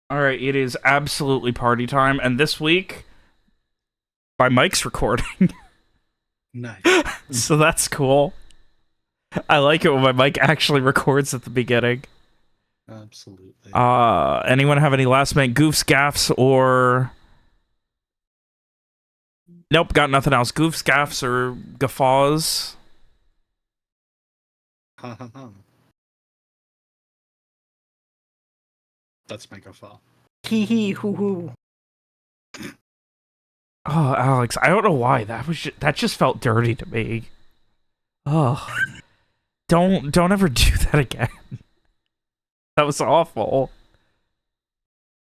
All right, it is absolutely party time, and this week my mic's recording, Nice. so that's cool. I like it when my mic actually records at the beginning. Absolutely. Anyone have any last minute goofs, gaffs, or nope? Got nothing else. Goofs, gaffs, or guffaws? Ha ha ha. That's my guffaw. Hee hee hoo hoo. Oh, Alex, I don't know why that just felt dirty to me. Oh, don't ever do that again. That was awful.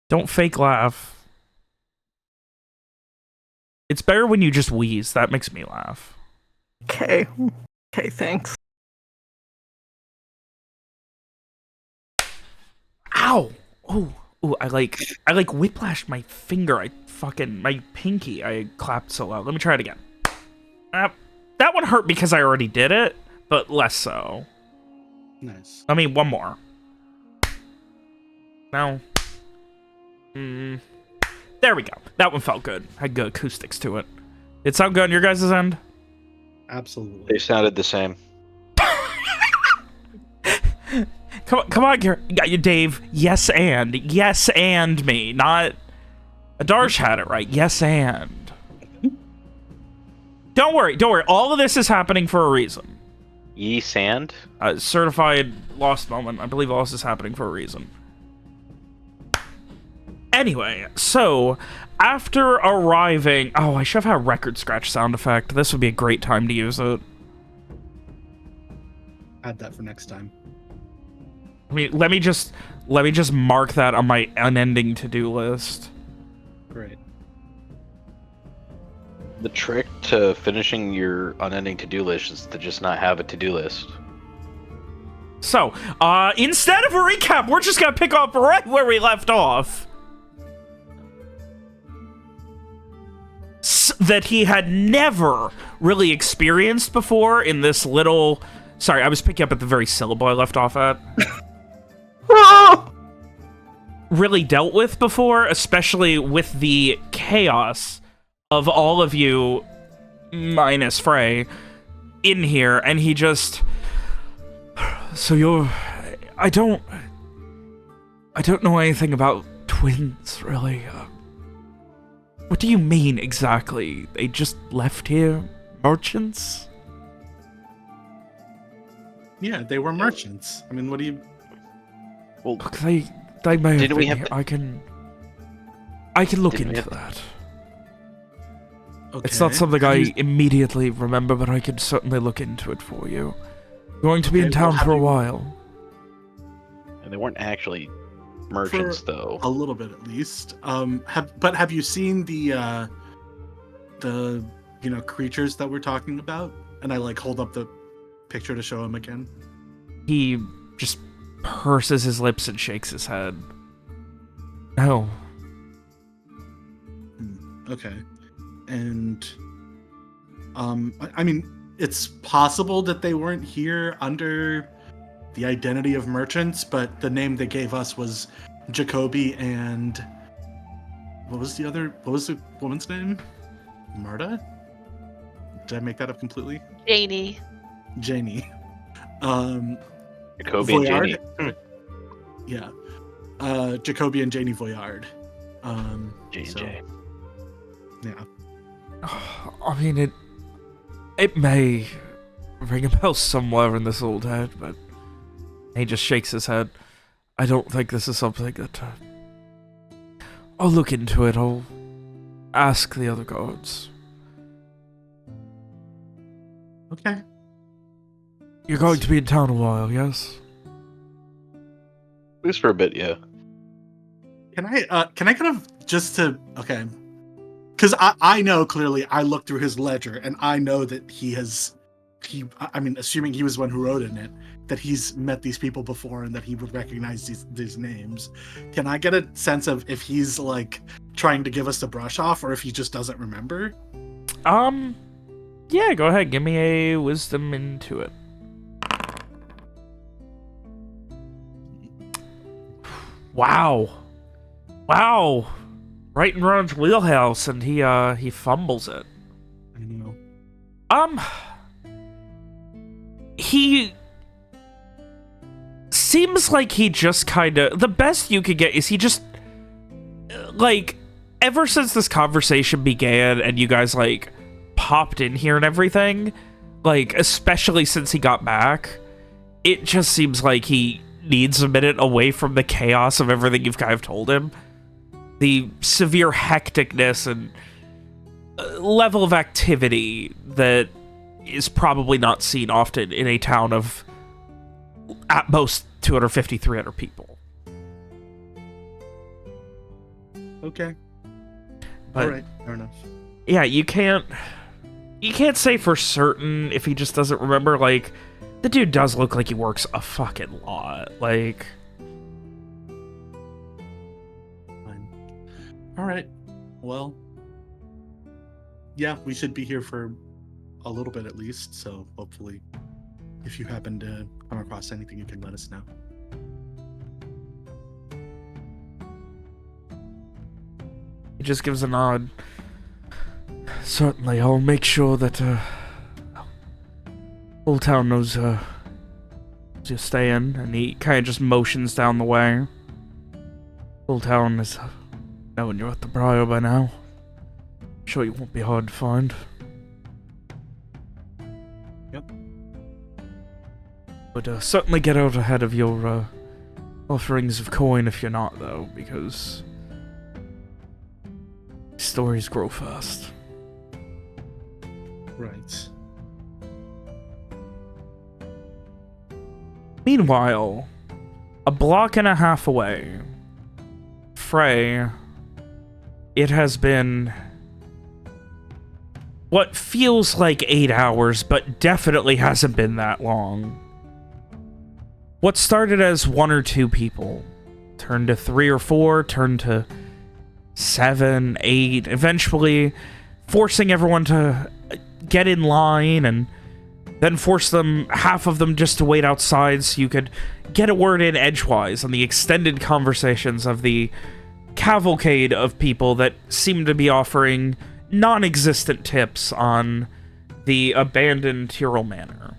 Don't fake laugh. It's better when you just wheeze. That makes me laugh. Okay. Okay, thanks. Ow! Oh, I like whiplashed my finger. My pinky. I clapped so loud. Let me try it again. That one hurt because I already did it, but less so. Nice. I mean, one more. No. There we go. That one felt good. Had good acoustics to it. It sound good on your guys' end? Absolutely. They sounded the same. Come on, got you, Dave. Yes, and me, not. Adarsh had it right. Yes, and. Don't worry. All of this is happening for a reason. Ye sand? Certified lost moment. I believe all this is happening for a reason. Anyway, so after arriving, oh, I should have had a record scratch sound effect. This would be a great time to use it. Add that for next time. I mean, let me just mark that on my unending to-do list. Great. The trick to finishing your unending to-do list is to just not have a to-do list. So, instead of a recap, we're just gonna pick up right where we left off. That he had never really experienced before in this little... Sorry, I was picking up at the very syllable I left off at. Really dealt with before, especially with the chaos of all of you, minus Frey, in here, and he just... So you're... I don't know anything about twins, really. What do you mean, exactly? They just left here? Merchants? Yeah, they were merchants. I mean, what do you... Well, Look, they may have Didn't we been have here. I can look Didn't we into have that. Okay. It's not something Have I you- immediately remember, but I can certainly look into it for you. Going to be Okay, in town well, have for a you- while. and they weren't actually merchants, though. A little bit, at least. Have you seen the creatures that we're talking about? And I, like, hold up the picture to show him again. He just purses his lips and shakes his head. No. Okay. And I mean, it's possible that they weren't here under the identity of merchants, but the name they gave us was Jacoby, and what was the woman's name? Marta? Did I make that up completely? Janie. Janie. Jacoby and Janie. Voyard? Yeah. Jacoby and Janie Voyard. J&J. Yeah. I mean, it may ring a bell somewhere in this old head, but he just shakes his head. I don't think this is something that... I'll look into it. I'll ask the other guards. Okay. You're going to be in town a while, yes? At least for a bit, yeah. Can I kind of okay. Because I know clearly I looked through his ledger and I know that I mean, assuming he was the one who wrote in it, that he's met these people before and that he would recognize these names. Can I get a sense of if he's like trying to give us the brush off or if he just doesn't remember? Yeah, go ahead. Give me a wisdom into it. Wow. Wow. Right in Ron's wheelhouse, and he fumbles it. I know. He seems like he just kind of... The best you could get is he just... Like, ever since this conversation began and you guys, like, popped in here and everything, like, especially since he got back, it just seems like he needs a minute away from the chaos of everything you've kind of told him. The severe hecticness and level of activity that is probably not seen often in a town of at most 250, 300 people. Okay. But, all right, fair enough. Yeah, you can't say for certain if he just doesn't remember. Like, the dude does look like he works a fucking lot. Like, Fine. All right. Well, yeah, we should be here for a little bit at least. So hopefully, if you happen to come across anything, you can let us know. he just gives a nod. Certainly, I'll make sure that whole town knows you're staying, and he kind of just motions down the way. Whole town is knowing you're at the Briar by now. Sure, you won't be hard to find. Yep. But certainly get out ahead of your offerings of coin if you're not, though, because stories grow fast. Right. Meanwhile, a block and a half away, Frey, it has been what feels like 8 hours, but definitely hasn't been that long. What started as 1 or 2 people turned to 3 or 4, turned to 7, 8, eventually forcing everyone to get in line and then force them, half of them, just to wait outside so you could get a word in edgewise on the extended conversations of the cavalcade of people that seem to be offering non-existent tips on the abandoned Tyrell Manor.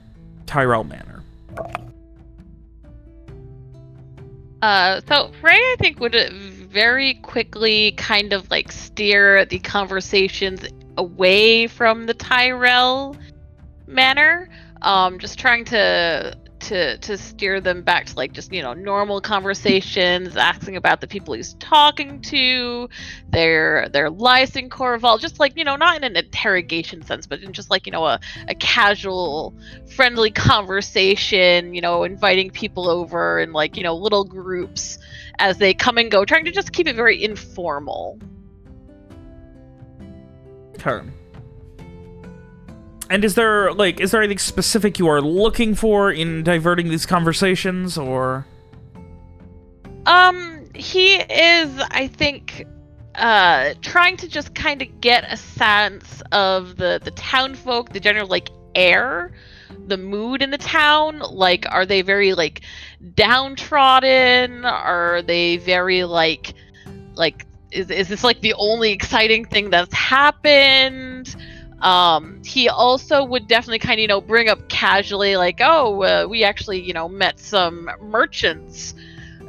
So Frey, I think, would very quickly kind of like steer the conversations away from the Tyrell Manor, just trying to steer them back to like just, you know, normal conversations, asking about the people he's talking to, their lives in Coerval, just like, you know, not in an interrogation sense, but in just like, you know, a casual, friendly conversation, you know, inviting people over in like, you know, little groups as they come and go, trying to just keep it very informal. Okay. And is there anything specific you are looking for in diverting these conversations, or? He is, I think, trying to just kind of get a sense of the town folk, the general, like, air, the mood in the town. Like, are they very, like, downtrodden? Are they very, like, is this, like, the only exciting thing that's happened? He also would definitely kind of, you know, bring up casually, like, oh, we actually, you know, met some merchants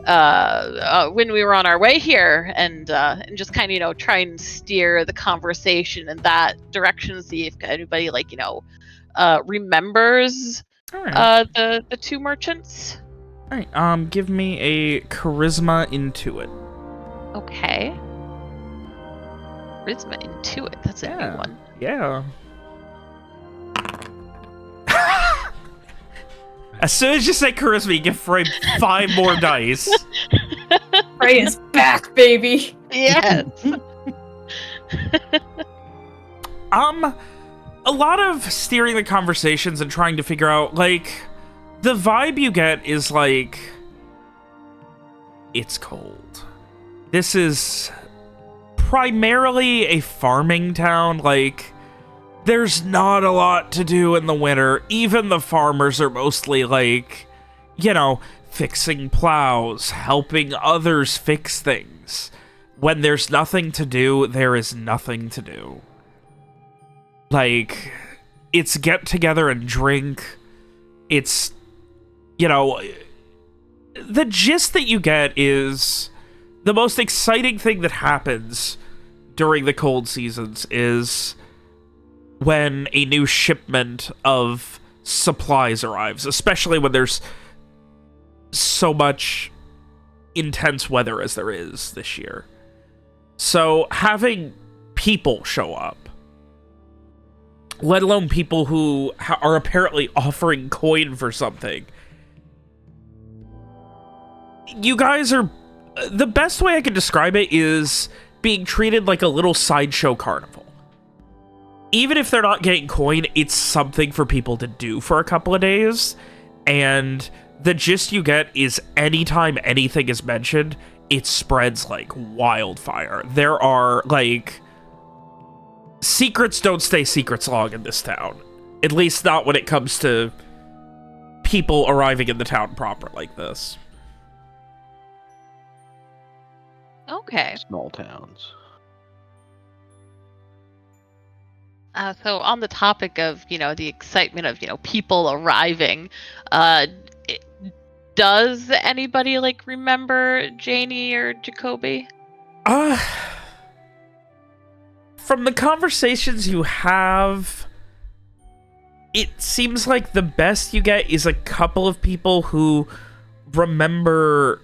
when we were on our way here, and just kind of, you know, try and steer the conversation in that direction, see if anybody, like, you know, remembers the 2 merchants. All right. Give me a charisma Intuit. Okay. Charisma Intuit. That's a new one. Yeah. As soon as you say charisma, you give Frey 5 more dice. Frey is back, baby. Yes. A lot of steering the conversations and trying to figure out, like, the vibe you get is like, it's cold. This is primarily a farming town. Like, there's not a lot to do in the winter. Even the farmers are mostly, like, you know, fixing plows, helping others fix things. when there's nothing to do, there is nothing to do. Like, it's get together and drink. It's, you know, the gist that you get is the most exciting thing that happens during the cold seasons is when a new shipment of supplies arrives, especially when there's so much intense weather as there is this year. So having people show up, let alone people who are apparently offering coin for something. You guys are... The best way I can describe it is being treated like a little sideshow carnival. Even if they're not getting coin, it's something for people to do for a couple of days. And the gist you get is anytime anything is mentioned, it spreads like wildfire. There are, like... Secrets don't stay secrets long in this town. At least not when it comes to people arriving in the town proper like this. Okay. Small towns. So on the topic of, the excitement of, people arriving, does anybody, remember Janie or Jacoby? From the conversations you have, it seems like the best you get is a couple of people who remember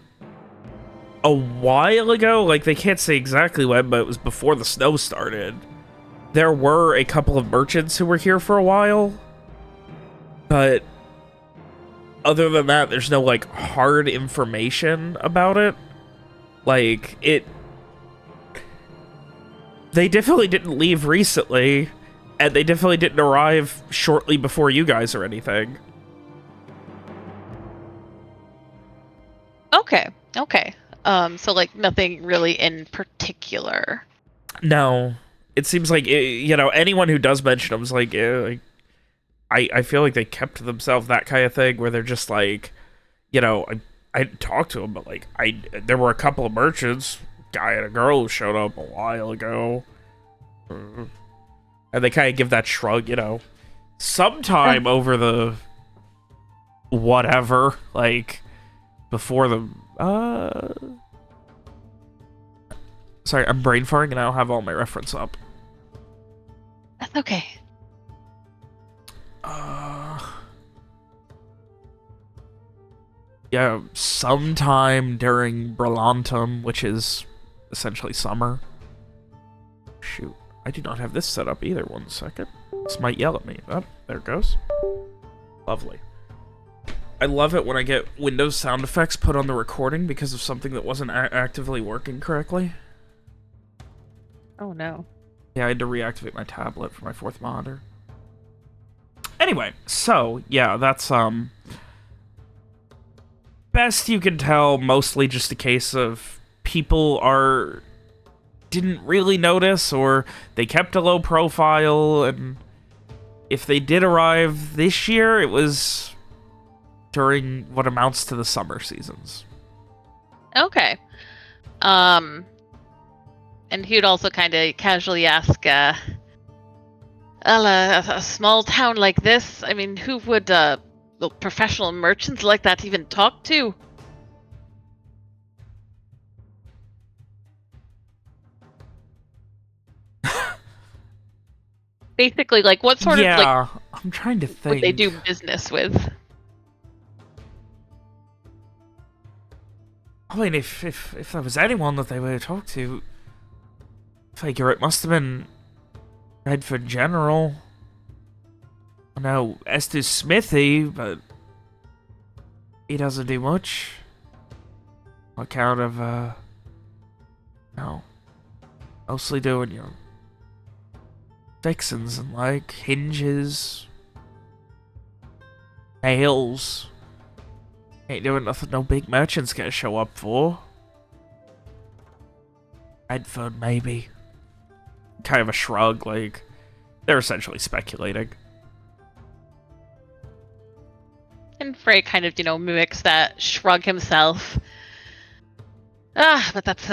a while ago. Like, they can't say exactly when, but it was before the snow started. There were a couple of merchants who were here for a while. But other than that, there's no, hard information about it. They definitely didn't leave recently, and they definitely didn't arrive shortly before you guys or anything. Okay. So, nothing really in particular. No. It seems like, anyone who does mention them is I feel like they kept to themselves, that kind of thing, where they're just I talked to them, but, there were a couple of merchants, guy and a girl who showed up a while ago. And they kind of give that shrug, sometime over the whatever, before the sorry, I'm brain farting and I don't have all my reference up. That's okay. Yeah, sometime during Brillantum, which is essentially summer. Shoot, I do not have this set up either. 1 second. This might yell at me. Oh, there it goes. Lovely. I love it when I get Windows sound effects put on the recording because of something that wasn't actively working correctly. Oh, no. Yeah, I had to reactivate my tablet for my 4th monitor. Anyway, so, yeah, that's, best you can tell, mostly just a case of people didn't really notice, or they kept a low profile, and if they did arrive this year, it was during what amounts to the summer seasons. Okay. And he would also kind of casually ask, a small town like this, I mean, who would, professional merchants like that even talk to? Basically, what sort of, I'm trying to think. would they do business with? I mean, if there was anyone that they would talk to, I figure it must have been Redford General. I know Estes Smithy, but he doesn't do much. On account of, mostly doing, fixins and, hinges, nails. Ain't doing nothing no big merchant's gonna show up for. Redford, maybe. Kind of a shrug, they're essentially speculating. And Frey kind of, mimics that shrug himself. But that's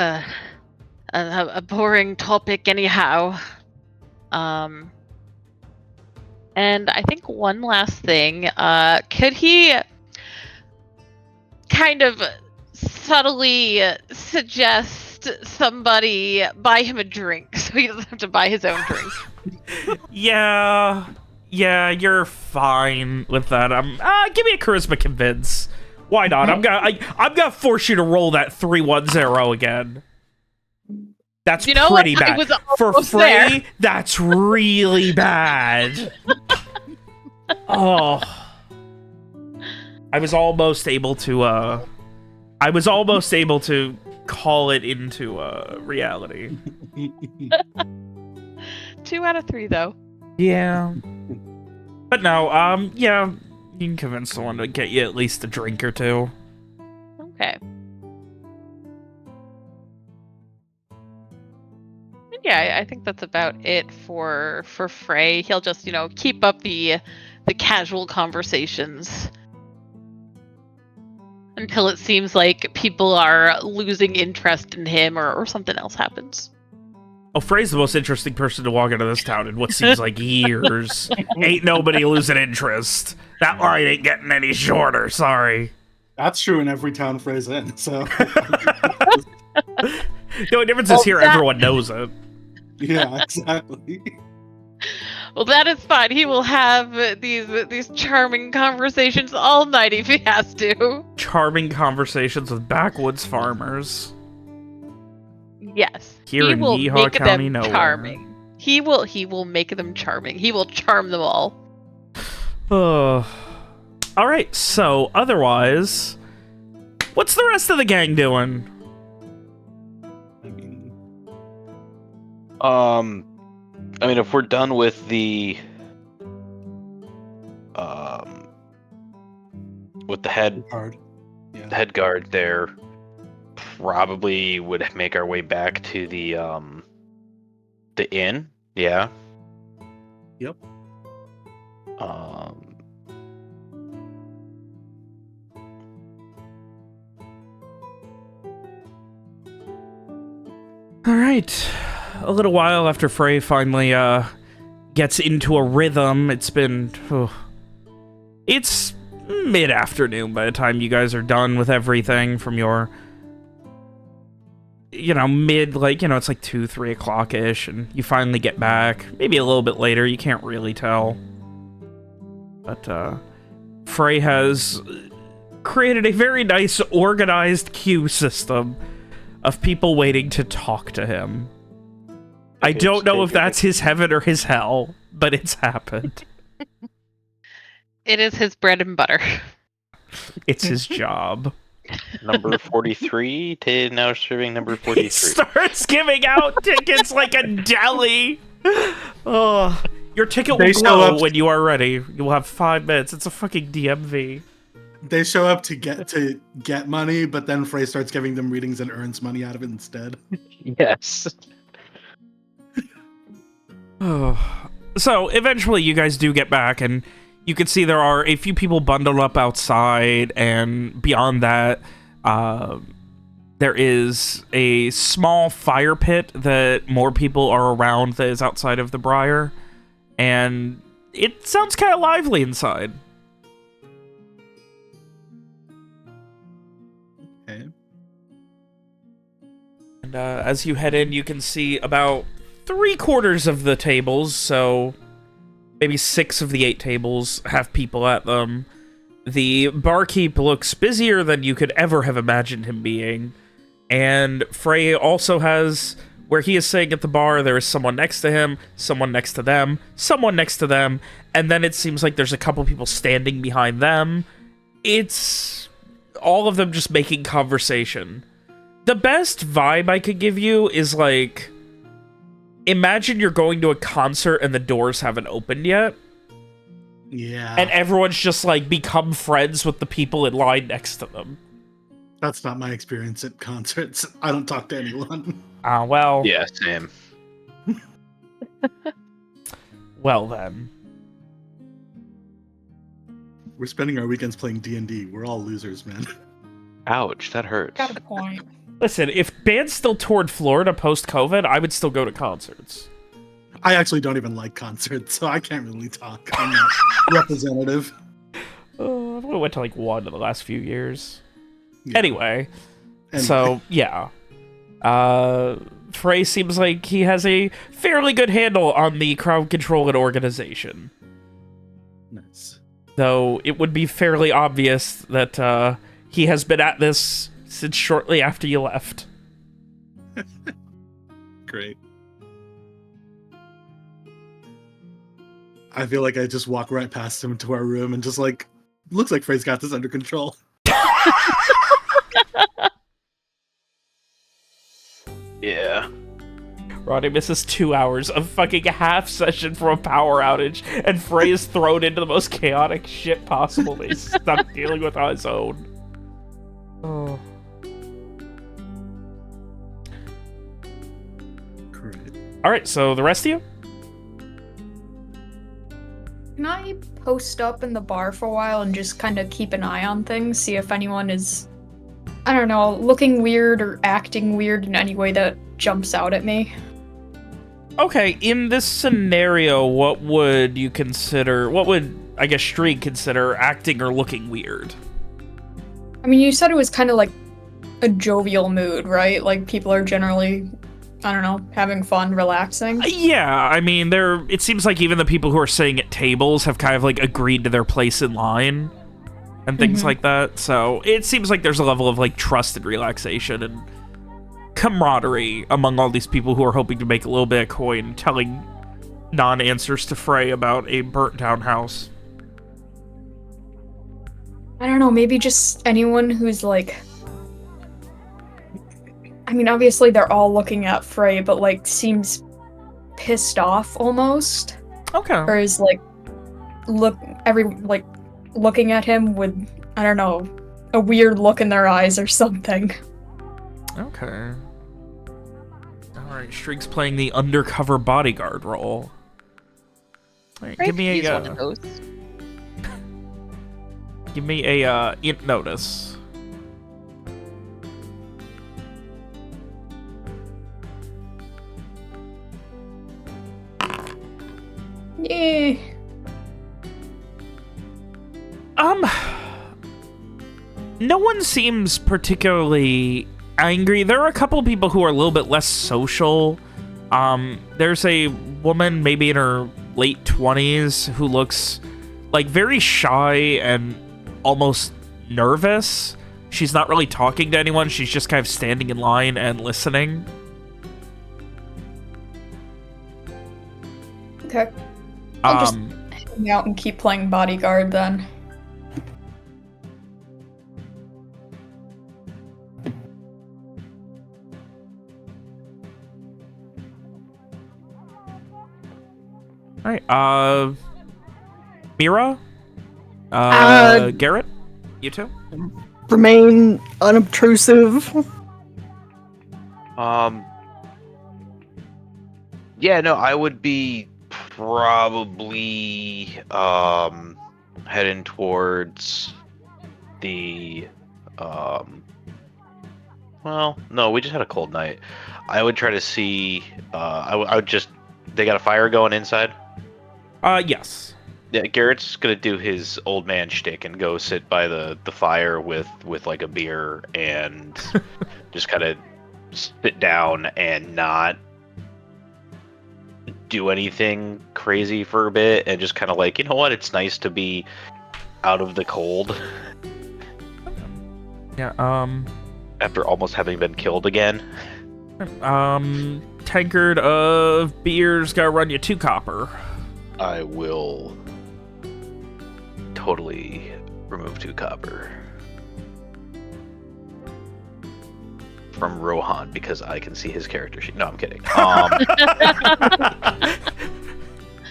a boring topic anyhow. And I think one last thing, could he kind of subtly suggest somebody buy him a drink so he doesn't have to buy his own drink? Yeah, you're fine with that. Give me a charisma convince. Why not? I'm gonna force you to roll that 3-1-0 again. That's pretty what? I bad. was For almost Frey, there. that's really bad. Oh. I was almost able to call it into reality. 2 out of 3, though. Yeah. But no, yeah, you can convince someone to get you at least a drink or two. Okay. Yeah, I think that's about it for Frey. He'll just, keep up the casual conversations until it seems like people are losing interest in him or something else happens. Oh, Frey's the most interesting person to walk into this town in what seems like years. Ain't nobody losing interest. That line ain't getting any shorter, sorry. That's true in every town Frey's in, so... The only difference is here, everyone knows it. Yeah, exactly. Well, that is fine. He will have these charming conversations all night if he has to. Charming conversations with backwoods farmers. Yes. Here he in will Yeehaw make County, them nowhere. charming. He will make them charming. He will charm them all. Alright, so otherwise, what's the rest of the gang doing? I mean, if we're done with the head Hard. Yeah. head guard there, probably would make our way back to the inn. Yeah. Yep. Alright. A little while after Frey finally gets into a rhythm, it's been... it's mid-afternoon by the time you guys are done with everything from your... it's like 2, 3 o'clock-ish, and you finally get back. Maybe a little bit later, you can't really tell. But, Frey has created a very nice, organized queue system of people waiting to talk to him. I don't know if that's his heaven or his hell, but it's happened. It is his bread and butter. It's his job. Number 43 to now serving number 43. He starts giving out tickets like a deli. Oh, your ticket will They show glow up- when you are ready. You'll have 5 minutes. It's a fucking DMV. They show up to get money, but then Frey starts giving them readings and earns money out of it instead. Yes. So, eventually you guys do get back, and you can see there are a few people bundled up outside, and beyond that, there is a small fire pit that more people are around that is outside of the Briar, and it sounds kind of lively inside. Okay. And as you head in, you can see about 3/4 of the tables, so maybe 6 of the 8 tables have people at them. The barkeep looks busier than you could ever have imagined him being. And Frey also has, where he is sitting at the bar, there is someone next to him, someone next to them, someone next to them, and then it seems like there's a couple people standing behind them. It's all of them just making conversation. The best vibe I could give you is like, imagine you're going to a concert and the doors haven't opened yet. Yeah. And everyone's just like become friends with the people in line next to them. That's not my experience at concerts. I don't talk to anyone. Well. Yeah, same. Well then. We're spending our weekends playing D&D. We're all losers, man. Ouch, that hurts. Got a point. Listen, if bands still toured Florida post-COVID, I would still go to concerts. I actually don't even like concerts, so I can't really talk. I'm not representative. I've only went to like one in the last few years. Yeah. Anyway, so yeah. Frey seems like he has a fairly good handle on the crowd control and organization. Nice. Though it would be fairly obvious that he has been at this since shortly after you left. Great. I feel like I just walk right past him to our room and just like, looks like Frey's got this under control. Yeah. Roddy misses 2 hours of fucking half session for a power outage, and Frey is thrown into the most chaotic shit possible that he's stuck dealing with on his own. Oh. Great. Alright, so the rest of you? Can I post up in the bar for a while and just kind of keep an eye on things, see if anyone is, I don't know, looking weird or acting weird in any way that jumps out at me? Okay, in this scenario, what would you consider, what would, I guess, Streak consider acting or looking weird? I mean, you said it was kind of like a jovial mood, right? Like people are generally, I don't know, having fun, relaxing. Yeah, I mean, it seems like even the people who are sitting at tables have kind of like agreed to their place in line and things like that. So it seems like there's a level of like trust and relaxation and camaraderie among all these people who are hoping to make a little bit of coin telling non-answers to Frey about a burnt down house. I don't know, maybe just anyone who's like, I mean, obviously they're all looking at Frey, but like seems pissed off almost. Okay. Or is like looking at him with, I don't know, a weird look in their eyes or something. Okay. Alright, Streak's playing the undercover bodyguard role. Alright, give me He's a one of those. give me a int notice. Yeah. No one seems particularly angry. There are a couple of people who are a little bit less social. There's a woman maybe in her late 20s who looks like very shy and almost nervous. She's not really talking to anyone. She's just kind of standing in line and listening. Okay. I'll just hang out and keep playing bodyguard then. Alright, Mira? Garrett? You too? Remain unobtrusive. Yeah, no, I would be probably heading towards the well, no, we just had a cold night. I would try to see I would just, they got a fire going inside? Yes. Yeah, Garrett's gonna do his old man shtick and go sit by the fire with like a beer and just kind of sit down and not do anything crazy for a bit and just kind of like, you know what, it's nice to be out of the cold. Yeah, after almost having been killed again. Tankard of beer's gotta run you 2 copper. I will totally remove 2 copper from Rohan because I can see his character sheet. No, I'm kidding.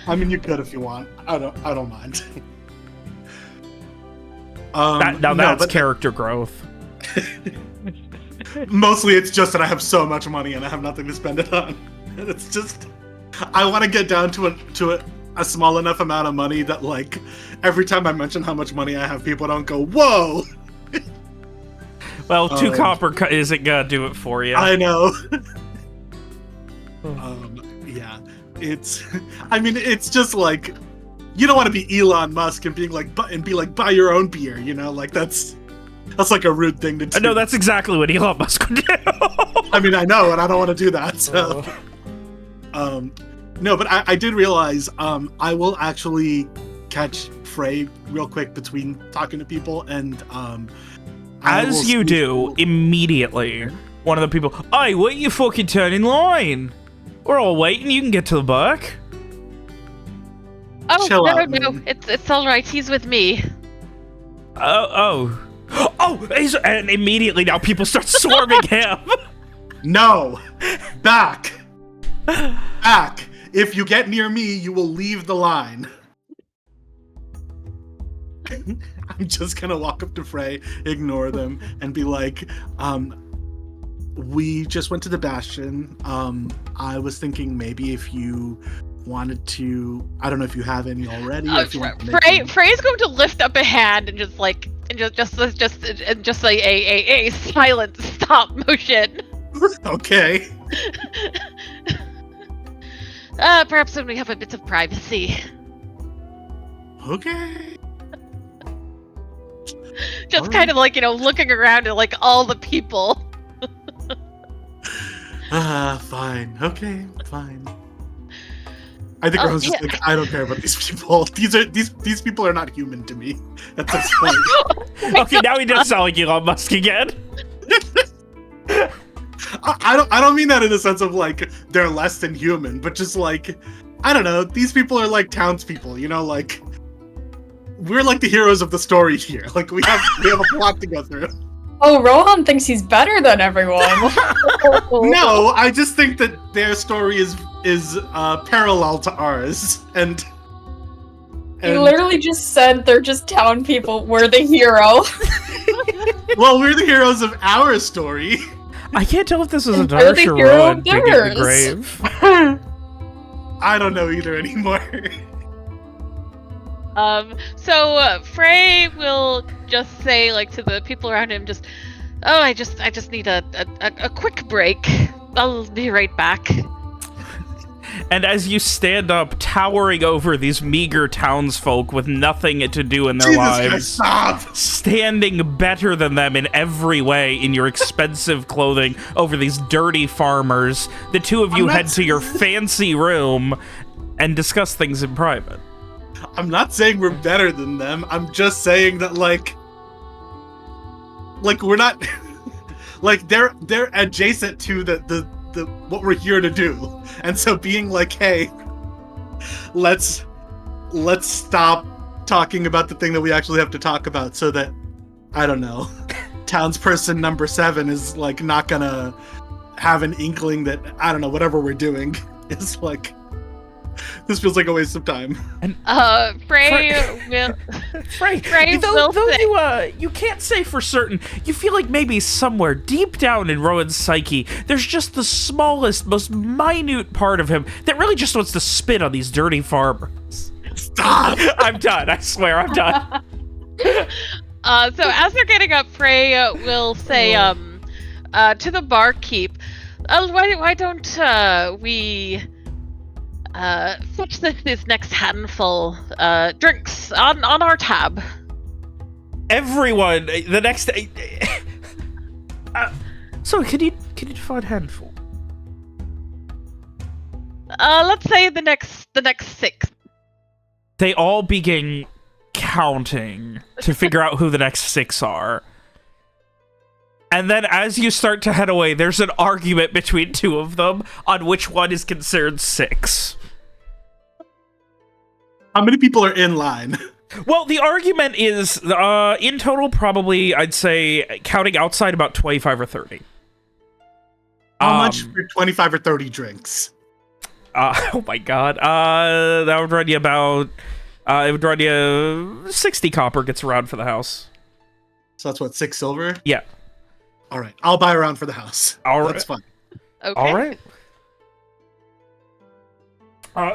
I mean, you could if you want. I don't mind. That's character growth. Mostly it's just that I have so much money and I have nothing to spend it on. And it's just, I want to get down to a small enough amount of money that like every time I mention how much money I have, people don't go, whoa. Well, 2 copper isn't gonna do it for you. I know. Yeah, it's. I mean, it's just like you don't want to be Elon Musk and be like, buy your own beer. You know, like that's like a rude thing to do. No, that's exactly what Elon Musk would do. I mean, I know, and I don't want to do that. So, no, but I did realize I will actually catch Frey real quick between talking to people, and as you do, immediately, one of the people, "Hey, what you fucking turn in line? We're all waiting. You can get to the back." Oh, Chill no, out, no, man. it's all right. He's with me. Oh, and immediately now people start swarming him. No, back. If you get near me, you will leave the line. I'm just gonna walk up to Frey, ignore them, and be like, we just went to the Bastion. I was thinking maybe if you wanted to, I don't know if you have any already. If you want to make them. Frey's going to lift up a hand and just like, just like a silent stop motion. Okay. Perhaps when we have a bit of privacy. Okay. Just All kind of like, looking around at like all the people. Fine. Okay, fine. I think Oh, Rowan's just yeah. like, I don't care about these people. These people are not human to me at this point. Okay, now he does sound like Elon Musk again. I don't mean that in the sense of like they're less than human, but just like I don't know. These people are like townspeople, like we're like the heroes of the story here. Like we have a plot to go through. Oh, Rohan thinks he's better than everyone. No, I just think that their story is parallel to ours, and You literally just said they're just town people. We're the hero. well, we're the heroes of our story. I can't tell if this is a And they're the Darsh or hero Rowan of digging the theirs. grave. I don't know either anymore. So Frey will just say like to the people around him, I just need a quick break. I'll be right back. And as you stand up, towering over these meager townsfolk with nothing to do in their Jesus Christ, lives, stop! standing better than them in every way in your expensive clothing over these dirty farmers, the two of you I'm not head to your fancy room and discuss things in private. I'm not saying we're better than them. I'm just saying that like we're not like they're adjacent to the what we're here to do. And so being like, hey, let's stop talking about the thing that we actually have to talk about so that I don't know, townsperson number 7 is like not gonna have an inkling that I don't know, whatever we're doing is like this feels like a waste of time. Frey will. Frey, Frey though will say- you can't say for certain, you feel like maybe somewhere deep down in Rowan's psyche, there's just the smallest, most minute part of him that really just wants to spit on these dirty farmers. Stop! I'm done. I swear, I'm done. So as they're getting up, Frey will say to the barkeep, why don't we fetch this next handful drinks on our tab. Everyone, the next so can you define handful? Let's say the next 6. They all begin counting to figure out who the next 6 are. And then as you start to head away, there's an argument between 2 of them on which one is considered 6. How many people are in line? Well, the argument is, in total, probably, I'd say, counting outside, about 25 or 30. How much for 25 or 30 drinks? Oh my god. That would run you about, it would run you 60 copper gets around for the house. So that's what, 6 silver? Yeah. All right, I'll buy around for the house. All right. That's fine. Okay. All right.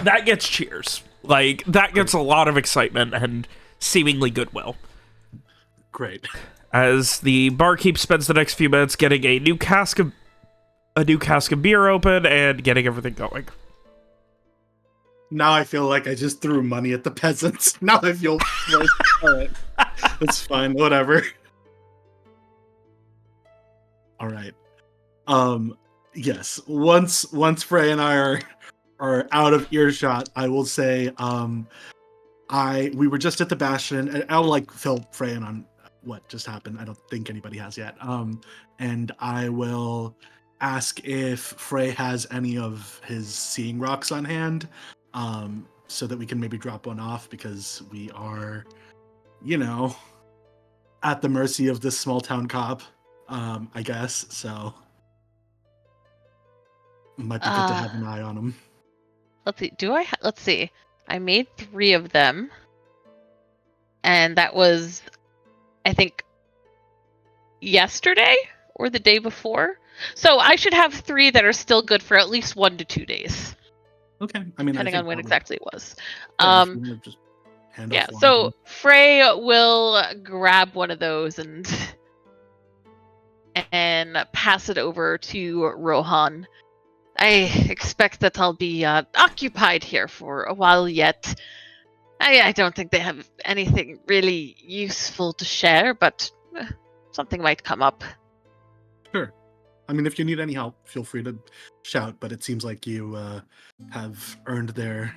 That gets cheers. Like, that gets a lot of excitement and seemingly goodwill. Great. as the barkeep spends the next few minutes getting a new cask of beer open and getting everything going. Now I feel like I just threw money at the peasants. Now I feel worse. All right, it's fine. Whatever. All right. Yes. Once Frey and I are out of earshot, I will say we were just at the Bastion, and I'll like fill Frey in on what just happened. I don't think anybody has yet. And I will ask if Frey has any of his seeing rocks on hand, so that we can maybe drop one off, because we are, at the mercy of this small town cop, I guess. So might be good to have an eye on him. Let's see. Let's see. I made 3 of them, and that was, I think, yesterday or the day before. So I should have 3 that are still good for at least 1 to 2 days. Okay. I mean, depending on when exactly it was. Just hand off Yeah. one of So them. Frey will grab one of those and pass it over to Rohan. I expect that I'll be occupied here for a while yet. I don't think they have anything really useful to share, but something might come up. Sure. I mean, if you need any help, feel free to shout, but it seems like you have earned their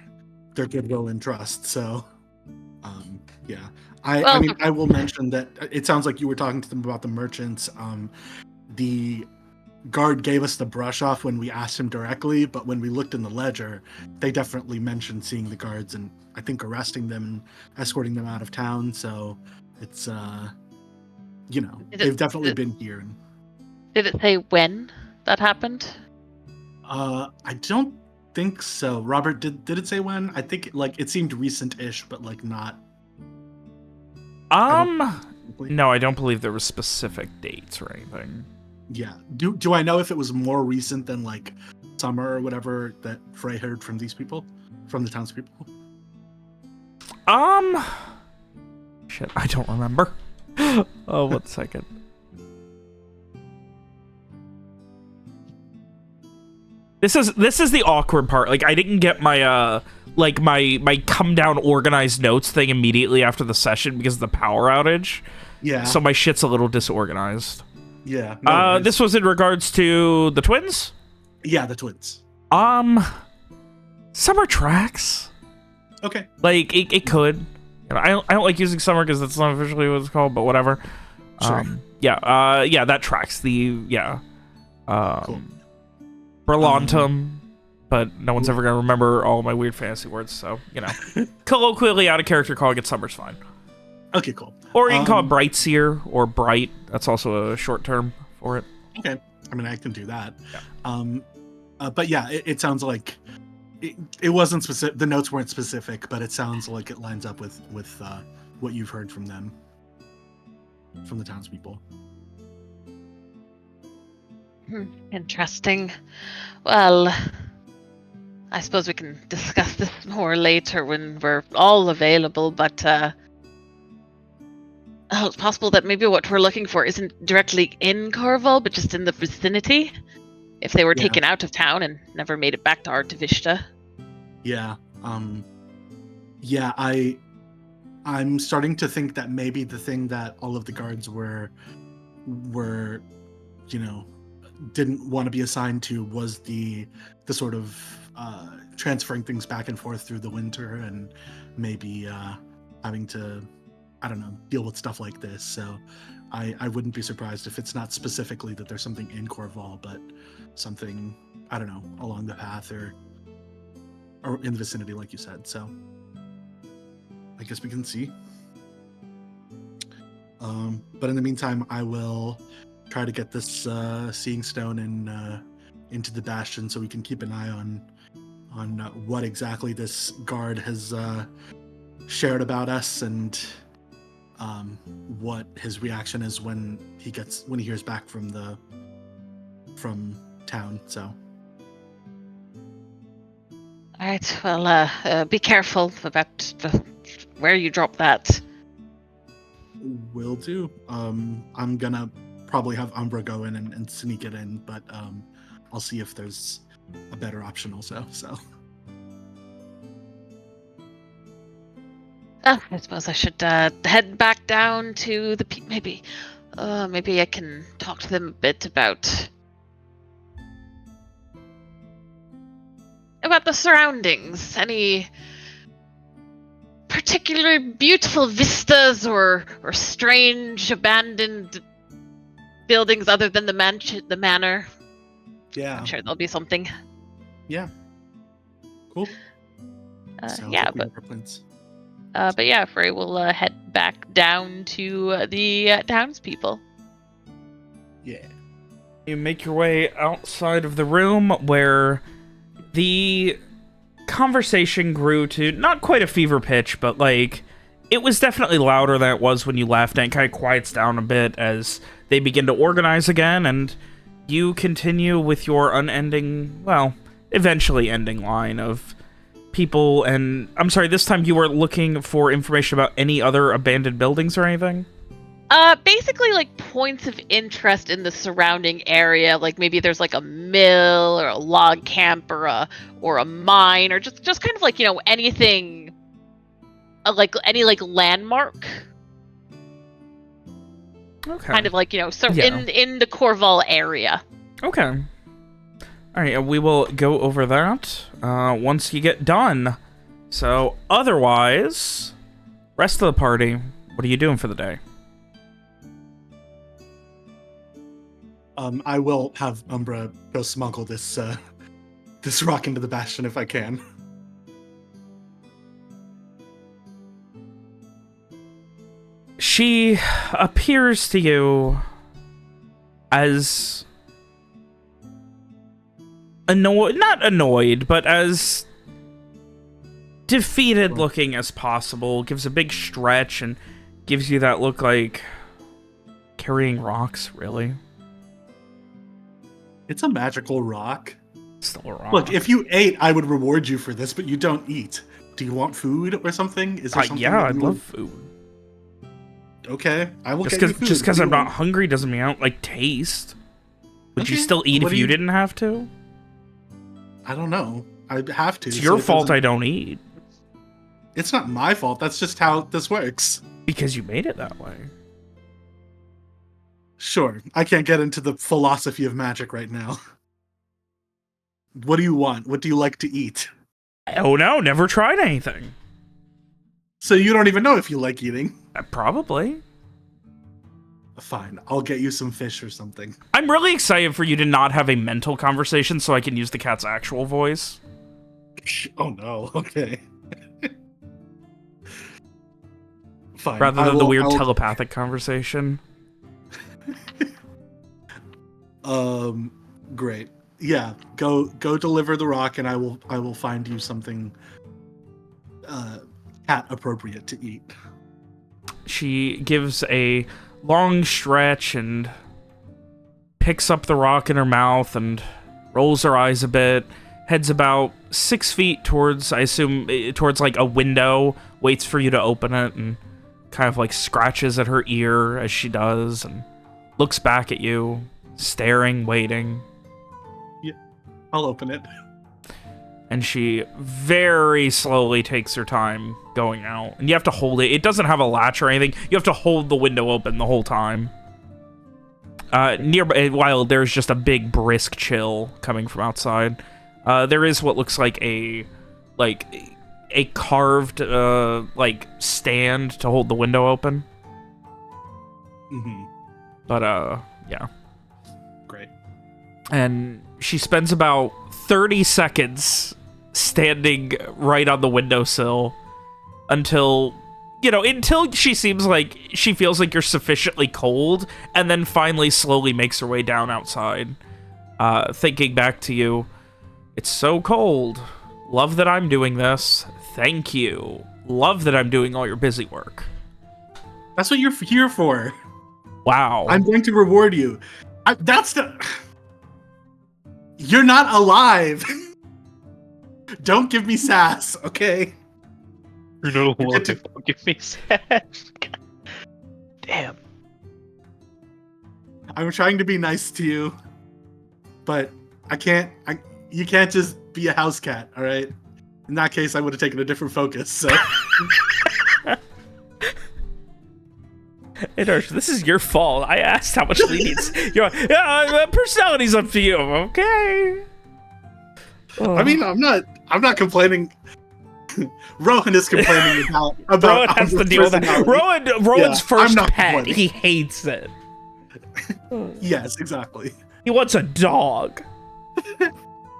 goodwill and trust. So, yeah. I mean, I will mention that it sounds like you were talking to them about the merchants. The guard gave us the brush off when we asked him directly, but when we looked in the ledger, they definitely mentioned seeing the guards and I think arresting them and escorting them out of town. So it's, they've definitely been here. Did it say when that happened? I don't think so. Robert, did it say when? I think it seemed recent-ish, but not. No, I don't believe there were specific dates or anything. Yeah. Do I know if it was more recent than summer or whatever that Frey heard from these people, from the townspeople? Shit, I don't remember. Oh, 1 second. This is the awkward part. I didn't get my my come down organized notes thing immediately after the session because of the power outage. Yeah. So my shit's a little disorganized. Yeah. No this was in regards to the twins? Yeah, the twins. Summer tracks. Okay. It could. I don't like using summer because that's not officially what it's called, but whatever. Sure. Yeah, that tracks. Cool. Brillantum, but no one's ever gonna remember all my weird fantasy words, so, colloquially out of character calling it summer's fine. Okay, cool. Or you can call it Brightseer or Bright. That's also a short term for it. Okay. I mean, I can do that. Yeah. But yeah, it sounds like it wasn't specific. The notes weren't specific, but it sounds like it lines up with what you've heard from them, from the townspeople. Interesting. Well, I suppose we can discuss this more later when we're all available, but it's possible that maybe what we're looking for isn't directly in Coerval, but just in the vicinity. If they were taken out of town and never made it back to Artavishta. Yeah. I'm starting to think that maybe the thing that all of the guards were didn't want to be assigned to was the sort of transferring things back and forth through the winter and maybe having to, I don't know, deal with stuff like this. So I wouldn't be surprised if it's not specifically that there's something in Coerval, but something, I don't know, along the path or in the vicinity, like you said. So I guess we can see. But in the meantime, I will try to get this seeing stone into the Bastion so we can keep an eye on what exactly this guard has shared about us and what his reaction is when he hears back from town. So all right, well, be careful about where you drop that. Will do. I'm gonna probably have Umbra go in and sneak it in, but I'll see if there's a better option also. So I suppose I should head back down to the maybe I can talk to them a bit about the surroundings. Any particularly beautiful vistas or strange abandoned buildings other than the manor? yeah, I'm sure there'll be something. yeah, cool. Sounds Yeah, like we have our plans. but yeah, Frey will head back down to the townspeople. Yeah. You make your way outside of the room where the conversation grew to not quite a fever pitch, but like it was definitely louder than it was when you left, and it kind of quiets down a bit as they begin to organize again, and you continue with your unending, well, eventually ending line of people. And I'm sorry, this time you were looking for information about any other abandoned buildings or anything? Basically like points of interest in the surrounding area, like maybe there's like a mill or a log camp or a mine, or just kind of like, you know, anything, like any like landmark. Okay. Kind of like, you know, so Yeah. in the Coerval area. Okay. Alright, we will go over that once you get done. So, otherwise, rest of the party, what are you doing for the day? I will have Umbra go smuggle this this rock into the bastion if I can. She appears to you as not annoyed, but as defeated looking as possible. Gives a big stretch and gives you that look like carrying rocks, really. It's a magical rock. Still a rock. Look, if you ate, I would reward you for this, but you don't eat. Do you want food or something? Is there something? Yeah, that I'd you love would- food. Okay, I will Just get you food. because What do I'm you not want? hungry doesn't mean I don't like taste. Would you Okay, still eat what if do you you- didn't have to? I don't know. I have to. It's so your it fault doesn't- I don't eat. It's not my fault. That's just how this works. Because you made it that way. Sure, I can't get into the philosophy of magic right now. What do you want? What do you like to eat? Oh no, never tried anything. So you don't even know if you like eating. Probably. Fine, I'll get you some fish or something. I'm really excited for you to not have a mental conversation so I can use the cat's actual voice. Oh no, okay. Fine. Rather I than the will- weird I will- telepathic conversation. Great. Yeah, go deliver the rock, and I will find you something cat appropriate to eat. She gives a long stretch and picks up the rock in her mouth and rolls her eyes a bit, heads about 6 feet towards, I assume, towards like a window, waits for you to open it, and kind of like scratches at her ear as she does, and looks back at you, staring, waiting. I'll open it. And she very slowly takes her time going out. And you have to hold it. It doesn't have a latch or anything. You have to hold the window open the whole time. Nearby, while there's just a big brisk chill coming from outside. There is what looks like a carved like stand to hold the window open. Mm-hmm. But yeah. Great. And she spends about 30 seconds standing right on the windowsill until she seems like she feels like you're sufficiently cold, and then finally slowly makes her way down outside, thinking back to you. It's so cold. Love that I'm doing this. Thank you. Love that I'm doing all your busy work. That's what you're here for. Wow. I'm going to reward you. You're not alive. Don't give me sass, okay? You're no You longer get to- don't give me sass. Damn. I'm trying to be nice to you, but I can't. You can't just be a house cat, all right? In that case, I would have taken a different focus. So. Hey, Darsh, this is your fault. I asked how much lenience. You're like, yeah, personality's up to you. Okay. I mean, I'm not complaining. Rowan is complaining about Rowan has to deal with that. Rowan's first pet. He hates it. Yes, exactly. He wants a dog.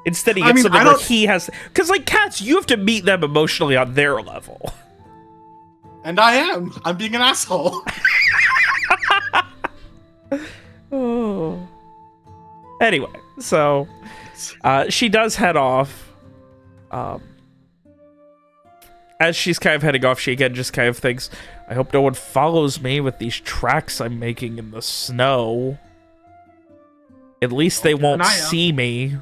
Instead, he gets something where he has... Because, like, cats, you have to meet them emotionally on their level. And I am. I'm being an asshole. Oh. Anyway, so she does head off. As she's kind of heading off, she again just kind of thinks, I hope no one follows me with these tracks I'm making in the snow. At least they won't see me.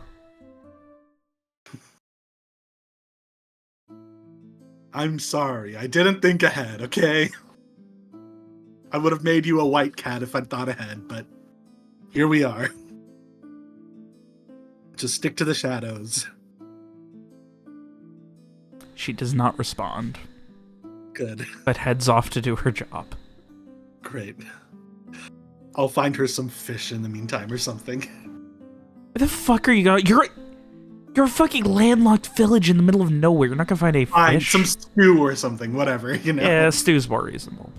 I'm sorry. I didn't think ahead, okay? I would have made you a white cat if I'd thought ahead, but here we are. Just stick to the shadows. She does not respond. Good. But heads off to do her job. Great. I'll find her some fish in the meantime or something. Where the fuck are you going? You're a fucking landlocked village in the middle of nowhere. You're not gonna find a fish. Some stew or something, whatever, you know? Yeah, stew's more reasonable.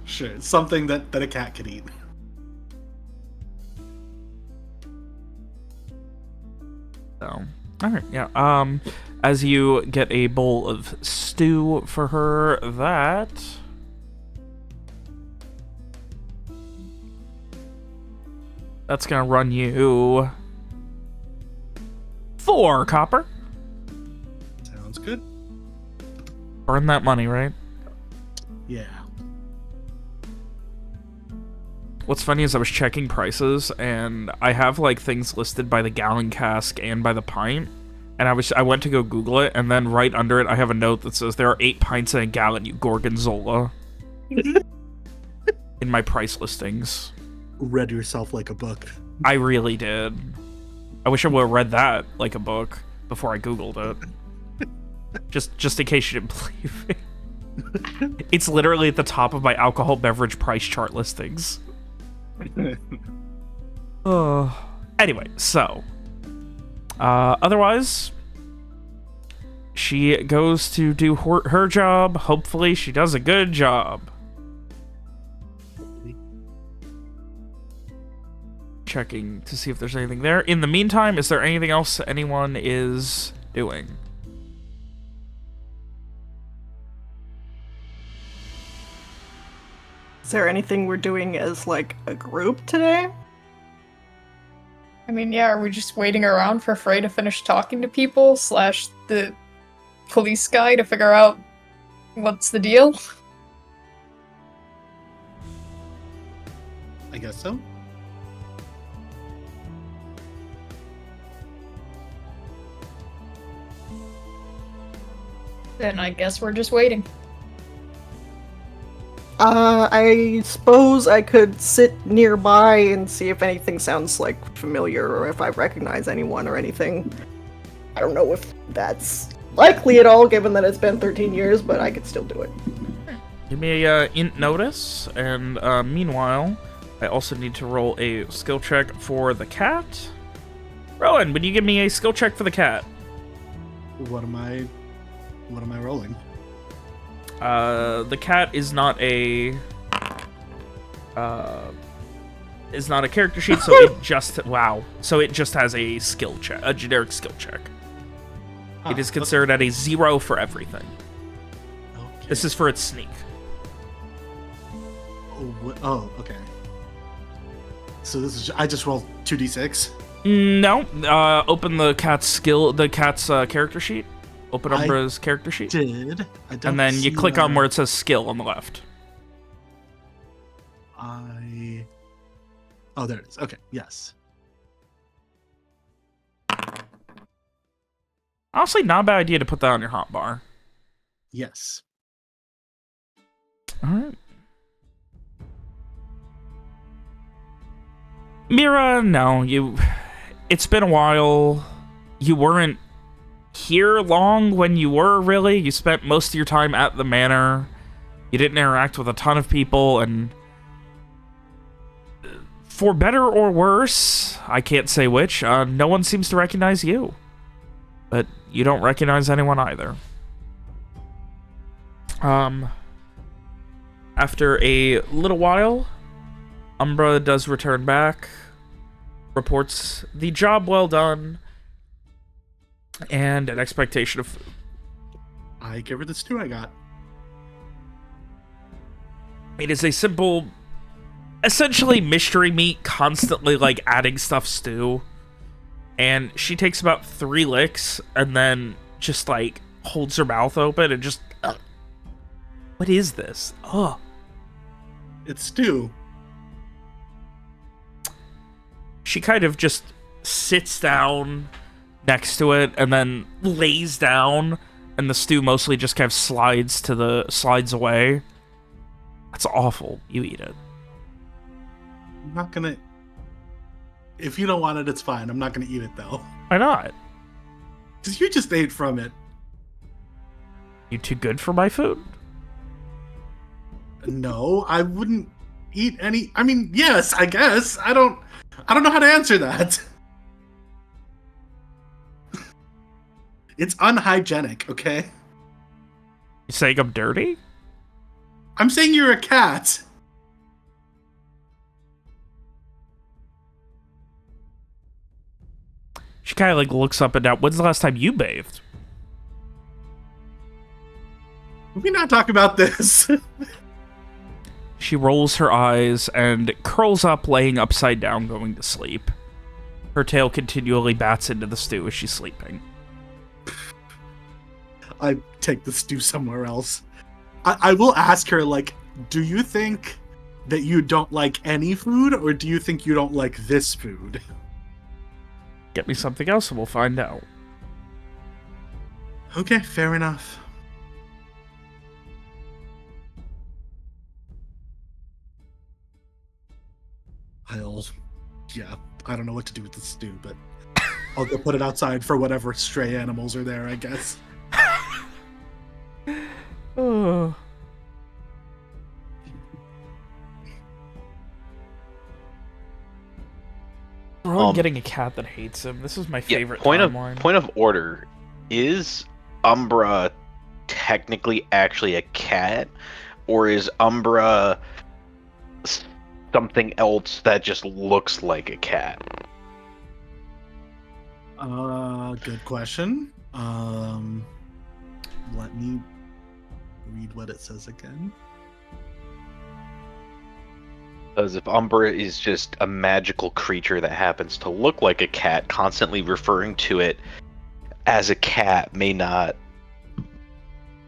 Sure, something that a cat could eat. So, alright, yeah. As you get a bowl of stew for her, that's gonna run you 4 copper. Sounds good. Burn that money, right? Yeah. What's funny is I was checking prices, and I have like things listed by the gallon cask and by the pint. And I went to go Google it, and then right under it, I have a note that says there are 8 pints in a gallon, you gorgonzola. In my price listings. Read yourself like a book. I really did. I wish I would have read that like a book before I Googled it. just in case you didn't believe me. It's literally at the top of my alcohol beverage price chart listings. Anyway, so... otherwise, she goes to do her job. Hopefully, she does a good job. Checking to see if there's anything there. In the meantime, is there anything else anyone is doing? Is there anything we're doing as, like, a group today? I mean, yeah, are we just waiting around for Frey to finish talking to people, / the police guy to figure out what's the deal? I guess so. Then I guess we're just waiting. I suppose I could sit nearby and see if anything sounds, like, familiar or if I recognize anyone or anything. I don't know if that's likely at all, given that it's been 13 years, but I could still do it. Give me a int notice, and meanwhile, I also need to roll a skill check for the cat. Rowan, would you give me a skill check for the cat? What am I rolling? The cat is not a character sheet, so it just so it just has a skill check, a generic skill check. It is considered at a 0 for everything. Okay. This is for its sneak. Oh, okay. So this is I just rolled 2d6. No, open the cat's character sheet. Open Umbra's character sheet. Did I don't and then you see click on where it says skill on the left. Oh, there it is. Okay, yes. Honestly, not a bad idea to put that on your hotbar. Yes. All right. Mira, no, it's been a while. You weren't here long when you were, really. You spent most of your time at the manor. You didn't interact with a ton of people, and for better or worse, I can't say which, no one seems to recognize you. But you don't recognize anyone either. After a little while, Umbra does return back, reports the job well done, and an expectation of food. I give her the stew I got. It is a simple, essentially mystery meat, constantly like adding stuff stew. And she takes about 3 licks and then just like holds her mouth open and just, what is this? Oh, It's stew. she kind of just sits down next to it and then lays down, and the stew mostly just kind of slides away. That's awful. You eat it. I'm not gonna. If you don't want it, it's fine. I'm not gonna eat it though. Why not? Because you just ate from it. You too good for my food? No, I wouldn't eat any. I mean, yes, I guess. I don't know how to answer that. It's unhygienic, okay? You saying I'm dirty? I'm saying you're a cat. She kind of like looks up and down. When's the last time you bathed? Can we not talk about this? She rolls her eyes and curls up, laying upside down, going to sleep. Her tail continually bats into the stew as she's sleeping. I take the stew somewhere else. I will ask her, like, do you think that you don't like any food, or do you think you don't like this food? Get me something else and we'll find out. Okay, fair enough. I don't know what to do with the stew, but I'll go put it outside for whatever stray animals are there, I guess. Oh. Rowan getting a cat that hates him. This is my favorite timeline. Point of order. Is Umbra technically actually a cat? Or is Umbra something else that just looks like a cat? Good question. Let me read what it says again. Because if Umbra is just a magical creature that happens to look like a cat, constantly referring to it as a cat may not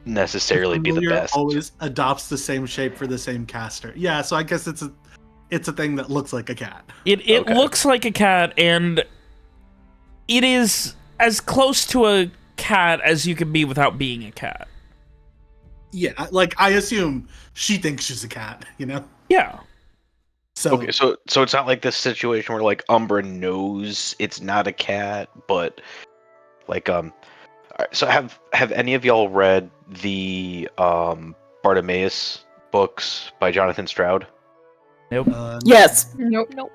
necessarily be the best. Always adopts the same shape for the same caster. Yeah, so I guess it's a thing that looks like a cat. It okay. Looks like a cat, and it is as close to a cat as you can be without being a cat. Yeah, like I assume she thinks she's a cat, you know? Yeah. So okay, so it's not like this situation where like Umbra knows it's not a cat, but like alright, so have any of y'all read the Bartimaeus books by Jonathan Stroud? Nope. Yes. Nope.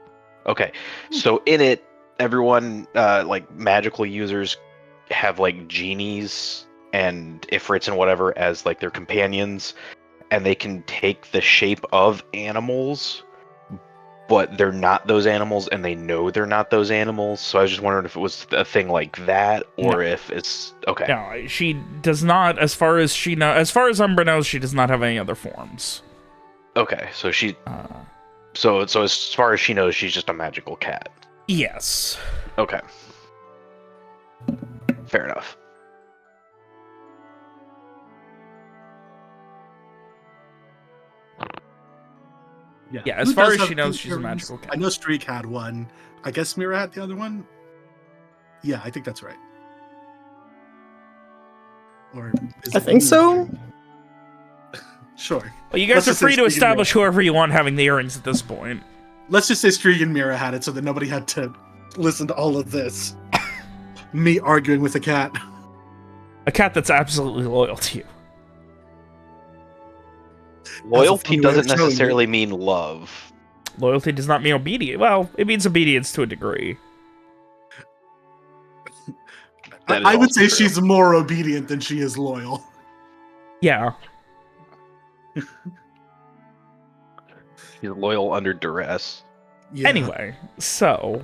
Okay, so in it, everyone like magical users have like genies and ifrits and whatever as like their companions, and they can take the shape of animals, but they're not those animals, and they know they're not those animals. So I was just wondering if it was a thing like that, or if it's okay. No, she does not. As far as Umbra knows, she does not have any other forms. Okay, so she. So as far as she knows, she's just a magical cat. Yes. Okay. Fair enough. Yeah, as far as she knows, she's a magical cat. I know Streak had one. I guess Mira had the other one. Yeah, I think that's right. Or I think so. Sure. Well, you guys are free to establish whoever you want having the earrings at this point. let's just say Strieg and Mira had it so that nobody had to listen to all of this. Me arguing with a cat. A cat that's absolutely loyal to you. Loyalty funny way of doesn't showing necessarily it. mean love. Loyalty does not mean obedience. Well, it means obedience to a degree. That is I would also say true. she's more obedient than she is loyal. Yeah. She's loyal under duress. Yeah. Anyway, so...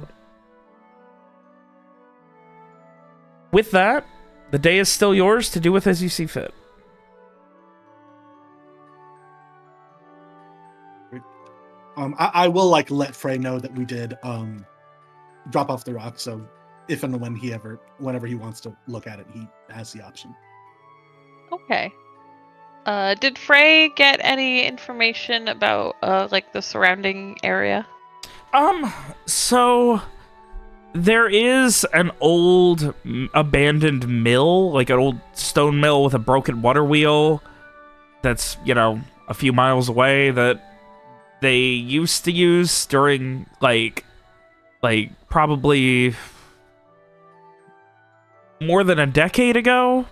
with that, the day is still yours to do with as you see fit. I will like let Frey know that we did drop off the rock, so if and when whenever he wants to look at it, he has the option. Okay. Did Frey get any information about like the surrounding area? So there is an old abandoned mill, like an old stone mill with a broken water wheel that's, you know, a few miles away that they used to use during like probably more than a decade ago.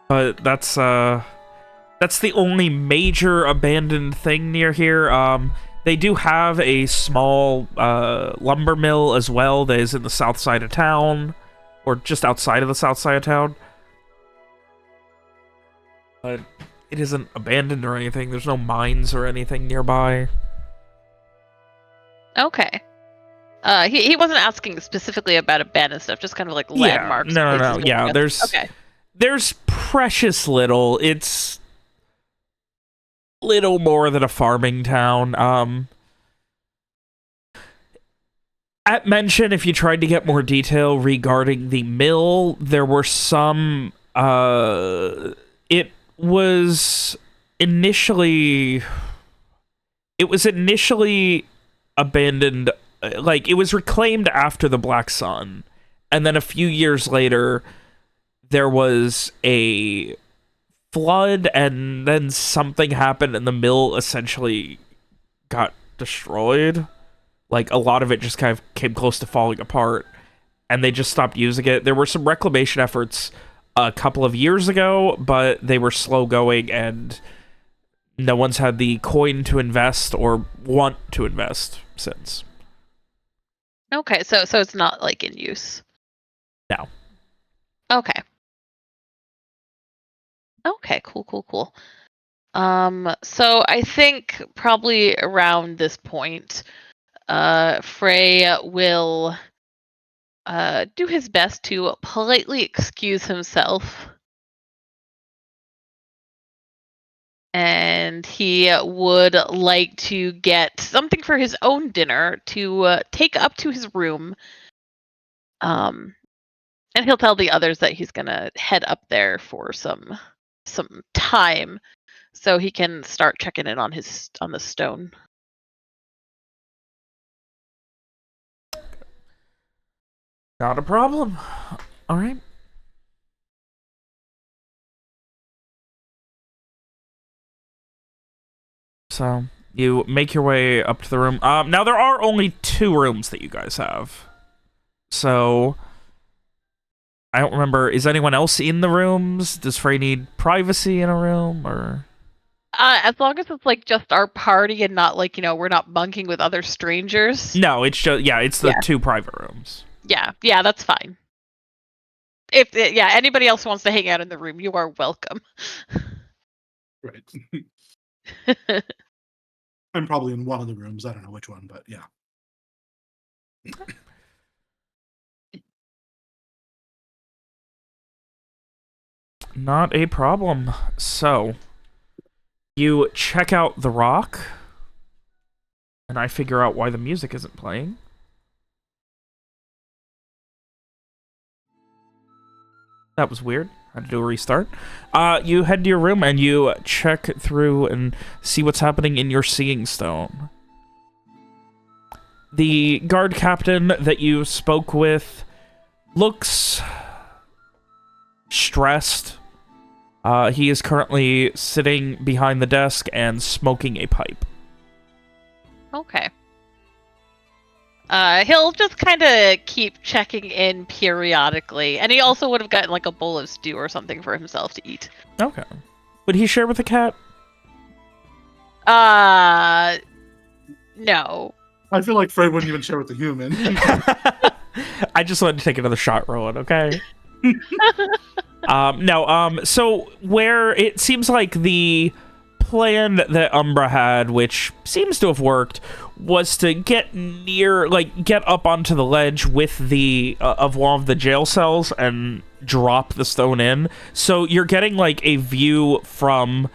But that's the only major abandoned thing near here. They do have a small lumber mill as well that is in the south side of town, or just outside of the south side of town. But it isn't abandoned or anything. There's no mines or anything nearby. Okay. He wasn't asking specifically about abandoned stuff, just kind of like landmarks. No. places to Yeah, look at. there's precious little. It's little more than a farming town. At mention, if you tried to get more detail regarding the mill, there were some, it was initially abandoned, like, it was reclaimed after the Black Sun, and then a few years later, there was a flood, and then something happened, and the mill essentially got destroyed. Like, a lot of it just kind of came close to falling apart, and they just stopped using it. There were some reclamation efforts a couple of years ago, but they were slow going, and no one's had the coin to invest or want to invest since. Okay, so it's not like in use. No. Okay. Okay, cool. So I think probably around this point, Frey will do his best to politely excuse himself. And he would like to get something for his own dinner to take up to his room. And he'll tell the others that he's gonna head up there for some time, so he can start checking in on the stone. Not a problem. All right. So, you make your way up to the room. Now, there are only 2 rooms that you guys have. So, I don't remember. Is anyone else in the rooms? Does Frey need privacy in a room, or...? As long as it's like just our party and not like, we're not bunking with other strangers. No, it's just, it's the 2 private rooms. Yeah, that's fine. If anybody else wants to hang out in the room, you are welcome. Right. I'm probably in one of the rooms. I don't know which one, but yeah. Not a problem. So, you check out the rock, and I figure out why the music isn't playing. That was weird. I had to do a restart. You head to your room and you check through and see what's happening in your seeing stone. The guard captain that you spoke with looks stressed. He is currently sitting behind the desk and smoking a pipe. Okay. He'll just kind of keep checking in periodically, and he also would have gotten like a bowl of stew or something for himself to eat. Okay. Would he share with the cat? No. I feel like Fred wouldn't even share with the human. I just wanted to take another shot, Rowan, okay? So where it seems like the plan that Umbra had, which seems to have worked, was to get up onto the ledge with the of one of the jail cells and drop the stone in. So you're getting like a view from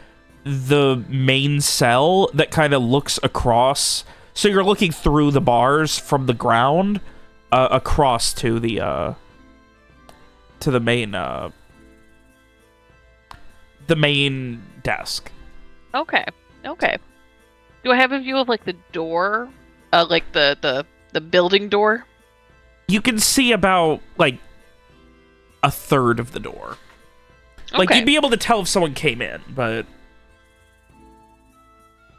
the main cell that kind of looks across. So you're looking through the bars from the ground across to the main desk. Okay. Do I have a view of like the door, like the building door? You can see about like a third of the door. Like Okay. you'd be able to tell if someone came in, but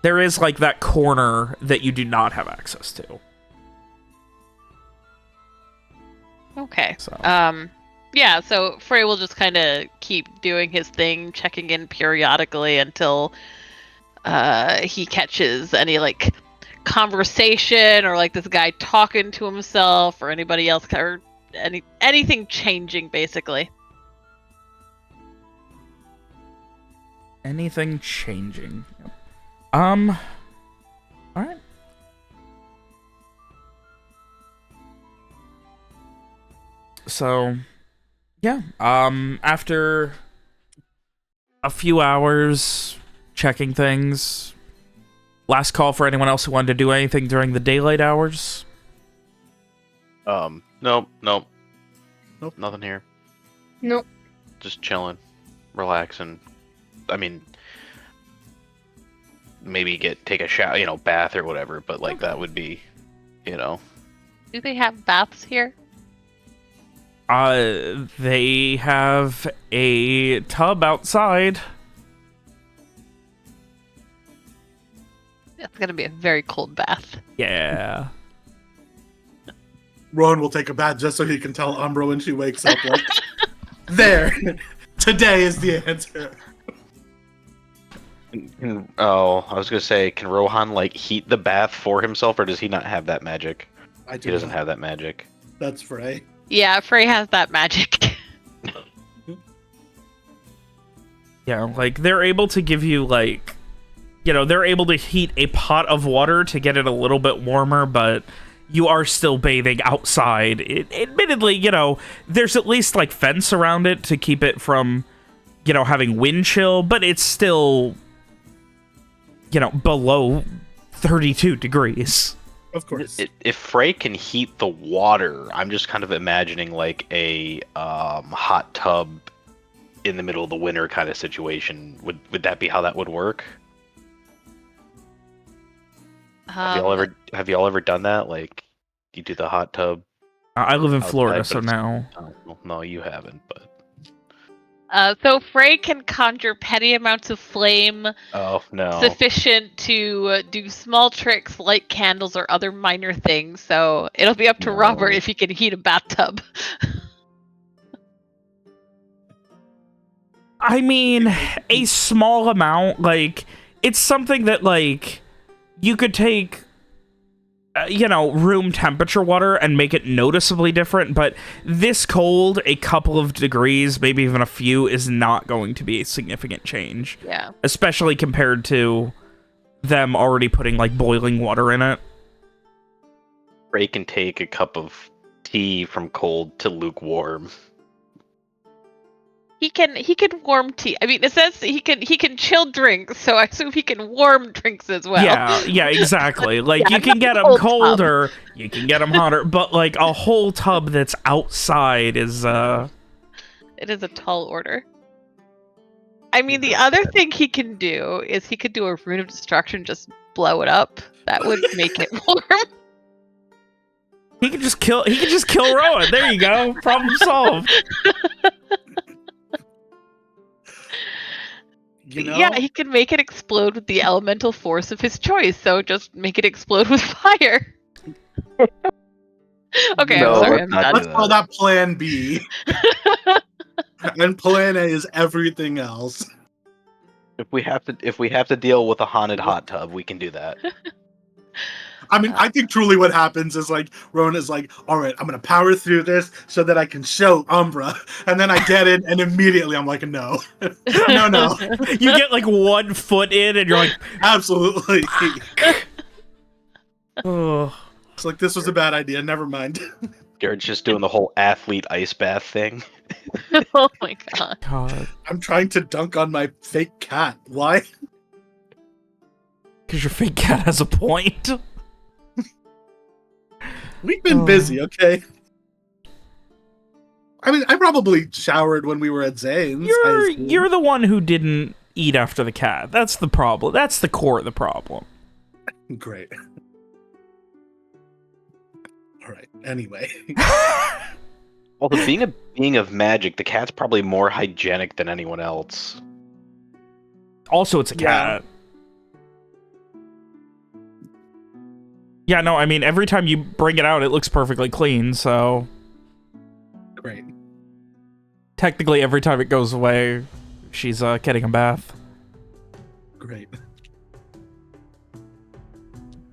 there is like that corner that you do not have access to. Okay. So. Yeah, so Frey will just kind of keep doing his thing, checking in periodically until he catches any like conversation or like this guy talking to himself or anybody else or anything changing basically. Anything changing. Yep. All right. So, yeah. After a few hours checking things, last call for anyone else who wanted to do anything during the daylight hours. Nope. Nothing here. Nope. Just chilling, relaxing. I mean, maybe take a shower, bath or whatever, but like that would be, Do they have baths here? They have a tub outside. It's gonna be a very cold bath. Yeah. Rowan will take a bath just so he can tell Umbra when she wakes up, like, there, today is the answer. I was gonna say, can Rohan like heat the bath for himself, or does he not have that magic? He He doesn't have that magic. That's Frey. Yeah, Frey has that magic. Yeah, like, they're able to give you, like, they're able to heat a pot of water to get it a little bit warmer, but you are still bathing outside. Admittedly, there's at least, like, fence around it to keep it from, having wind chill, but it's still, below 32 degrees. Of course. If Frey can heat the water, I'm just kind of imagining like a hot tub in the middle of the winter kind of situation. Would that be how that would work? Have y'all ever done that? Like, you do the hot tub? I live in outside, Florida, but so it's- now. Oh, well, no, you haven't. But So Frey can conjure petty amounts of flame oh no, sufficient to do small tricks, light candles, or other minor things. So it'll be up to No. Robert if he can heat a bathtub. I mean, a small amount, like, it's something that, like, you could take, room temperature water and make it noticeably different, but this cold, a couple of degrees, maybe even a few, is not going to be a significant change. Yeah. Especially compared to them already putting, like, boiling water in it. Frey can take a cup of tea from cold to lukewarm. He can warm tea. I mean, it says he can chill drinks, so I assume he can warm drinks as well. Yeah, exactly. Like, Yeah, you can get them cold colder, you can get them hotter, but, like, a whole tub that's outside is, It is a tall order. I mean, the other thing he can do is he could do a rune of destruction, just blow it up. That would make it warm. He could just kill Rowan. There you go. Problem solved. You know? Yeah, he can make it explode with the elemental force of his choice, so just make it explode with fire. Okay, No, I'm sorry, let's I'm not done. do Let's call that Plan B. And Plan A is everything else. If we have to deal with a haunted hot tub, we can do that. I mean, I think truly what happens is like Rona's like, all right, I'm gonna power through this so that I can show Umbra, and then I get it, and immediately I'm like, no, no, You get like 1 foot in, and you're like, absolutely. oh. It's like this was a bad idea. Never mind. Garrett's just doing the whole athlete ice bath thing. Oh my god. God. I'm trying to dunk on my fake cat. Why? Because your fake cat has a point. We've been busy, okay? I mean, I probably showered when we were at Zane's. You're the one who didn't eat after the cat. That's the problem. That's the core of the problem. Great. All right. Anyway. Although being a being of magic, the cat's probably more hygienic than anyone else. Also, it's a cat. Yeah, no, I mean, every time you bring it out, it looks perfectly clean, so... Great. Technically, every time it goes away, she's getting a bath. Great.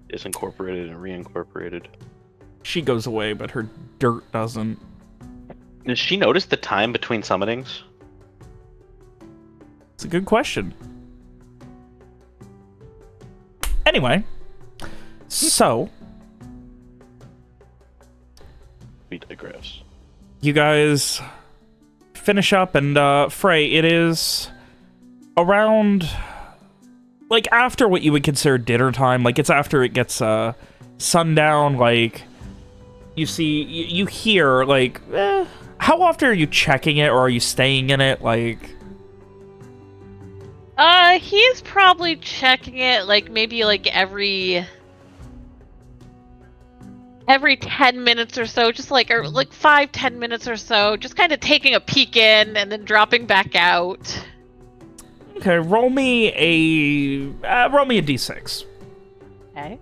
It's incorporated and reincorporated. She goes away, but her dirt doesn't. Does she notice the time between summonings? It's a good question. Anyway, so... We digress. You guys finish up, and Frey, it is around, like, after what you would consider dinner time. Like, it's after it gets sundown. Like, you see, you hear, like, how often are you checking it, or are you staying in it? Like, He's probably checking it, like, maybe, like, every 10 minutes or so, just like, or like 5-10 minutes or so, just kind of taking a peek in and then dropping back out. okay, roll me a d6. Okay.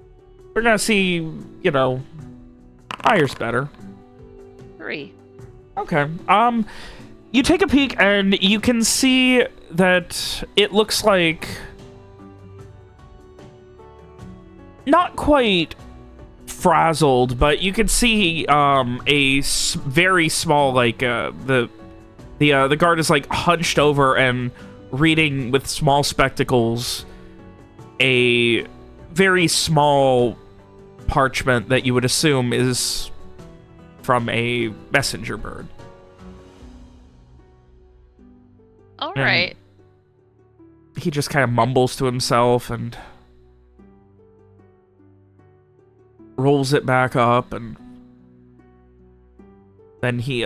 We're gonna see, you know, higher's better. 3. Okay. You take a peek and you can see that it looks like not quite frazzled, but you can see very small, like the guard is like hunched over and reading with small spectacles a very small parchment that you would assume is from a messenger bird. All right. He just kind of mumbles to himself and rolls it back up, and then he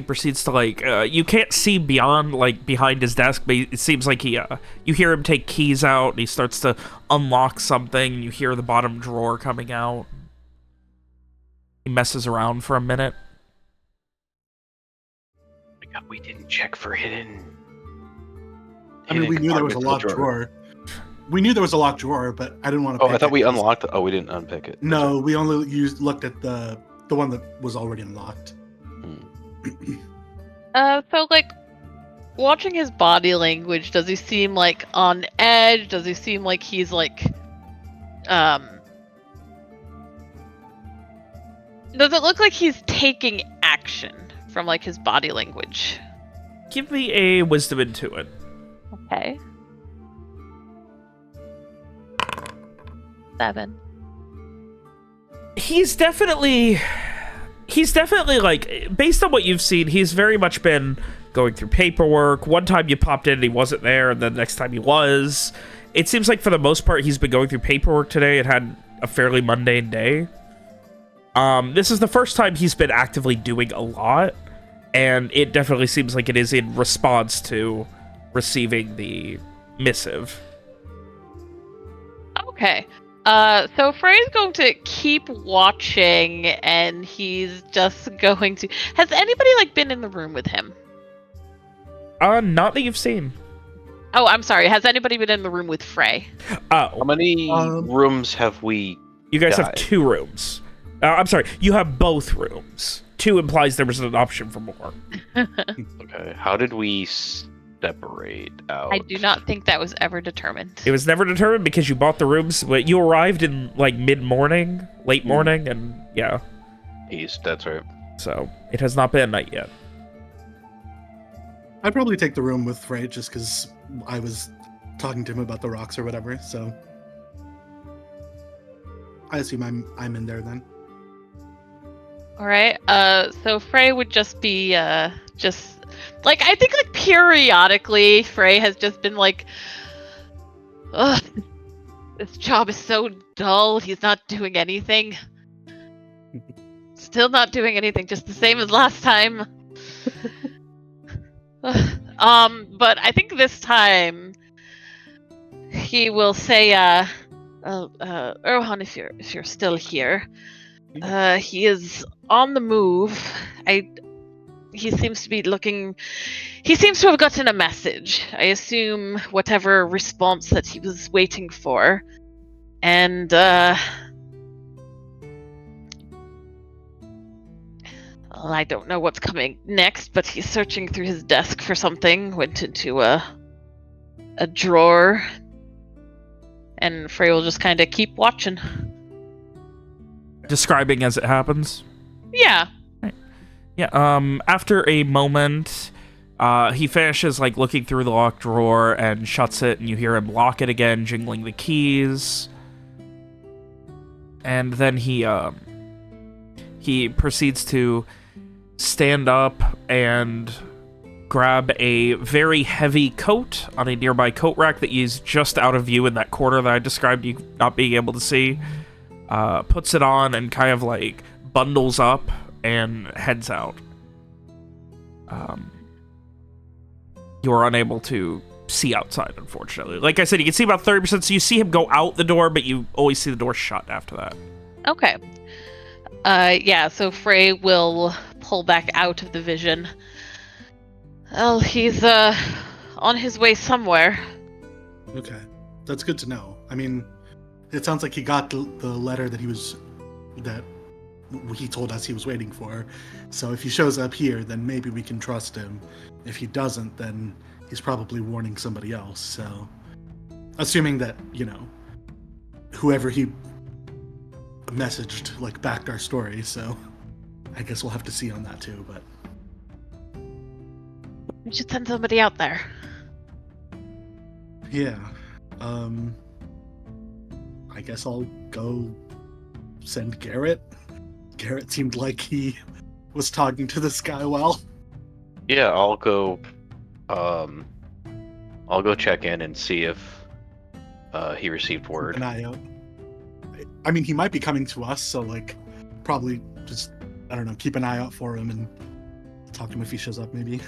proceeds to, like, you can't see beyond, like, behind his desk, but it seems like you hear him take keys out, and he starts to unlock something, and you hear the bottom drawer coming out. He messes around for a minute. Oh my god, we didn't check for hidden. I mean, we knew there was a compartments in locked the drawer. We knew there was a locked drawer, but I didn't want to. Oh, I thought we unlocked it. Oh, we didn't unpick it. No, we only looked at the one that was already unlocked. So, like, watching his body language, does he seem, like, on edge? Does he seem like he's, like, does it look like he's taking action from, like, his body language? Give me a wisdom into it. Okay. 7. He's definitely like, based on what you've seen, he's very much been going through paperwork. One time you popped in and he wasn't there, and then the next time he was. It seems like for the most part he's been going through paperwork today and had a fairly mundane day. This is the first time he's been actively doing a lot, and it definitely seems like it is in response to receiving the missive. Okay. So Frey's going to keep watching, and he's just going to... Has anybody, like, been in the room with him? Not that you've seen. Oh, I'm sorry. Has anybody been in the room with Frey? How Oh, many Um, rooms have we? you guys have Guys. 2 rooms. I'm sorry, you have both rooms. 2 implies there was an option for more. Okay. How did we separate out? I do not think that was ever determined. It was never determined because you bought the rooms. You arrived in, like, mid-morning, late Hmm. morning, and yeah. East. That's right. So, it has not been night yet. I'd probably take the room with Frey just because I was talking to him about the rocks or whatever. So I assume I'm in there then. All right. So Frey would just be just like I think like periodically Frey has just been like, ugh, this job is so dull. He's not doing anything. Still not doing anything. Just the same as last time. But I think this time he will say, Erhan, if you're still here, he is on the move. He seems to be looking. He seems to have gotten a message. I assume whatever response that he was waiting for, and well, I don't know what's coming next, but he's searching through his desk for something. Went into a drawer, and Frey will just kind of keep watching. Describing as it happens. Yeah. Yeah, after a moment, he finishes, like, looking through the locked drawer and shuts it, and you hear him lock it again, jingling the keys. And then he proceeds to stand up and grab a very heavy coat on a nearby coat rack that is just out of view in that corner that I described you not being able to see. Puts it on and kind of, like, bundles up and heads out. You're unable to see outside, unfortunately. Like I said, you can see about 30%, so you see him go out the door, but you always see the door shut after that. Okay. Yeah, so Frey will pull back out of the vision. Well, he's, on his way somewhere. Okay, that's good to know. I mean, it sounds like he got the letter that he told us he was waiting for. So if he shows up here, then maybe we can trust him. If he doesn't, then he's probably warning somebody else. So, assuming that, you know, whoever he messaged, like, backed our story. So, I guess we'll have to see on that too. But We should send somebody out there. yeah, I guess I'll go send Garrett. Garrett seemed like he was talking to this guy well. Yeah, I'll go check in and see if he received Keep word. an eye out. I mean, he might be coming to us, so, like, probably just, I don't know, keep an eye out for him and talk to him if he shows up, maybe.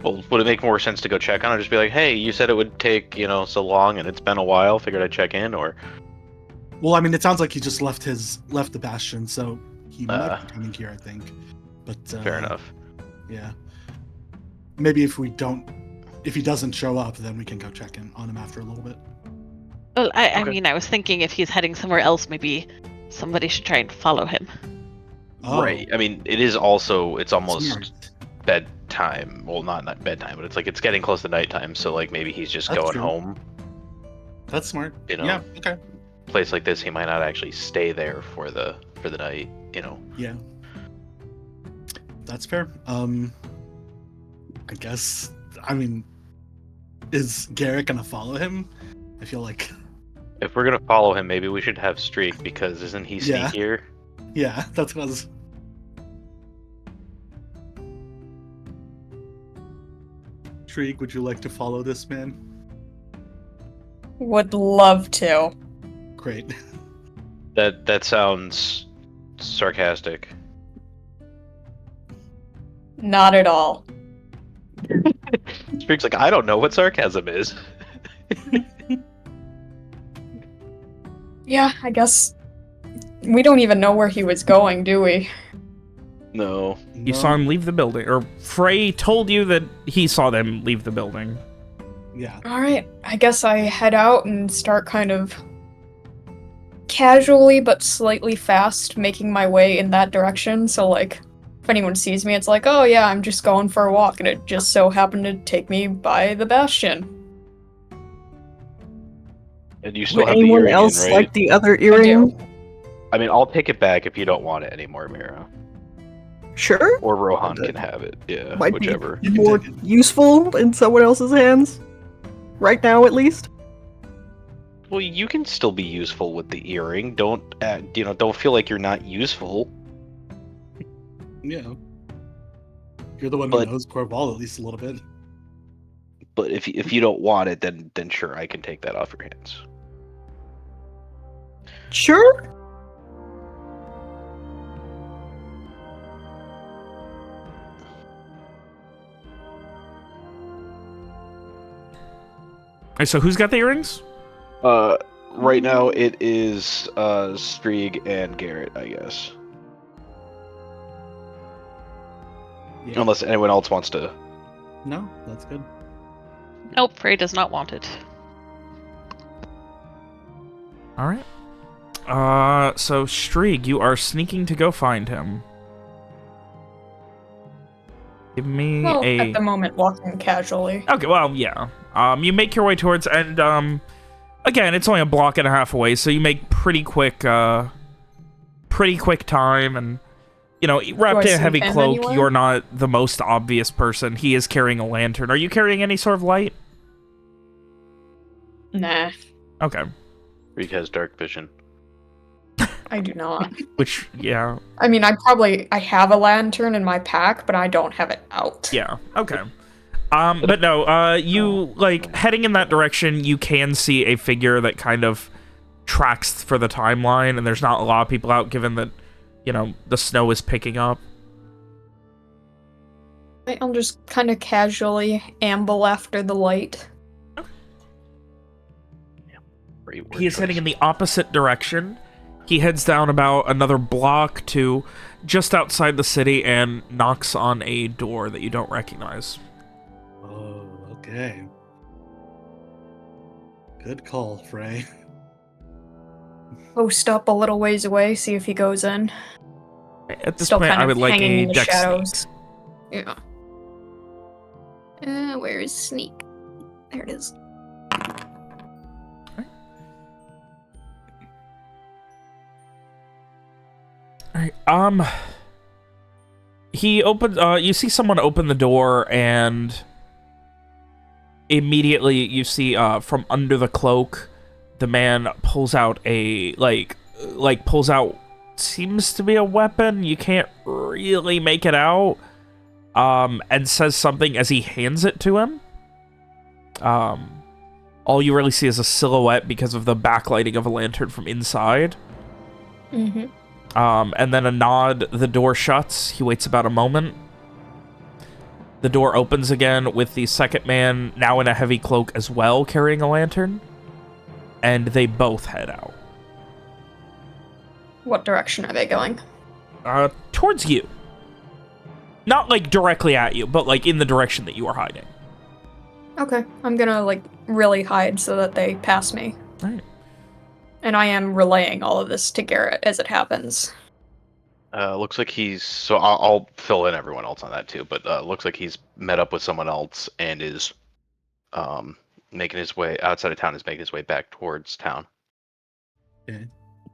Well, would it make more sense to go check on it? Just be like, hey, you said it would take, so long and it's been a while. Figured I'd check in, or... Well, I mean, it sounds like he just left the Bastion, so he might be coming here, I think. But Fair enough. Yeah. Maybe if he doesn't show up, then we can go check in on him after a little bit. Well, I Okay. mean, I was thinking if he's heading somewhere else, maybe somebody should try and follow him. Oh, Right. I mean, it's almost smart. bedtime. Well, not bedtime, but it's like it's getting close to nighttime, so like maybe he's just That's going true. home. That's smart. You know. Yeah. Okay. Place like this, he might not actually stay there for the night. Yeah. That's fair. I guess. I mean, is Garrett gonna follow him? I feel like. If we're gonna follow him, maybe we should have Streak, because isn't he Yeah. sneakier? Yeah, that's what I was. Shriek, would you like to follow this man? Would love to. Great. That sounds sarcastic. Not at all. Streak's like, I don't know what sarcasm is. Yeah, I guess we don't even know where he was going, do we? No. You saw him leave the building, or Frey told you that he saw them leave the building. Yeah. All right, I guess I head out and start kind of casually but slightly fast making my way in that direction. So like, if anyone sees me, it's like, oh yeah, I'm just going for a walk, and it just so happened to take me by the bastion. And you still Would have the anyone earring in, else right? like the other I do. earring? I mean, I'll take it back if you don't want it anymore, Mira. Sure. Or Rohan That can have it. Yeah, might whichever. be more useful in someone else's hands. Right now, at least. Well, you can still be useful with the earring. Don't don't feel like you're not useful. Yeah. You're the one who But knows Coerval at least a little bit. but if you don't want it, then sure, I can take that off your hands. Sure. Alright, so who's got the earrings? Right now it is Strieg and Garrett, I guess. Yeah. Unless anyone else wants to. No, that's good. Nope, Frey does not want it. Alright. So Strieg, you are sneaking to go find him. Give me Well, a... at the moment, walking casually. Okay, well, yeah. You make your way towards, and, again, it's only a block and a half away, so you make pretty quick time, and, you know, wrapped in a see heavy him cloak, anywhere? you're not the most obvious person. He is carrying a lantern. Are you carrying any sort of light? Nah, Okay. Strieg has dark vision. I do not. Which, yeah. I mean, I have a lantern in my pack, but I don't have it out. Yeah, okay. But no, you, like, heading in that direction, you can see a figure that kind of tracks for the timeline, and there's not a lot of people out given that, you know, the snow is picking up. I'll just kind of casually amble after the light. Great word He is choice. heading in the opposite direction. He heads down about another block to just outside the city and knocks on a door that you don't recognize. Oh, okay. Good call, Frey. Post up a little ways away, see if he goes in. At this Still point, kind I of would like hanging a in the dex shadows. sneak. Yeah. Where is sneak? There it is. Alright, he opens, you see someone open the door, and immediately you see, from under the cloak, the man pulls out a, pulls out, seems to be a weapon, you can't really make it out, and says something as he hands it to him. All you really see is a silhouette because of the backlighting of a lantern from inside. Mm-hmm. And then a nod, the door shuts. He waits about a moment. The door opens again with the second man, now in a heavy cloak as well, carrying a lantern. And they both head out. What direction are they going? Towards you. Not, like, directly at you, but, like, in the direction that you are hiding. Okay, I'm gonna, like, really hide so that they pass me. Alright. And I am relaying all of this to Garrett as it happens. Looks like he's so I'll fill in everyone else on that too, but looks like he's met up with someone else and is making his way outside of town, is making his way back towards town. Okay.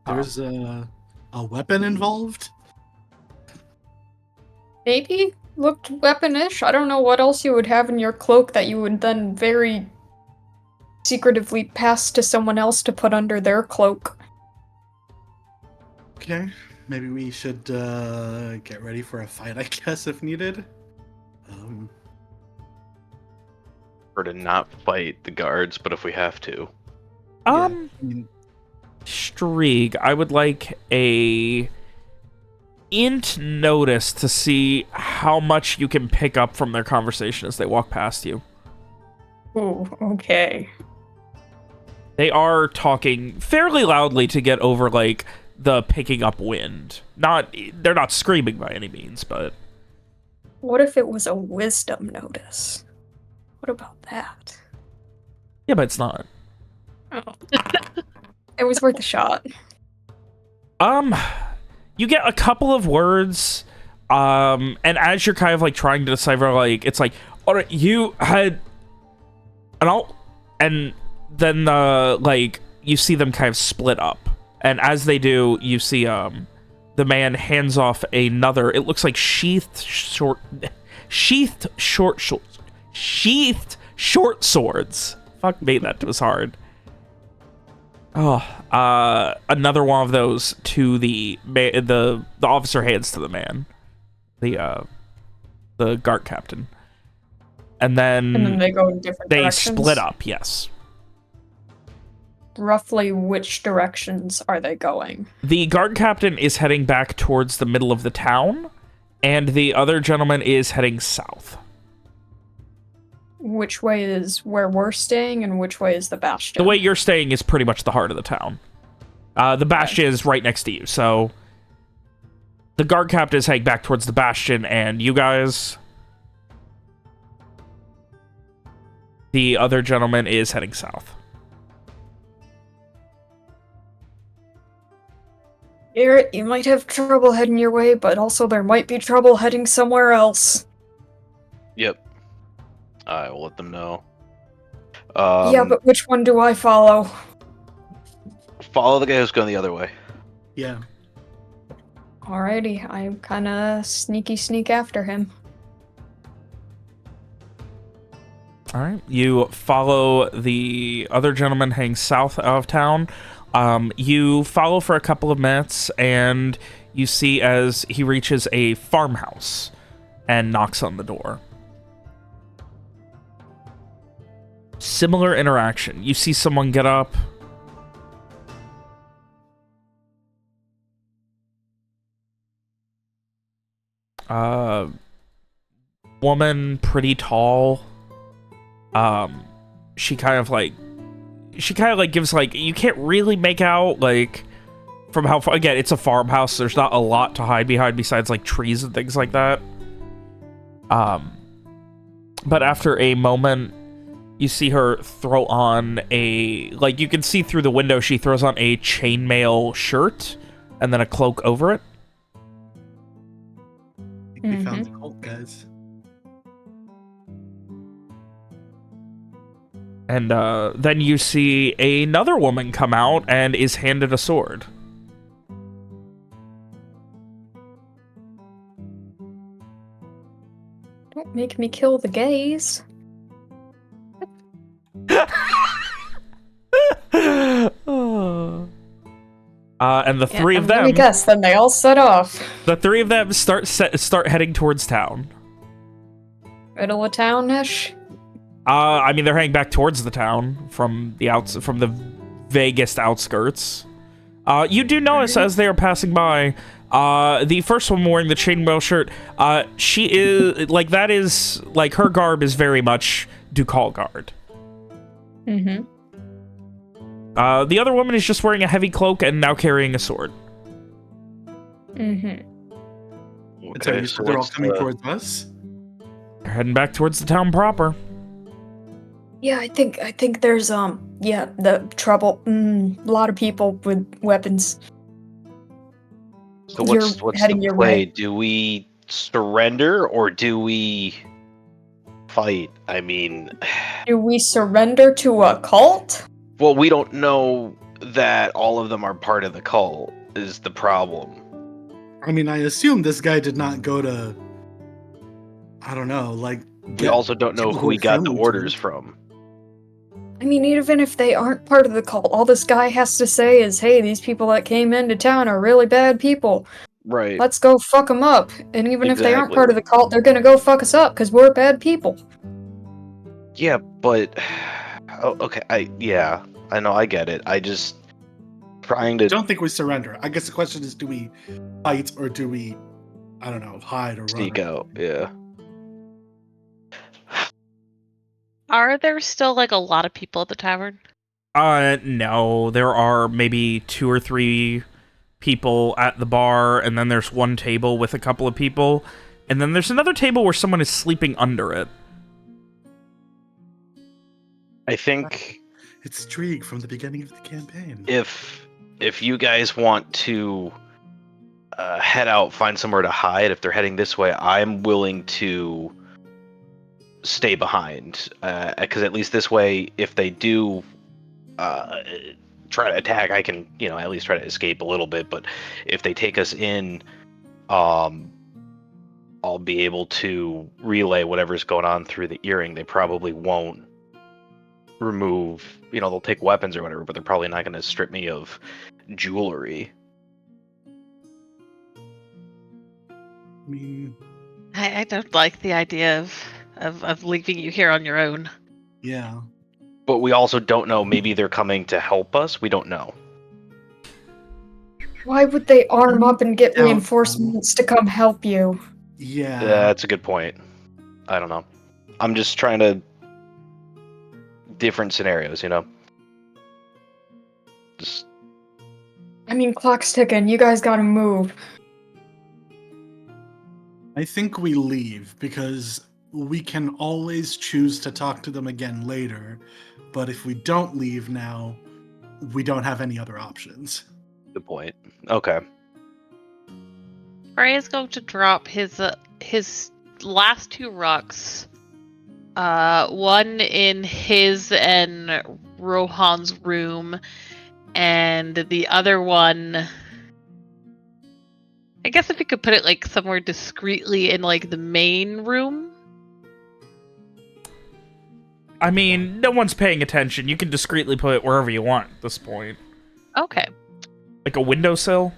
There's a weapon involved? Maybe looked weaponish. I don't know what else you would have in your cloak that you would then very secretively pass to someone else to put under their cloak. Okay. Maybe we should get ready for a fight, I guess, if needed. Or to not fight the guards, but if we have to. I mean, Strieg, I would like a int notice to see how much you can pick up from their conversation as they walk past you. Ooh, okay. They are talking fairly loudly to get over, like, the picking up wind. They're not screaming by any means, but... What if it was a wisdom notice? What about that? Yeah, but it's not. Oh. It was worth a shot. You get a couple of words, and as you're kind of like trying to decipher, like it's like, all right, you had, and then like you see them kind of split up, and as they do, you see the man hands off another. It looks like sheathed short swords. Fuck me, that was hard. Oh, another one of those to the officer hands to the man, the guard captain, and then they go in different directions. split up. Yes. Roughly which directions are they going? The guard captain is heading back towards the middle of the town, and the other gentleman is heading south. Which way is where we're staying, and which way is the bastion? The way you're staying is pretty much the heart of the town. The bastion is right next to you, so the guard captain is heading back towards the bastion, and you guys, the other gentleman is heading south. Garrett, you might have trouble heading your way, but also there might be trouble heading somewhere else. Yep. I will let them know. Yeah, but which one do I follow? Follow the guy who's going the other way. Yeah. Alrighty, I'm kinda sneak after him. All right, you follow the other gentleman heading south out of town. You follow for a couple of minutes, and you see as he reaches a farmhouse and knocks on the door. Similar interaction. You see someone get up. Woman, pretty tall. She kind of like gives like, you can't really make out like from how far. Again, it's a farmhouse, so there's not a lot to hide behind besides like trees and things like that. But after a moment, you see her throw on a, like, you can see through the window, she throws on a chainmail shirt and then a cloak over it. I think we found the cult, guys. And then you see another woman come out and is handed a sword. Don't make me kill the gays. And the three of them. Let me guess. Then they all set off. The three of them start heading towards town. Middle of town-ish. I mean, they're heading back towards the town from the vaguest outskirts. You do notice as they are passing by, the first one wearing the chainmail shirt, she is, like, that is, like, her garb is very much Ducal guard. Mm-hmm. The other woman is just wearing a heavy cloak and now carrying a sword. Mm-hmm. Okay, So they're all coming towards us? They're heading back towards the town proper. Yeah, I think there's the trouble. A lot of people with weapons. So what's heading the your play? way. Do we surrender or do we fight? I mean, Do we surrender to a cult? well, we don't know that all of them are part of the cult is the problem. I mean, I assume this guy did not go to, I don't know, like... We also don't know who he got the orders from. I mean, even if they aren't part of the cult, all this guy has to say is, hey, these people that came into town are really bad people. Right. Let's go fuck them up. And even if they aren't Exactly. part of the cult, they're gonna go fuck us up, because we're bad people. Yeah, but... Oh, okay, I know, I get it. I just... Trying to I don't think we surrender. I guess the question is, do we fight or do we, I don't know, hide or sneak run? out, yeah. Are there still like a lot of people at the tavern? No, there are maybe 2 or 3 people at the bar, and then there's one table with a couple of people, and then there's another table where someone is sleeping under it. I think It's Streak from the beginning of the campaign. if you guys want to head out, find somewhere to hide, if they're heading this way, I'm willing to stay behind. Because at least this way, if they do try to attack, I can, at least try to escape a little bit. But if they take us in, I'll be able to relay whatever's going on through the earring. They probably won't remove, they'll take weapons or whatever, but they're probably not going to strip me of jewelry. I mean, I don't like the idea of leaving you here on your own. yeah. But we also don't know. Maybe they're coming to help us. We don't know. Why would they arm up and get Yeah. reinforcements to come help you? Yeah. That's a good point. I don't know. I'm just trying to different scenarios, Just I mean, clock's ticking. You guys gotta move. I think we leave because we can always choose to talk to them again later. But if we don't leave now, we don't have any other options. good point. Okay. Frey is going to drop his last 2 rocks. One in his and Rohan's room, and the other one, I guess if you could put it like somewhere discreetly in like the main room. I mean, no one's paying attention. You can discreetly put it wherever you want at this point. Okay. Like a windowsill?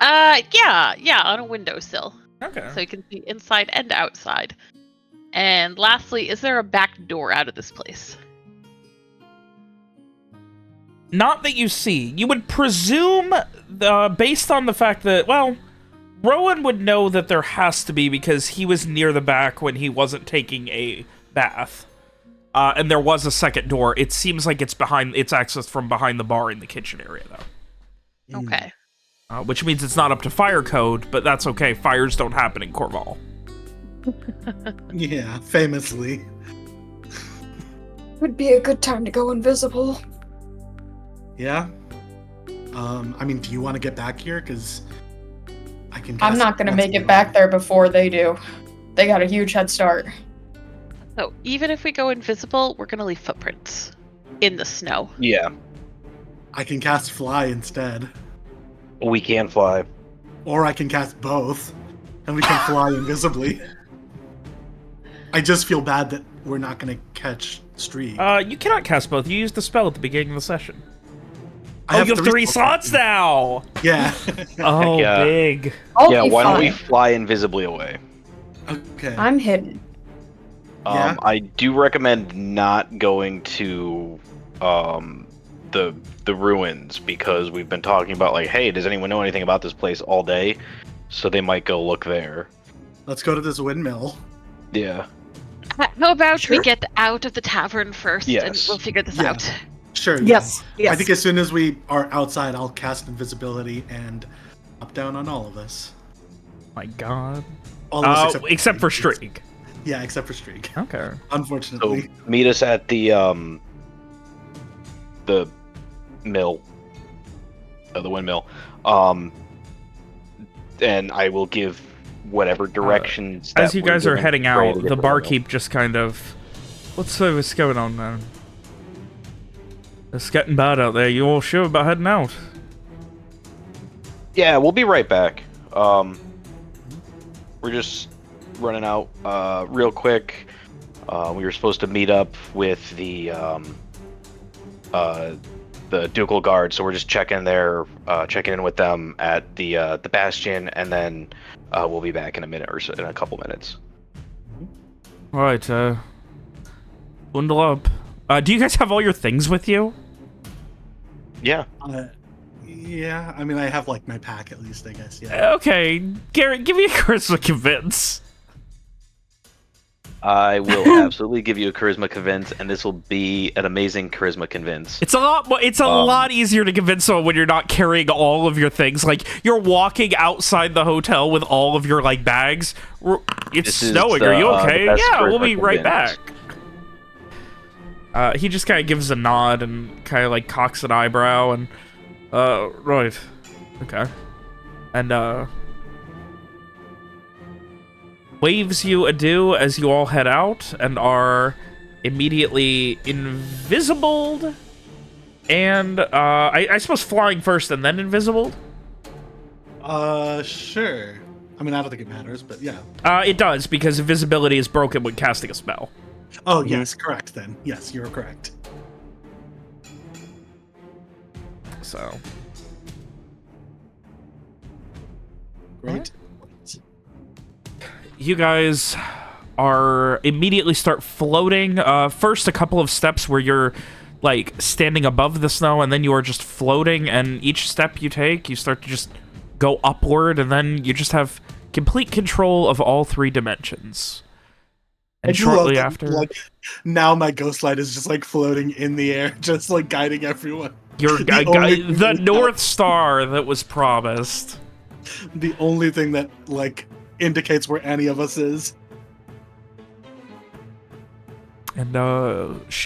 Yeah, on a windowsill. Okay. So you can see inside and outside. And lastly, is there a back door out of this place? Not that you see. You would presume, based on the fact that, well, Rowan would know that there has to be because he was near the back when he wasn't taking a bath. And there was a second door. It seems like it's accessed from behind the bar in the kitchen area, though. Okay. Which means it's not up to fire code, but that's okay. Fires don't happen in Coerval. Yeah, famously. Would be a good time to go invisible. Yeah. I mean, do you want to get back here? Because I can. I'm cast not gonna make it Invisibility. back there before they do. They got a huge head start. So even if we go invisible, we're gonna leave footprints in the snow. Yeah. I can cast Fly instead, We can fly. or I can cast both, and we can fly invisibly. I just feel bad that we're not gonna catch Streak. You cannot cast both. You used the spell at the beginning of the session. I You have 3 slots now! Yeah. Oh, yeah. big. I'll Yeah, be why don't we fine. fly invisibly away? Okay. I'm hidden. Yeah. I do recommend not going to the ruins because we've been talking about like, hey, does anyone know anything about this place all day? So they might go look there. Let's go to this windmill. Yeah. How about Sure. we get out of the tavern first, and Yes. we'll figure this Yeah. out. Sure. Yes. Yes. I think as soon as we are outside, I'll cast invisibility and up down on all of us. My god. All of us Except for Streak. Yeah, except for Streak. Okay. So Unfortunately. meet us at the mill, the windmill, and I will give whatever directions. As that you we're guys are giving heading Frey to out, get the to mill. barkeep just kind of... What's going on now? It's getting bad out there. You all sure about heading out? Yeah, we'll be right back. We're just running out real quick. We were supposed to meet up with the Ducal Guard, so we're just checking in with them at the Bastion, and then we'll be back in a minute or so, in a couple minutes. Alright, bundle up. Do you guys have all your things with you? Yeah. Yeah, I mean, I have like my pack at least, I guess. Yeah. Okay, Garrett, give me a charisma convince. I will absolutely give you a charisma convince, and this will be an amazing charisma convince. It's a lot more, it's a lot easier to convince someone when you're not carrying all of your things. Like, you're walking outside the hotel with all of your, like, bags. It's This is snowing. the, Are you the okay? best Yeah, we'll charisma be right convince. back. He just kind of gives a nod and kind of like cocks an eyebrow and, right. Okay. And, waves you adieu as you all head out and are immediately invisibled and, I suppose flying first and then invisibled? Sure. I mean, I don't think it matters, but yeah. It does, because invisibility is broken when casting a spell. Oh, yes, correct then. Yes, you're correct. So. Great. You guys are immediately start floating. First, a couple of steps where you're, like, standing above the snow, and then you are just floating, and each step you take, you start to just go upward, and then you just have complete control of all 3 dimensions. And shortly after, like, now my ghost light is just like floating in the air, just like guiding everyone. You're the North Star that was promised. The only thing that like indicates where any of us is. And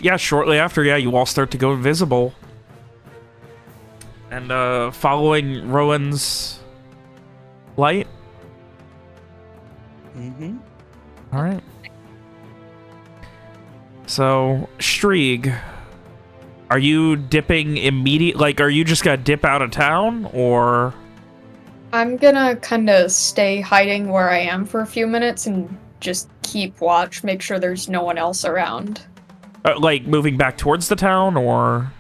yeah, shortly after, yeah, you all start to go invisible. And following Rowan's light. Mm-hmm. All right. So, Shrieg, are you dipping immediate? Like, are you just gonna dip out of town, or? I'm gonna kind of stay hiding where I am for a few minutes and just keep watch, make sure there's no one else around. Like, moving back towards the town, or?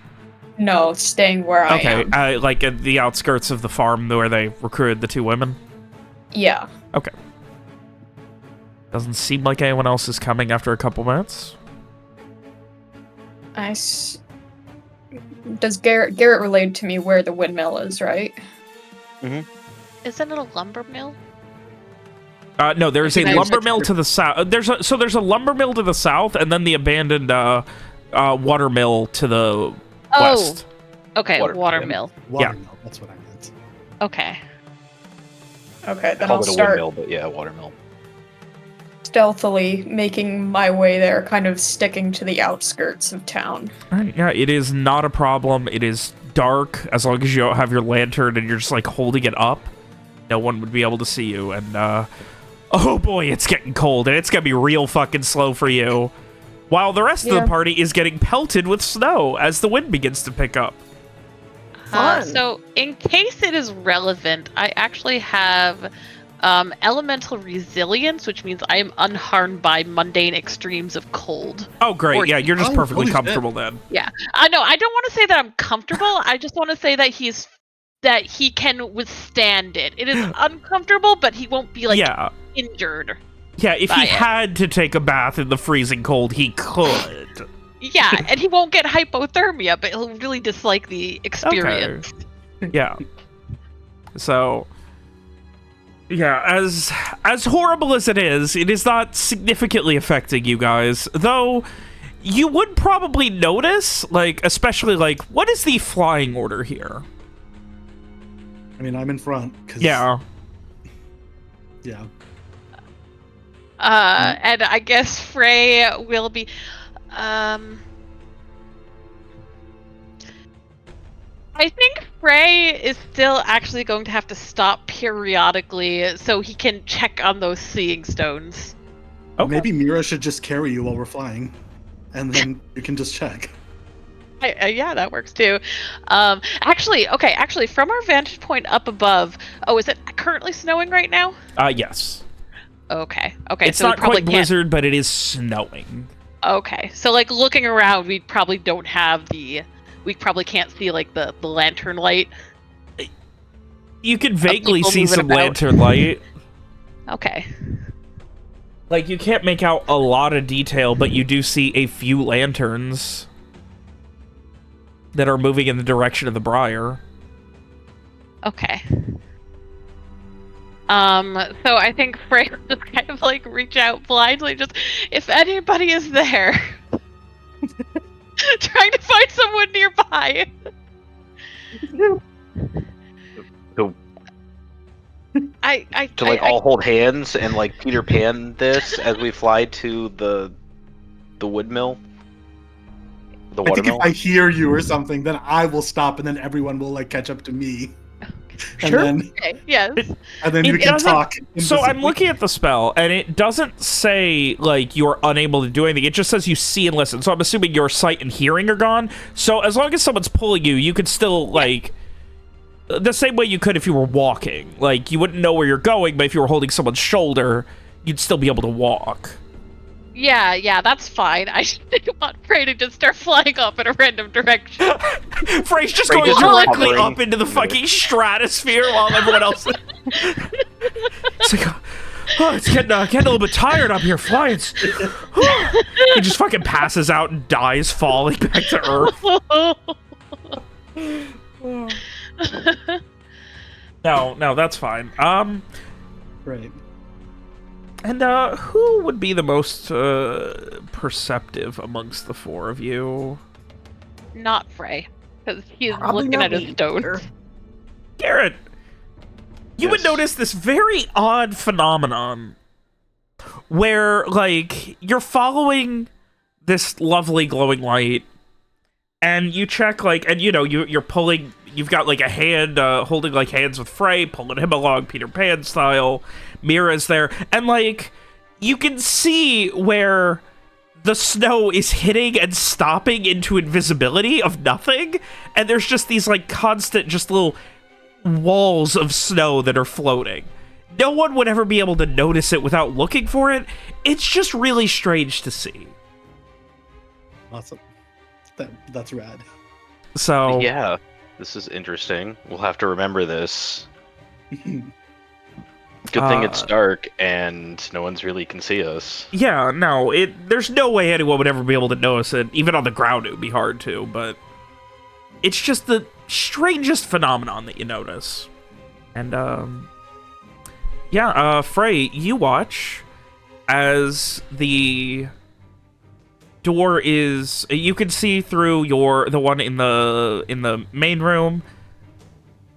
No, staying where I am. Okay, like at the outskirts of the farm where they recruited the 2 women? Yeah. Okay. Doesn't seem like anyone else is coming after a couple minutes. Does Garrett relate to me where the windmill is, right? Mm-hmm. Isn't it a lumber mill? No, there's a lumber mill to the south. There's a lumber mill to the south, and then the abandoned water mill to the west. Okay, Water watermill. Watermill, that's what I meant. Okay. Okay, then Call I'll it a start windmill, but yeah, watermill. stealthily making my way there, kind of sticking to the outskirts of town. All right, yeah, it is not a problem. It is dark, as long as you don't have your lantern and you're just like holding it up. No one would be able to see you, and oh boy, it's getting cold, and it's gonna be real fucking slow for you. While the rest of the party is getting pelted with snow as the wind begins to pick up. Fun. So, in case it is relevant, I actually have elemental resilience, which means I am unharmed by mundane extremes of cold. Oh, great. Or- Yeah, you're just Oh, perfectly holy comfortable then. Yeah, I know. I don't want to say that I'm comfortable. I just want to say that he can withstand it. It is uncomfortable, but he won't be like injured. Yeah, if by he it. had to take a bath in the freezing cold, he could. Yeah, and he won't get hypothermia, but he'll really dislike the experience. Yeah. So, yeah, as horrible as it is not significantly affecting you guys. Though, you would probably notice, like, especially, like, what is the flying order here? I mean, I'm in front. 'Cause, Yeah. Yeah. And I guess Frey will be, I think Frey is still actually going to have to stop periodically so he can check on those seeing stones. Okay. Maybe Mira should just carry you while we're flying, and then you can just check. Yeah, that works too. Actually, from our vantage point up above, is it currently snowing right now? Yes. Okay, It's so we not probably quite can't. blizzard, but it is snowing. Okay, so like looking around, we probably don't have we probably can't see like the lantern light. You can vaguely people see moving some about. lantern light. Okay. Like, you can't make out a lot of detail, but you do see a few lanterns that are moving in the direction of the Briar. Okay. So I think Frey will just kind of like reach out blindly, just if anybody is there, trying to find someone nearby. So, I to like all hold hands and like Peter Pan this as we fly to the windmill. The I think if watermelon. I hear you or something, then I will stop, and then everyone will like catch up to me. Sure. And Okay, yes. then It we can doesn't- talk. So I'm invisibly. looking at the spell, and it doesn't say, like, you're unable to do anything. It just says you see and listen. So I'm assuming your sight and hearing are gone. So as long as someone's pulling you, you could still, like... The same way you could if you were walking. Like, you wouldn't know where you're going, but if you were holding someone's shoulder, you'd still be able to walk. Yeah, that's fine. I just didn't want Frey to just start flying off in a random direction. Frey's just Frey going just directly hovering. up into the fucking stratosphere while everyone else... It's like, oh, it's getting a little bit tired up here flying. He just fucking passes out and dies falling back to Earth. No, that's fine. Right. And who would be the most perceptive amongst the four of you? Not Frey, because he's Probably looking not at me his stone. either. Garrett, you would Yes. notice this very odd phenomenon where, like, you're following this lovely glowing light, and you check, like, and you know, you're pulling. You've got like a hand holding like hands with Frey, pulling him along Peter Pan style. Mira's there, and like you can see where the snow is hitting and stopping into invisibility of nothing, and there's just these like constant, just little walls of snow that are floating. No one would ever be able to notice it without looking for it. It's just really strange to see. Awesome. That's rad. So Yeah, this is interesting. We'll have to remember this. Good thing it's dark and no one's really can see us. yeah, no, there's no way anyone would ever be able to notice it. Even on the ground, it would be hard to, but it's just the strangest phenomenon that you notice. And, yeah, Frey, you watch as the door is... You can see through the one in the main room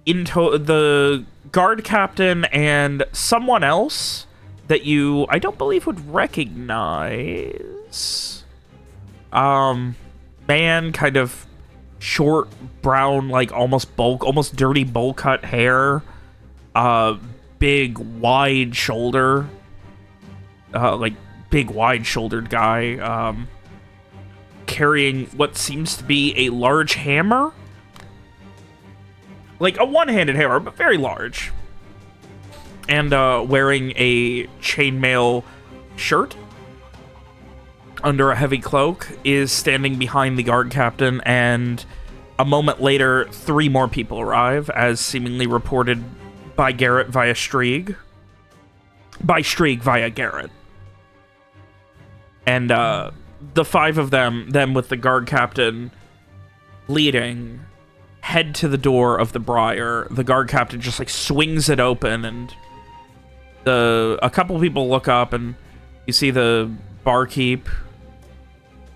into the guard captain and someone else that you, I don't believe, would recognize. Man, kind of short, brown, like almost dirty bowl cut hair. Big, wide shoulder. Like, big, wide-shouldered guy. Carrying what seems to be a large hammer. Like a one-handed hammer, but very large. And wearing a chainmail shirt under a heavy cloak, is standing behind the guard captain, and a moment later, 3 more people arrive, as seemingly reported by Garrett via Strieg. By Strieg via Garrett. And the 5 of them with the guard captain leading, head to the door of the Briar. The guard captain just like swings it open, and a couple people look up, and you see the barkeep,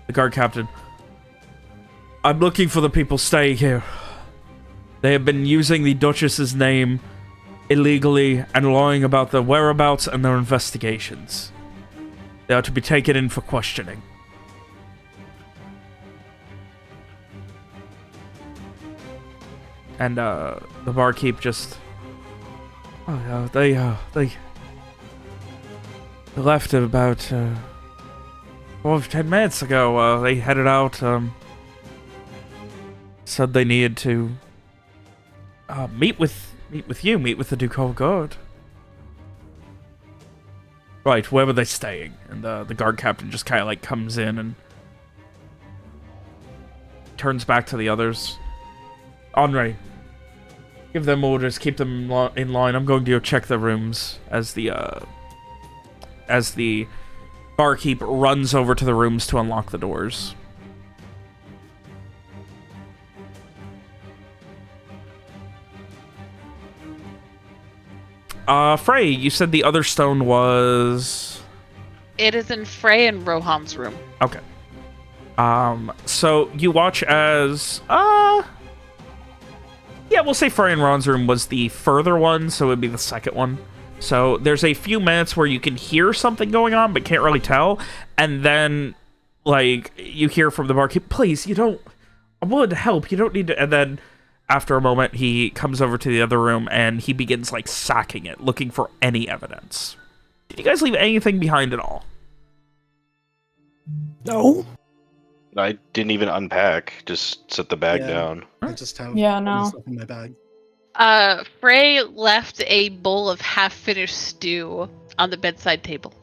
the guard captain. I'm looking for the people staying here. They have been using the Duchess's name illegally and lying about their whereabouts and their investigations. They are to be taken in for questioning. And the barkeep just... Oh, yeah, they left about 12 to 10 minutes ago. They headed out, said they needed to meet with the Ducal Guard. Right, where were they staying? And the guard captain just kind of like comes in and turns back to the others. Henri, give them orders, keep them in line. I'm going to go check the rooms as the barkeep runs over to the rooms to unlock the doors. Frey, you said the other stone was... It is in Frey and Rohan's room. Okay. So you watch as... Yeah, we'll say Frey and Ron's room was the further one, so it would be the second one. So there's a few minutes where you can hear something going on, but can't really tell. And then, like, you hear from the barkeep, please, I'm willing to help, you don't need to, and then after a moment, he comes over to the other room, and he begins, like, sacking it, looking for any evidence. Did you guys leave anything behind at all? No. I didn't even unpack. Just set the bag Yeah. down. I just have Yeah, all no. this stuff in my bag. Frey left a bowl of half-finished stew on the bedside table.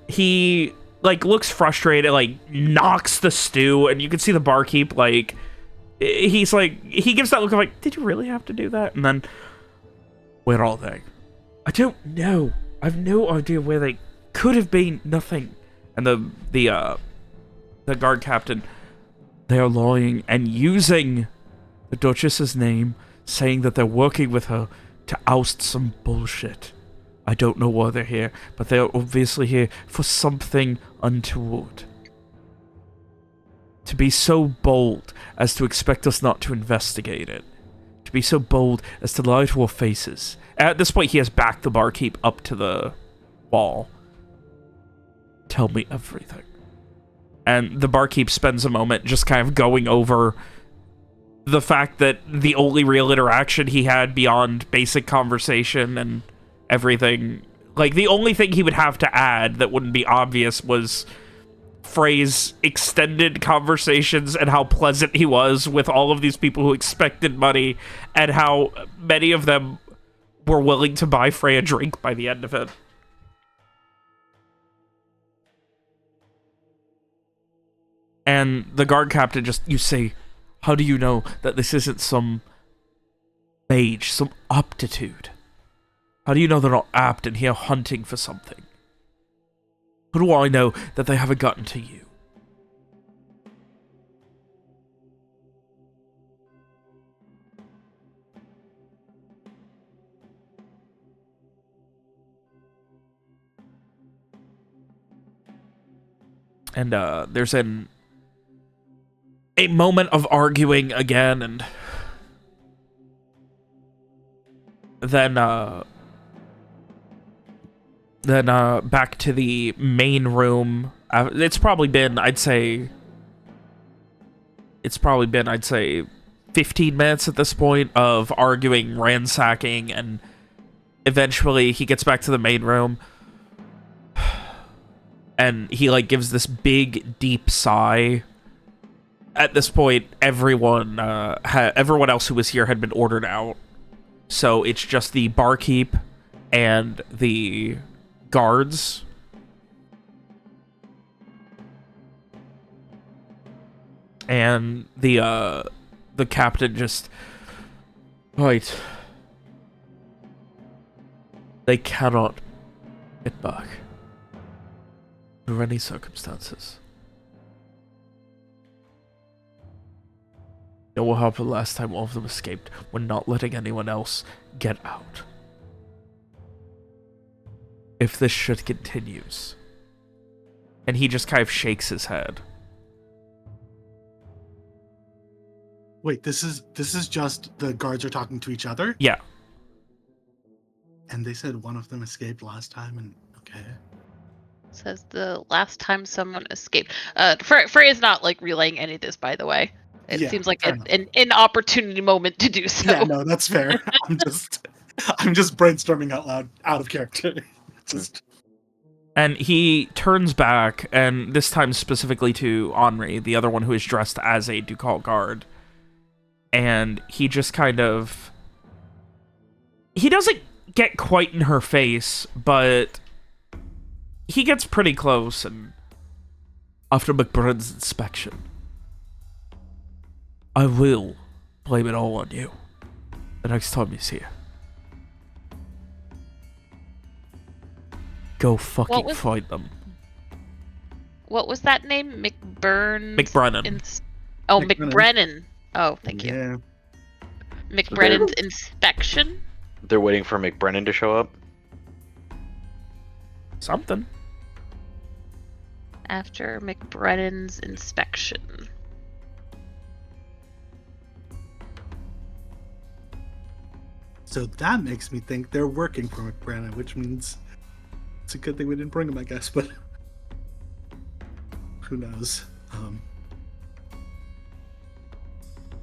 He, like, looks frustrated, like, knocks the stew, and you can see the barkeep, like, he's like, he gives that look of like, did you really have to do that? And then, where are they? I don't know. I've no idea where they could have been. Nothing. And the guard captain, they are lying and using the Duchess's name, saying that they're working with her to oust some bullshit. I don't know why they're here, but they're obviously here for something untoward. To be so bold as to expect us not to investigate it. To be so bold as to lie to our faces. At this point, he has backed the barkeep up to the wall. Tell me everything. And the barkeep spends a moment just kind of going over the fact that the only real interaction he had beyond basic conversation and everything, like, the only thing he would have to add that wouldn't be obvious was Frey's extended conversations and how pleasant he was with all of these people who expected money and how many of them were willing to buy Frey a drink by the end of it. And the guard captain just, you say, how do you know that this isn't some mage, some aptitude? How do you know they're not apt and here hunting for something? How do I know that they haven't gotten to you? And there's a moment of arguing again, and then back to the main room. It's probably been, I'd say 15 minutes at this point of arguing, ransacking, and eventually he gets back to the main room. And he, like, gives this big, deep sigh. At this point, everyone else who was here had been ordered out. So it's just the barkeep and the guards. And the captain just... Right. They cannot get back. Under any circumstances. It will happen last time all of them escaped. We're not letting anyone else get out. If this shit continues. And he just kind of shakes his head. Wait, this is just the guards are talking to each other? Yeah. And they said one of them escaped last time, and okay. Says the last time someone escaped. Frey is not, like, relaying any of this, by the way. It seems like an inopportunity moment to do so. Yeah, no, that's fair. I'm just brainstorming out loud, out of character. And he turns back, and this time specifically to Henri, the other one who is dressed as a Ducal guard. And he just kind of... He doesn't get quite in her face, but he gets pretty close, and after McBurn's inspection, I will blame it all on you the next time he's here. Go fucking fight them. What was that name? McBurn? McBrennan. McBrennan. Oh, thank you. Yeah. McBrennan's inspection? They're waiting for McBrennan to show up? Something. After McBrennan's inspection. So that makes me think they're working for McBrennan, which means it's a good thing we didn't bring him, I guess, but who knows?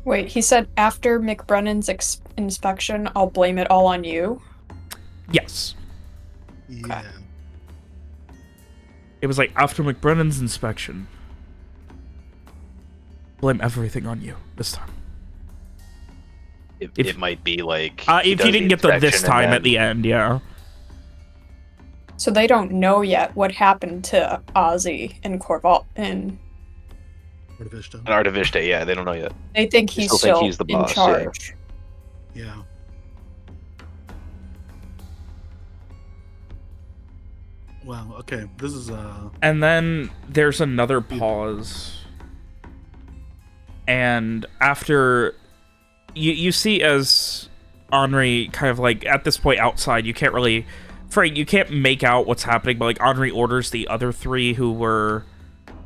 Wait, he said after McBrennan's inspection, I'll blame it all on you? Yes. Yeah. It was like, after McBrennan's inspection, blame everything on you this time. It might be like... if you didn't get the this time at the end, yeah. So they don't know yet what happened to Ozzy and Coerval and... Artivista. An Artivista, yeah, they don't know yet. They think he's still think he's the boss, in charge. Yeah. Wow, okay, this is And then there's another pause. And after... You see as Henri kind of like, at this point outside, you can't really... Frank, you can't make out what's happening, but like Henri orders the other three who were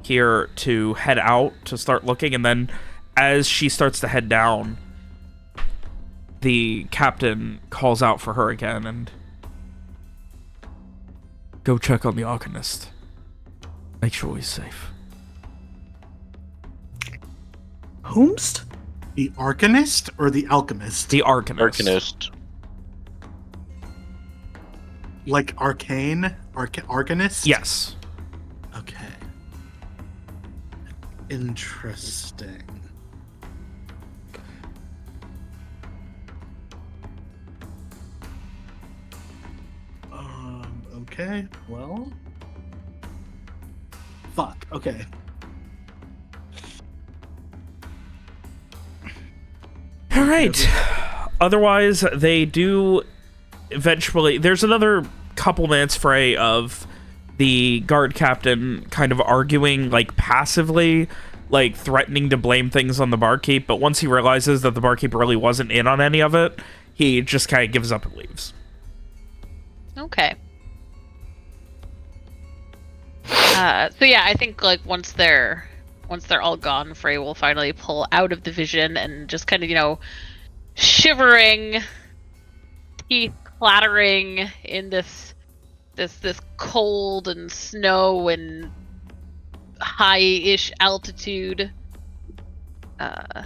here to head out to start looking, and then as she starts to head down, the captain calls out for her again and... Go check on the Arcanist. Make sure he's safe. Whomst? the Arcanist or the Alchemist? The Arcanist. Arcanist. Like Arcane? Arcanist? Yes. Okay. Interesting. Okay, well... Fuck, okay. All right. Otherwise, they do eventually... There's another couple minutes fray of the guard captain kind of arguing, like, passively, like, threatening to blame things on the barkeep, but once he realizes that the barkeep really wasn't in on any of it, he just kind of gives up and leaves. Okay. So yeah, I think like once they're all gone, Frey will finally pull out of the vision and just kind of, you know, shivering, teeth clattering in this cold and snow and high-ish altitude. I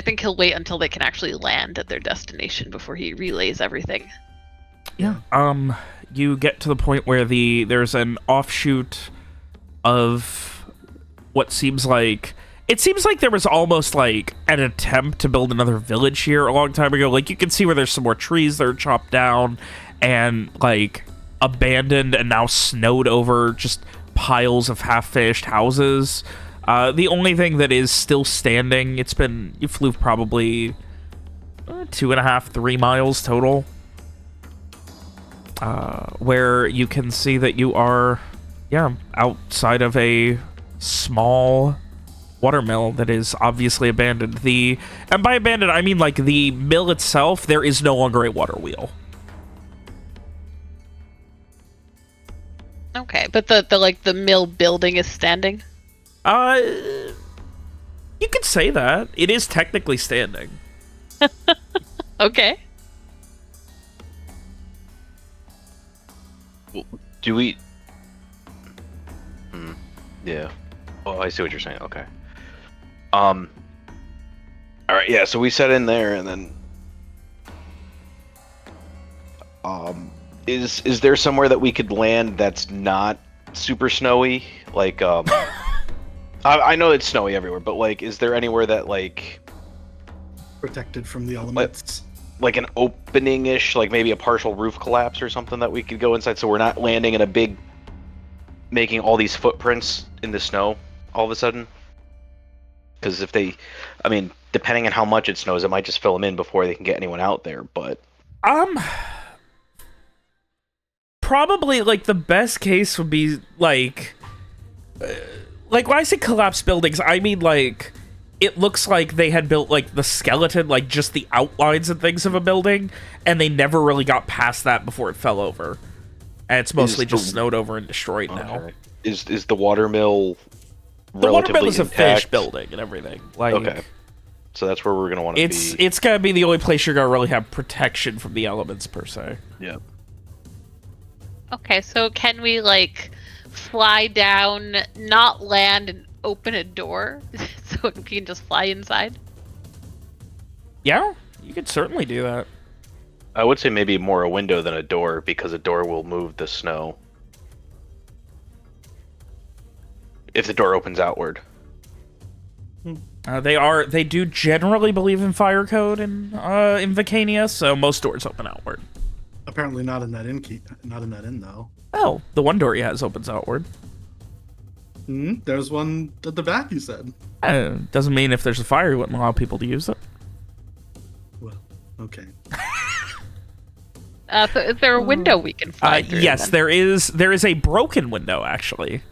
think he'll wait until they can actually land at their destination before he relays everything. Yeah. You get to the point where there's an offshoot of what seems like... It seems like there was almost like an attempt to build another village here a long time ago. Like, you can see where there's some more trees that are chopped down and, like, abandoned and now snowed over just piles of half-finished houses. The only thing that is still standing, you flew probably 2.5, 3 miles total. Where you can see that you are, outside of a small watermill that is obviously abandoned. And by abandoned, I mean like the mill itself, there is no longer a water wheel. Okay, but the mill building is standing? You could say that. It is technically standing. Okay. Do we... Yeah. Oh, I see what you're saying. Okay. All right, yeah, so we set in there, and then... Is there somewhere that we could land that's not super snowy? Like, I know it's snowy everywhere, but, like, is there anywhere that, like... Protected from the elements? Like an opening-ish, like maybe a partial roof collapse or something that we could go inside, so we're not landing in a big... making all these footprints in the snow all of a sudden? Because if they... I mean, depending on how much it snows, it might just fill them in before they can get anyone out there, but... Probably, like, the best case would be, like... like, when I say collapsed buildings, I mean, like... It looks like they had built, like, the skeleton, like, just the outlines and things of a building, and they never really got past that before it fell over. And it's mostly just snowed over and destroyed now. Is the watermill the watermill is intact? A finished building and everything. Like, okay. So that's where we're going to want to be. It's going to be the only place you're going to really have protection from the elements, per se. Yeah. Okay, so can we like fly down, not land, and open a door so we can just fly inside? Yeah, you could certainly do that. I would say maybe more a window than a door, because a door will move the snow. If the door opens outward. They do generally believe in fire code in Vicania, so most doors open outward. Apparently not in that inn. Not in that inn though. Oh, the one door he has opens outward. There's one at the back. You said. Doesn't mean if there's a fire, you wouldn't allow people to use it. Well, okay. So is there a window we can fly through? Yes, then? there is. There is a broken window actually.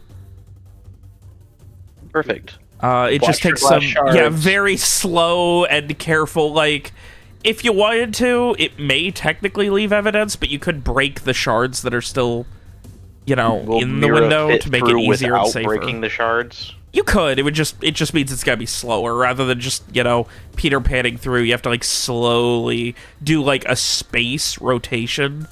Perfect. It just Watch your takes some, glass yeah, shards. very slow and careful. Like, if you wanted to, it may technically leave evidence, but you could break the shards that are still, you know, Will in the Mira window fit to make it through easier and without safer. breaking the shards? You could. It just means it's gotta be slower rather than just, you know, Peter panning through. You have to like slowly do like a space rotation.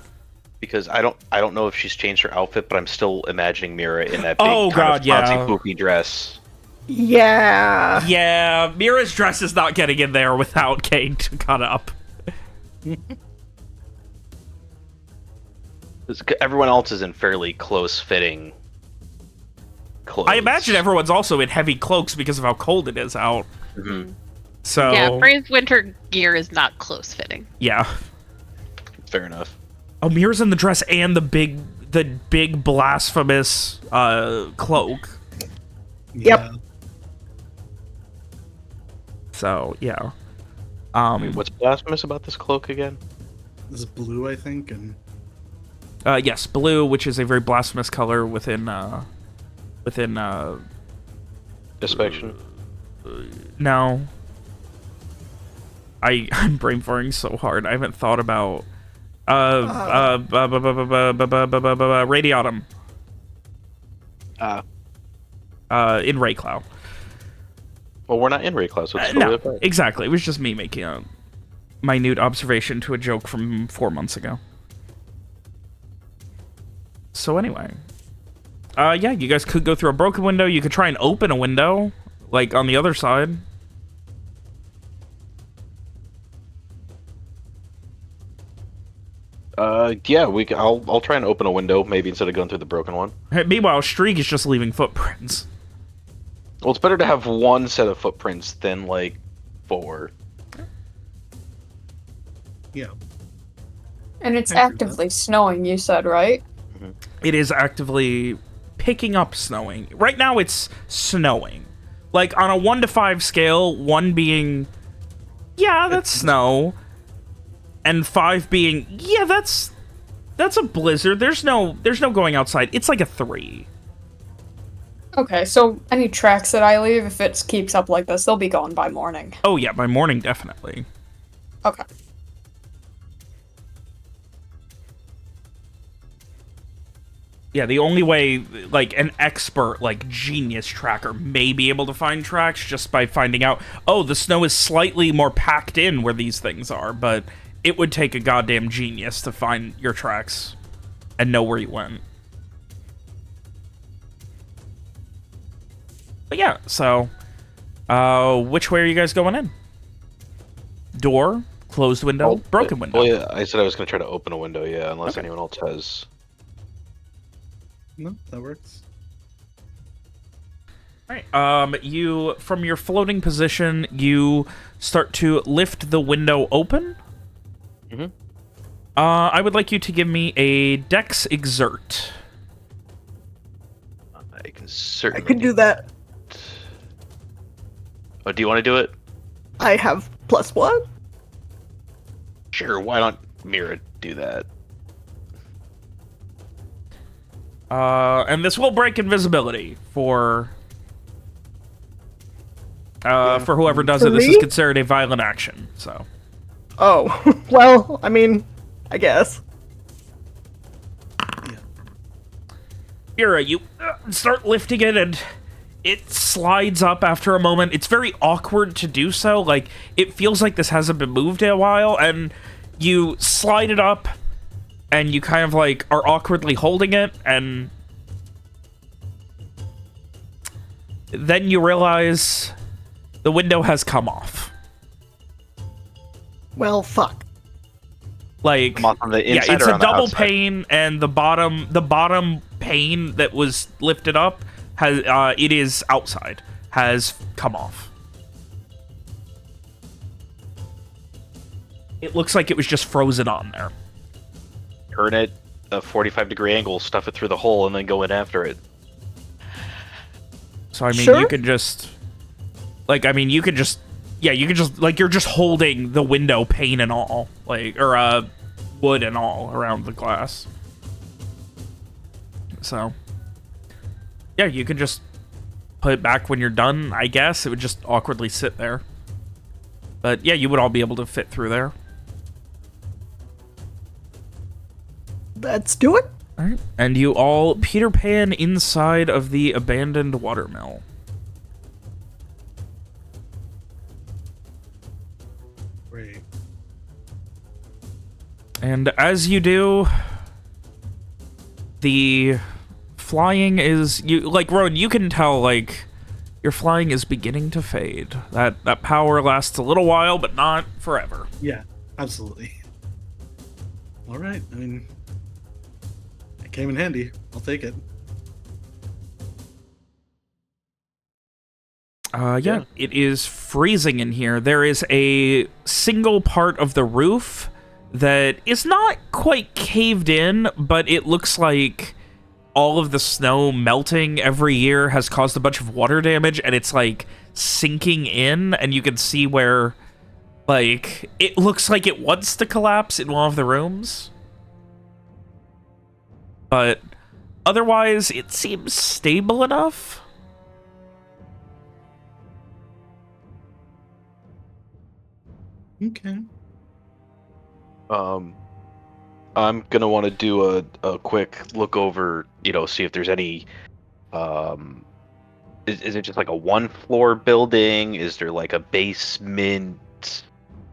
Because I don't know if she's changed her outfit, but I'm still imagining Mira in that big Oh, God, of yeah. poopy dress. Yeah. Yeah, Mira's dress is not getting in there without getting caught up. Everyone else is in fairly close-fitting clothes. I imagine everyone's also in heavy cloaks because of how cold it is out. Mhm. So Yeah, Frey's winter gear is not close fitting. yeah. Fair enough. Oh, Mira's in the dress and the big blasphemous cloak. Yep. Yeah. So yeah. What's blasphemous about this cloak again? This is blue, I think, and Yes, blue, which is a very blasphemous color within Inspection. no. I'm brain farting so hard. I haven't thought about Radiatum. In Raycloud. Well, we're not in Raycloud, so it's No, totally okay. exactly. It was just me making a minute observation to a joke from 4 months ago. So anyway, yeah, you guys could go through a broken window. You could try and open a window, like on the other side. Yeah, I'll try and open a window, maybe instead of going through the broken one. Meanwhile, Streak is just leaving footprints. Well, it's better to have one set of footprints than like 4. yeah. And it's I agree with actively snowing, you said, right? It is actively picking up snowing. Right now, it's snowing. Like, on a 1 to 5 scale, 1 being, yeah, that's snow, and 5 being, yeah, that's a blizzard. There's no going outside. It's like a 3. Okay, so any tracks that I leave, if it keeps up like this, they'll be gone by morning. Oh, yeah, by morning, definitely. Okay. Yeah, the only way, like, an expert, like, genius tracker may be able to find tracks just by finding out, oh, the snow is slightly more packed in where these things are, but it would take a goddamn genius to find your tracks and know where you went. But yeah, so, which way are you guys going in? Door, closed window, broken window. Well, yeah, I said I was going to try to open a window, yeah, unless anyone else has. No, that works. Alright, you, from your floating position, you start to lift the window open. Mhm. I would like you to give me a Dex Exert. I can I certainly. could do that. Oh, do you want to do it? I have +1. Sure. Why don't Mira do that? And this will break invisibility for whoever does For it. This is me? considered a violent action, so. Oh, well, I mean, I guess. Mira, you start lifting it and it slides up after a moment. It's very awkward to do so. Like, it feels like this hasn't been moved in a while, and you slide it up, and you kind of like are awkwardly holding it, and then you realize the window has come off. Well, fuck. Like, Come off on the yeah, inside it's or a on the double outside? pane, and the bottom pane that was lifted up has it is outside, has come off. It looks like it was just frozen on there. Turn it a 45-degree angle, stuff it through the hole, and then go in after it. So I mean, Sure. you can just, like, yeah, you can just, like, you're just holding the window pane and all, like, or wood and all around the glass. So, yeah, you can just put it back when you're done, I guess. It would just awkwardly sit there. But yeah, you would all be able to fit through there. Let's do it. All right. And you all Peter Pan inside of the abandoned watermill. Great. And as you do, the flying is, like, Rowan, you can tell, like, your flying is beginning to fade. That power lasts a little while, but not forever. Yeah, absolutely. All right. I mean, it came in handy. I'll take it. Yeah, it is freezing in here. There is a single part of the roof that is not quite caved in, but it looks like all of the snow melting every year has caused a bunch of water damage, and it's, like, sinking in, and you can see where, like, it looks like it wants to collapse in one of the rooms. But otherwise, it seems stable enough. Okay. I'm gonna want to do a quick look over, see if there's any. Is it just like a one-floor building? Is there like a basement?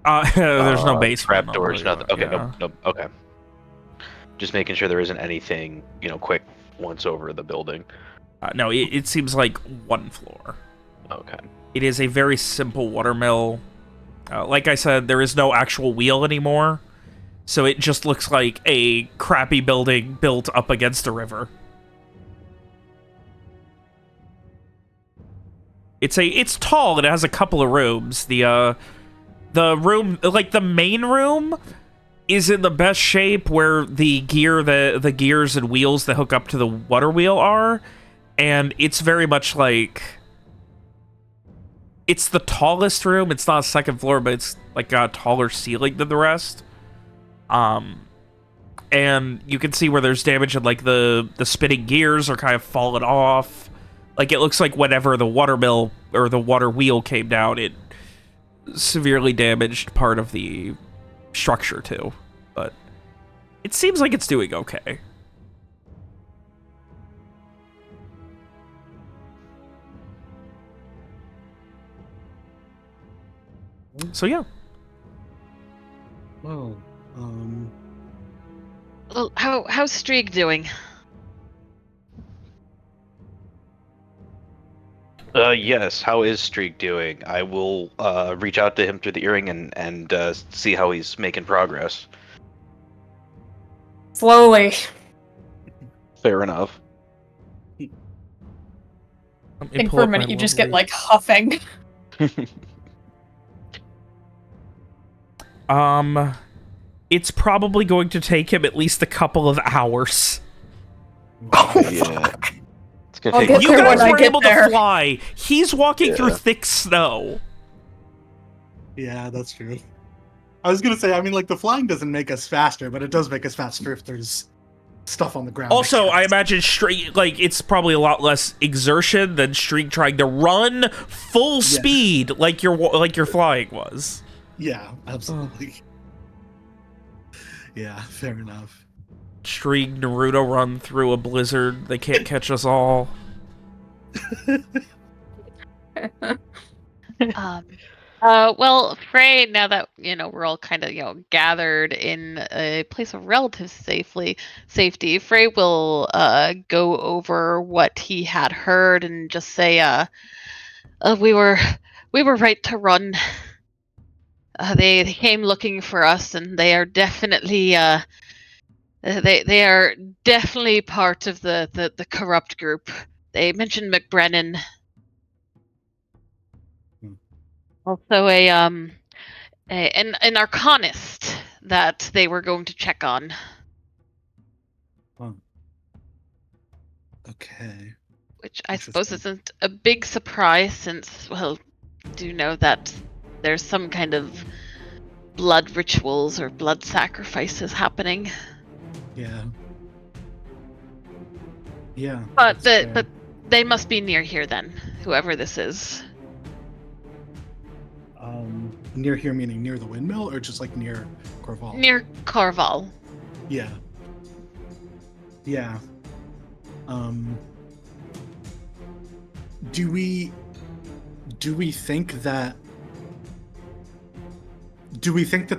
There's no basement. Trapdoors, nothing. Okay, Yeah. no, okay. Just making sure there isn't anything, quick once over the building. No, it seems like one floor. Okay. It is a very simple watermill. Like I said, there is no actual wheel anymore, so it just looks like a crappy building built up against a river. It's tall and it has a couple of rooms. The room, like the main room, is in the best shape where the gears and wheels that hook up to the water wheel are, and it's very much like, it's the tallest room. It's not a second floor, but it's like got a taller ceiling than the rest. And you can see where there's damage and like the spinning gears are kind of falling off. Like, it looks like whenever the water mill or the water wheel came down, it severely damaged part of the structure too. But it seems like it's doing okay. So yeah. Well, Well, how's Streak doing? Yes. How is Streak doing? I will reach out to him through the earring and see how he's making progress. Slowly. Fair enough. I think for a minute you just get like huffing. It's probably going to take him at least a couple of hours. Yeah. It's gonna I'll take. get You there when guys I were get able there. to fly. He's walking through Yeah. thick snow. yeah, that's true. I was gonna say, I mean, like, the flying doesn't make us faster, but it does make us faster if there's stuff on the ground. Also, I imagine Streak, like, it's probably a lot less exertion than Streak trying to run full speed like your flying was. Yeah, absolutely. Yeah, fair enough. Streak, Naruto run through a blizzard. They can't catch us all. Um, Well, Frey, now that, we're all kind of, gathered in a place of relative safety, Frey will go over what he had heard and just say, we were right to run. They came looking for us, and they are definitely they are definitely part of the corrupt group. They mentioned McBrennan. Hmm. Also an arcanist that they were going to check on. Huh. Okay. Which I suppose Interesting. isn't a big surprise since, well, do know that there's some kind of blood rituals or blood sacrifices happening. Yeah. Yeah. But That's fair. but they must be near here then, whoever this is. Near here meaning near the windmill, or just like near Coerval? Near Coerval. Yeah. Yeah. Do we think that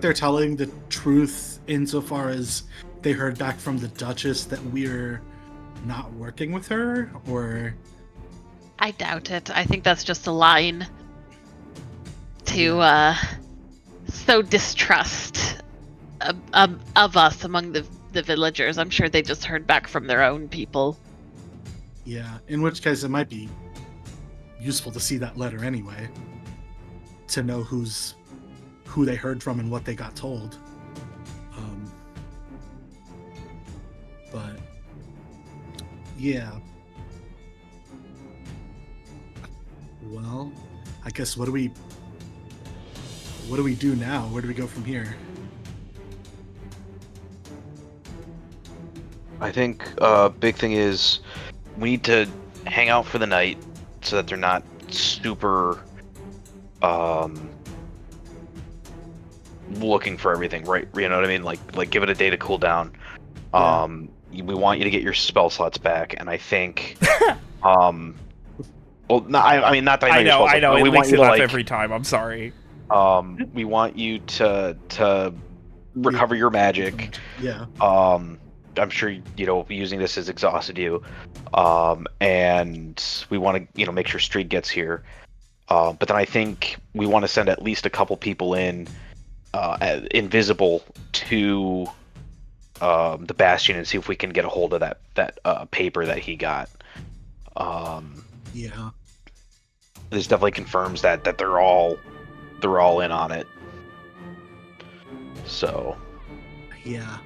they're telling the truth insofar as they heard back from the Duchess that we're not working with her, or I doubt it. I think that's just a line to sow distrust of us among the villagers. I'm sure they just heard back from their own people. yeah, in which case it might be useful to see that letter anyway, to know who they heard from and what they got told. But yeah, well, I guess what do we do now? Where do we go from here? I think big thing is we need to hang out for the night so that they're not super looking for everything, right? You know what I mean? Like give it a day to cool down. Yeah. We want you to get your spell slots back, and I think well, no, I mean, not that I know your spell slots, I know. but It we want makes you me to laugh like every time. I'm sorry. we want you to recover your magic. Yeah. I'm sure using this has exhausted you, and we want to make sure Street gets here. But then I think we want to send at least a couple people in, invisible to the Bastion, and see if we can get a hold of that paper that he got. Yeah. This definitely confirms that they're all in on it. So Yeah.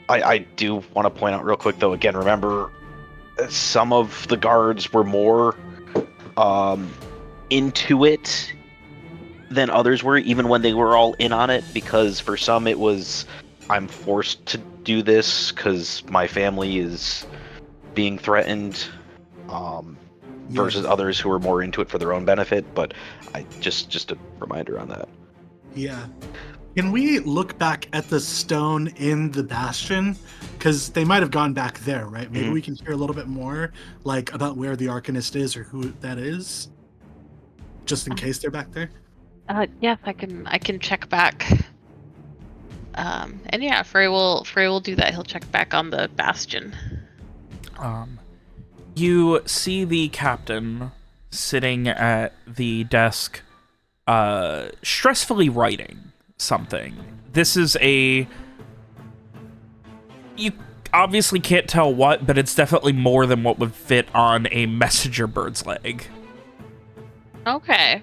I do want to point out real quick though. Again, remember, some of the guards were more into it than others were, even when they were all in on it, because for some it was, I'm forced to do this because my family is being threatened, versus Yes. others who were more into it for their own benefit. But I just a reminder on that. Yeah. Can we look back at the stone in the Bastion? Because they might have gone back there, right? Maybe Mhm. we can hear a little bit more, like, about where the Arcanist is or who that is, just in case they're back there. Yes, I can check back. And yeah, Frey will do that. He'll check back on the Bastion. You see the captain sitting at the desk, stressfully writing something. This is you obviously can't tell what, but it's definitely more than what would fit on a messenger bird's leg. Okay.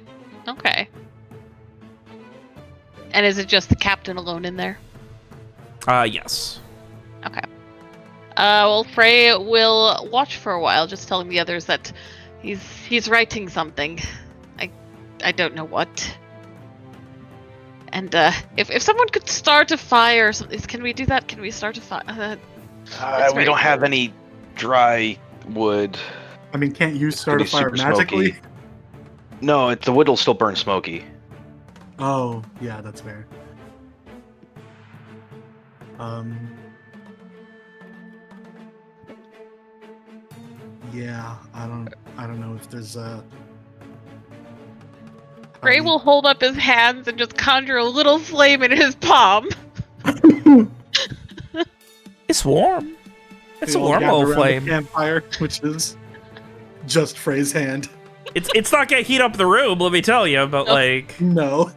And is it just the captain alone in there? Yes. Okay. Well, Frey will watch for a while, just telling the others that he's writing something. I don't know what. And if someone could start a fire or something, can we do that? Can we start a fire? We don't have any dry wood. I mean, can't you start a It's fire super magically? smoky. No, the wood will still burn smoky. Oh, yeah, that's fair. Yeah, I don't know if there's Frey will hold up his hands and just conjure a little flame in his palm. It's warm. It's a all warm gather little around the flame. campfire, which is just Frey's hand. It's not gonna heat up the room, let me tell you, but Nope. like... No.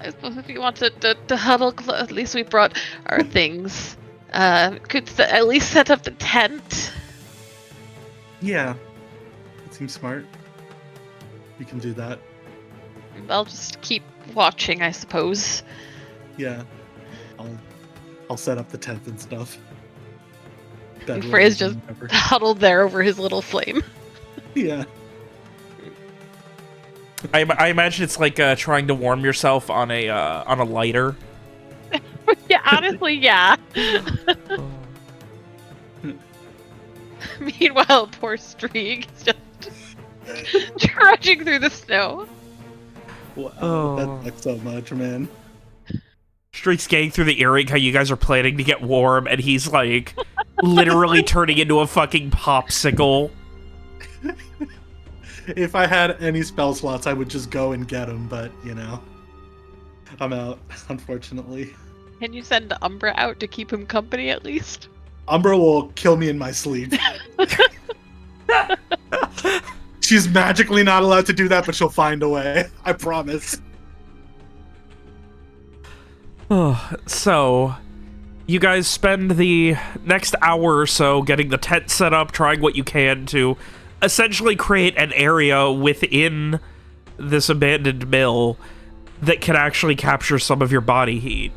I suppose if you want to huddle, at least we brought our things. Could at least set up the tent. Yeah. That seems smart. We can do that. I'll just keep watching, I suppose. Yeah. I'll set up the tent and stuff. That Frey's way, just whatever. huddled there over his little flame. Yeah. I imagine it's like trying to warm yourself on a lighter. Yeah, honestly, yeah. Meanwhile, poor Streak is just trudging through the snow. Wow, Oh. that sucks so much, man. Street's getting through the earring, how you guys are planning to get warm, and he's like literally turning into a fucking popsicle. If I had any spell slots, I would just go and get them, but, you know. I'm out, unfortunately. Can you send Umbra out to keep him company at least? Umbra will kill me in my sleep. She's magically not allowed to do that, but she'll find a way. I promise. So, you guys spend the next hour or so getting the tent set up, trying what you can to essentially create an area within this abandoned mill that can actually capture some of your body heat.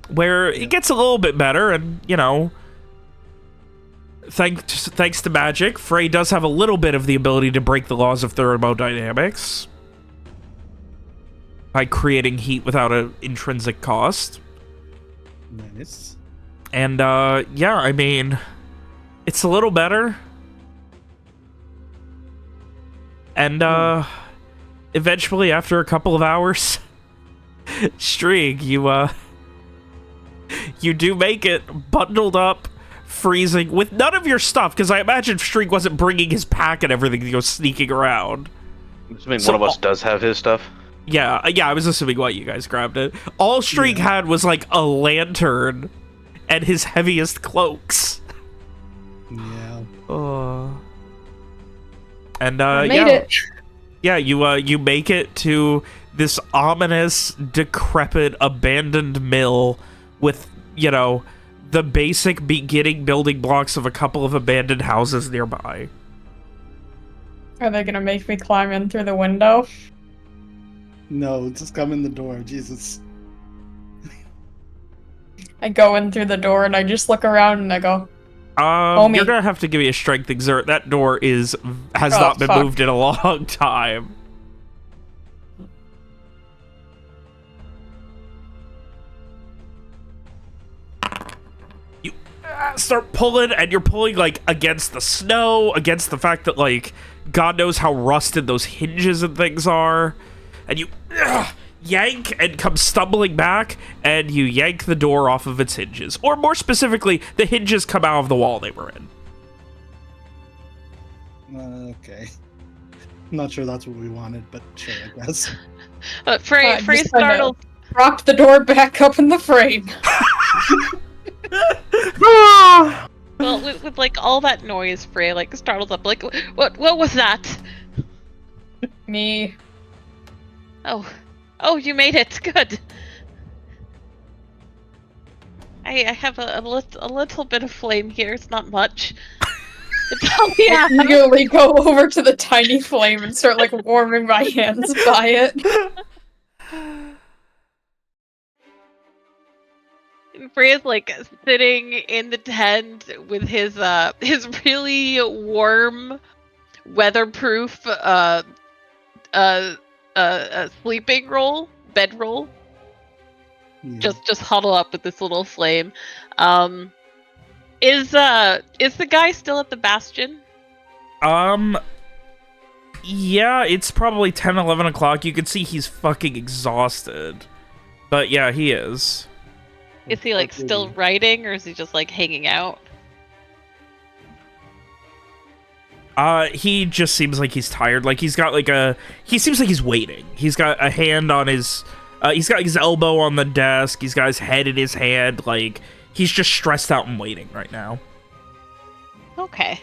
Where it gets a little bit better, and, you know, thanks to magic, Frey does have a little bit of the ability to break the laws of thermodynamics by creating heat without an intrinsic cost. Nice. And, yeah, I mean, it's a little better. And, eventually, after a couple of hours, Strig, you do make it bundled up, freezing, with none of your stuff, because I imagine Strig wasn't bringing his pack and everything to go sneaking around. I mean, So one of us does have his stuff. Yeah, I was assuming why you guys grabbed it. All Strig had was, like, a lantern and his heaviest cloaks. Yeah. And, Made yeah. it. Yeah, you make it to this ominous, decrepit, abandoned mill with, you know, the basic beginning building blocks of a couple of abandoned houses nearby. Are they gonna make me climb in through the window? No, just come in the door, Jesus. I go in through the door and I just look around and I go, Homie. You're gonna have to give me a strength exert. That door has Oh, not been fuck. moved in a long time. You start pulling, and you're pulling, like, against the snow, against the fact that, like, God knows how rusted those hinges and things are. And you yank and come stumbling back, and you yank the door off of its hinges. Or more specifically, the hinges come out of the wall they were in. Okay. I'm not sure that's what we wanted, but sure, I guess. Frey just kinda startled. rocked the door back up in the frame. Well, with like all that noise, Frey like startled up. Like, what was that? Me. Oh, you made it. Good. I have a little bit of flame here. It's not much. It's all we I have. immediately go over to the tiny flame and start like warming my hands by it. Frey is like sitting in the tent with his really warm, weatherproof sleeping roll, bedroll. Yeah. Just huddle up with this little flame. Is the guy still at the bastion? Yeah, it's probably 10, 11 o'clock. You can see he's fucking exhausted. But yeah, he is. Is he like still writing, or is he just like hanging out? He just seems like he's tired. Like he's got like he seems like he's waiting. He's got a hand on his, he's got his elbow on the desk. He's got his head in his hand. Like he's just stressed out and waiting right now. Okay.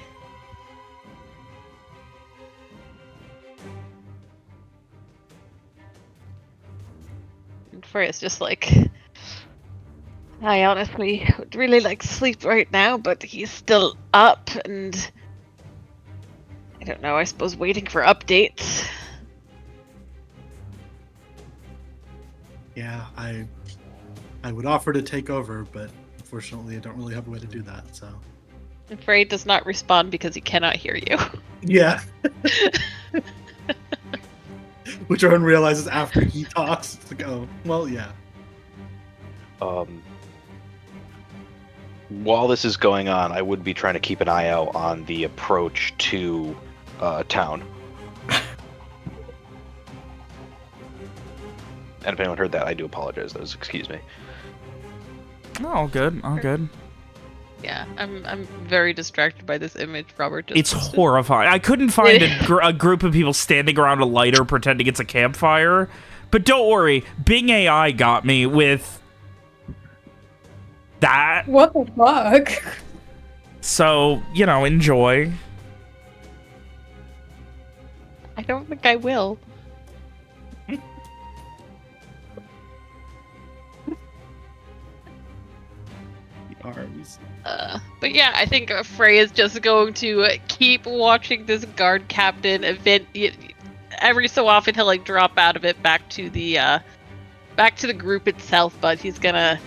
And Freya's just like, I honestly would really like to sleep right now, but he's still up, and I don't know, I suppose waiting for updates. Yeah, I would offer to take over, but unfortunately I don't really have a way to do that, so. And Frey does not respond because he cannot hear you. Yeah. Which Owen realizes after he talks. It's like, oh, well, yeah. While this is going on, I would be trying to keep an eye out on the approach to town. And if anyone heard that, I do apologize. Those, excuse me. Oh, all good, all good. Yeah, I'm very distracted by this image, Robert. It's horrifying. I couldn't find a group of people standing around a lighter pretending it's a campfire. But don't worry, Bing AI got me with that. What the fuck? So, you know, enjoy. I don't think I will. Arms. But yeah, I think Frey is just going to keep watching this guard captain event. Every so often he'll like drop out of it back to the group itself, but he's gonna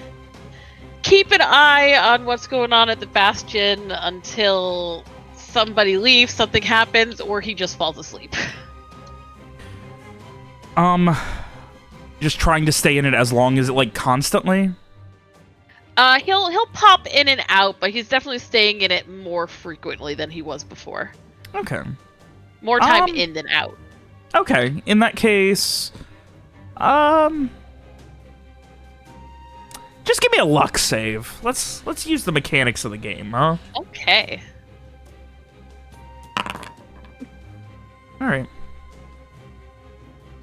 keep an eye on what's going on at the bastion until somebody leaves, something happens, or he just falls asleep. Just trying to stay in it as long as it, like, constantly? He'll pop in and out, but he's definitely staying in it more frequently than he was before. Okay. More time in than out. Okay, in that case, just give me a luck save. Let's use the mechanics of the game, huh? Okay. All right.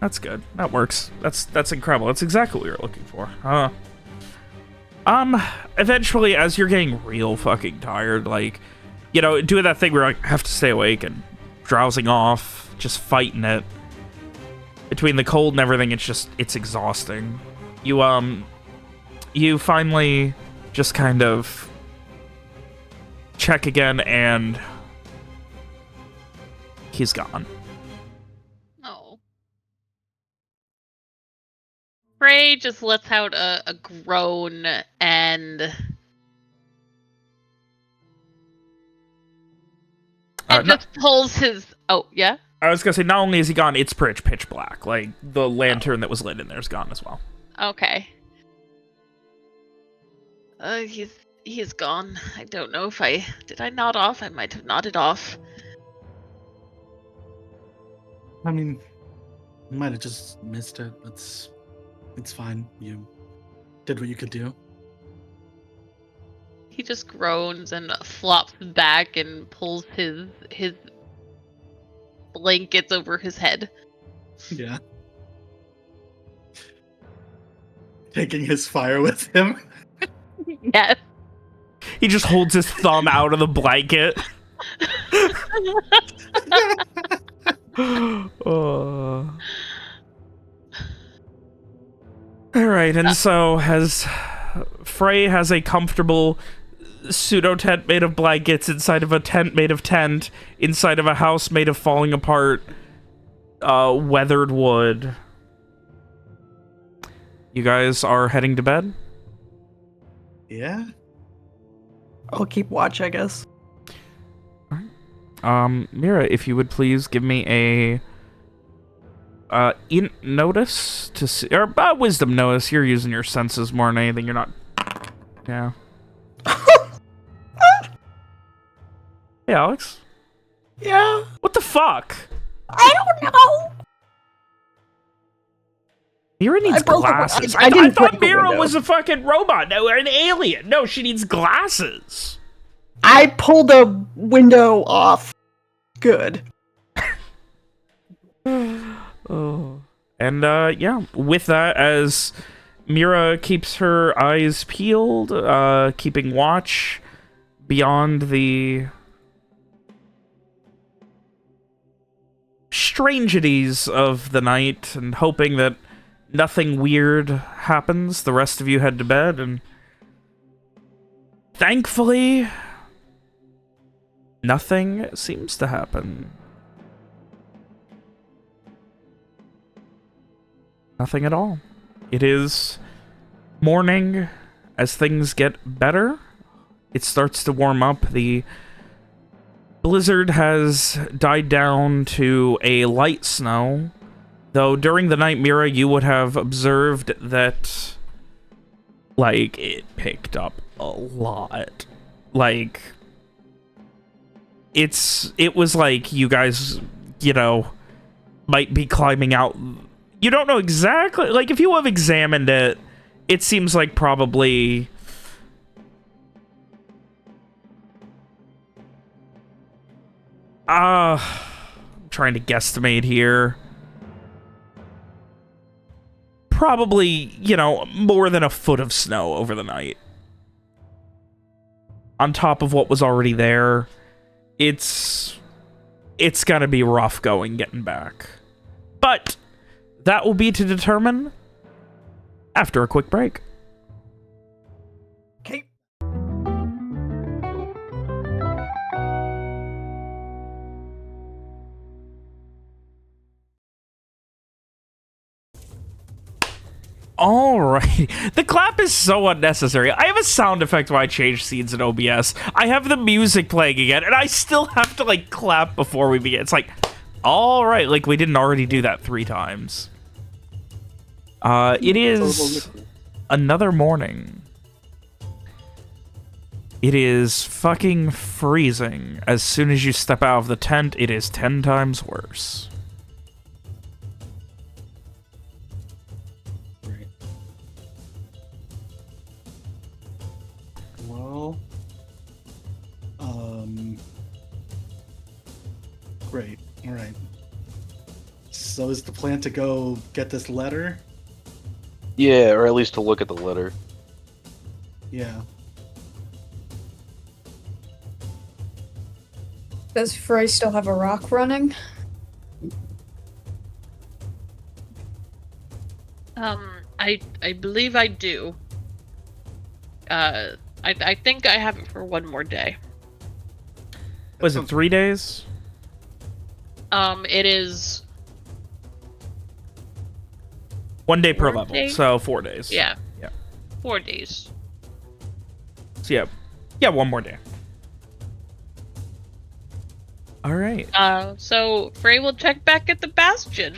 That's good. That works. That's incredible. That's exactly what we were looking for. Eventually, as you're getting real fucking tired, like, you know, doing that thing where I have to stay awake and drowsing off, just fighting it. Between the cold and everything, it's exhausting. You finally just kind of check again, and he's gone. Oh. Frey just lets out a groan and just pulls his. Oh, yeah? I was gonna say, not only is he gone, it's pitch black. Like, the lantern that was lit in there is gone as well. Okay. He's gone. I don't know if did I nod off? I might have nodded off. I mean, you might have just missed it. It's fine. You did what you could do. He just groans and flops back and pulls his blankets over his head. Yeah. Taking his fire with him. Yes. He just holds his thumb out of the blanket. Alright, and so Frey has a comfortable pseudo-tent made of blankets inside of a tent made of tent, inside of a house made of falling apart, weathered wood. You guys are heading to bed? Yeah. I'll keep watch, I guess. Mira, if you would please give me a int notice to see, or wisdom notice. You're using your senses more than anything. You're not. Yeah. Hey, Alex. Yeah. What the fuck? I don't know. Mira needs glasses. I I didn't thought break the Mira window. was a fucking robot. No, an alien. No, she needs glasses. I pulled a window off. Good. Oh. And yeah, with that, as Mira keeps her eyes peeled, keeping watch beyond the strangeties of the night and hoping that nothing weird happens, the rest of you head to bed, and thankfully, nothing seems to happen. Nothing at all. It is morning. As things get better, it starts to warm up. The blizzard has died down to a light snow, though during the night, Mira, you would have observed that, like, it picked up a lot. Like, it was like you guys, you know, might be climbing out. You don't know exactly, like, if you have examined it, it seems like probably I'm trying to guesstimate here. Probably, you know, more than a foot of snow over the night. On top of what was already there. It's gonna be rough getting back. But that will be to determine after a quick break. Okay. All right. The clap is so unnecessary. I have a sound effect when I change scenes in OBS. I have the music playing again, and I still have to, like, clap before we begin. It's like, all right, like we didn't already do that 3 times. It is another morning. It is fucking freezing. As soon as you step out of the tent, it is 10 times worse. Right. Well, great. All right. So is the plan to go get this letter? Yeah, or at least to look at the letter. Yeah. Does Frey still have a rock running? I believe I do. I think I have it for one more day. Was it 3 days? It is 1 day per 4 level, days? so 4 days. Yeah. Yeah. 4 days. So yeah, 1 more day. All right. So Frey will check back at the Bastion.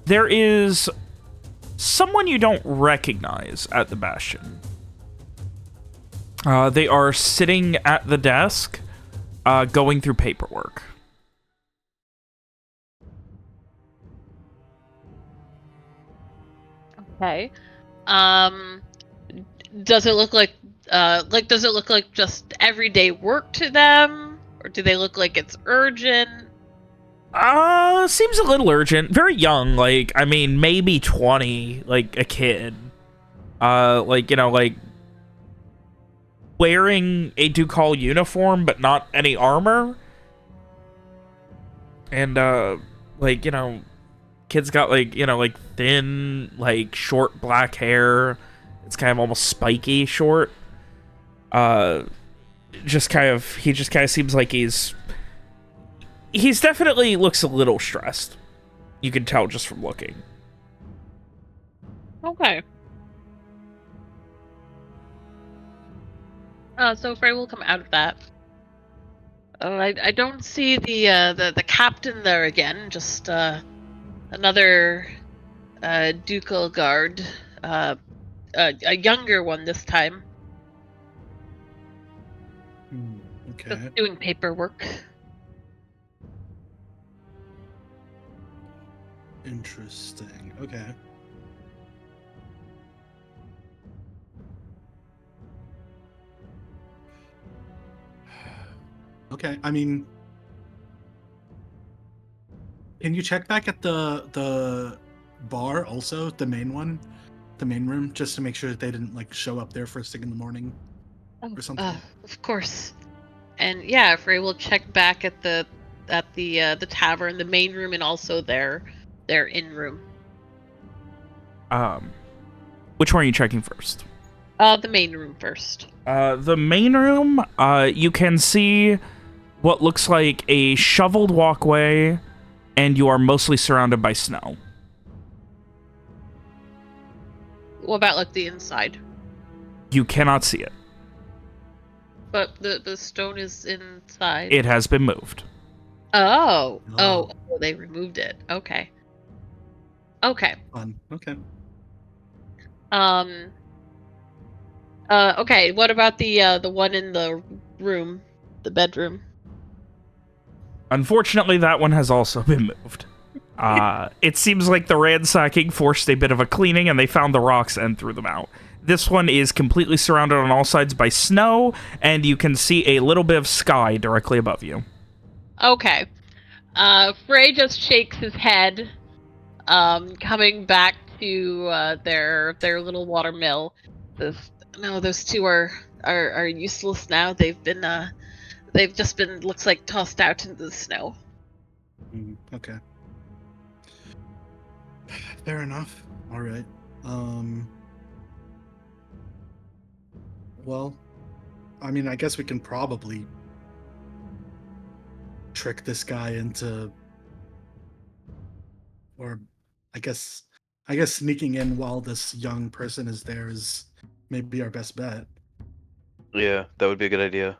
There is someone you don't recognize at the Bastion. They are sitting at the desk, going through paperwork. Okay. Does it look like does it look like just everyday work to them? Or do they look like it's urgent? Seems a little urgent. Very young, like, I mean, maybe 20, like a kid. Like, you know, like wearing a Ducal uniform, but not any armor. And, like, you know, kid's got, like, you know, like thin, like short black hair. It's kind of almost spiky short. He just kind of seems like he's definitely looks a little stressed. You can tell just from looking. Okay. So Frey will come out of that. I don't see the captain there again. Just another ducal guard, a younger one this time, Okay. just doing paperwork. Interesting. Okay. Okay. I mean, can you check back at the bar also, the main one, the main room, just to make sure that they didn't like show up there first thing in the morning Oh, or something? of course. And yeah, Frey will check back at the tavern, the main room, and also their inn room. Which one are you checking first? The main room first. The main room, you can see what looks like a shoveled walkway, and you are mostly surrounded by snow. What about like the inside? You cannot see it. But the stone is inside. It has been moved. Oh, they removed it. Okay. Fun. Okay. Okay, what about the one in the room, the bedroom? Unfortunately, that one has also been moved. It seems like the ransacking forced a bit of a cleaning, and they found the rocks and threw them out. This one is completely surrounded on all sides by snow, and you can see a little bit of sky directly above you. Okay. Frey just shakes his head, coming back to their little water mill. No, those two are useless now. They've just been, looks like, tossed out into the snow. Okay. Fair enough. All right. Well, I mean, I guess we can probably trick this guy into, or I guess sneaking in while this young person is there is maybe our best bet. Yeah, that would be a good idea.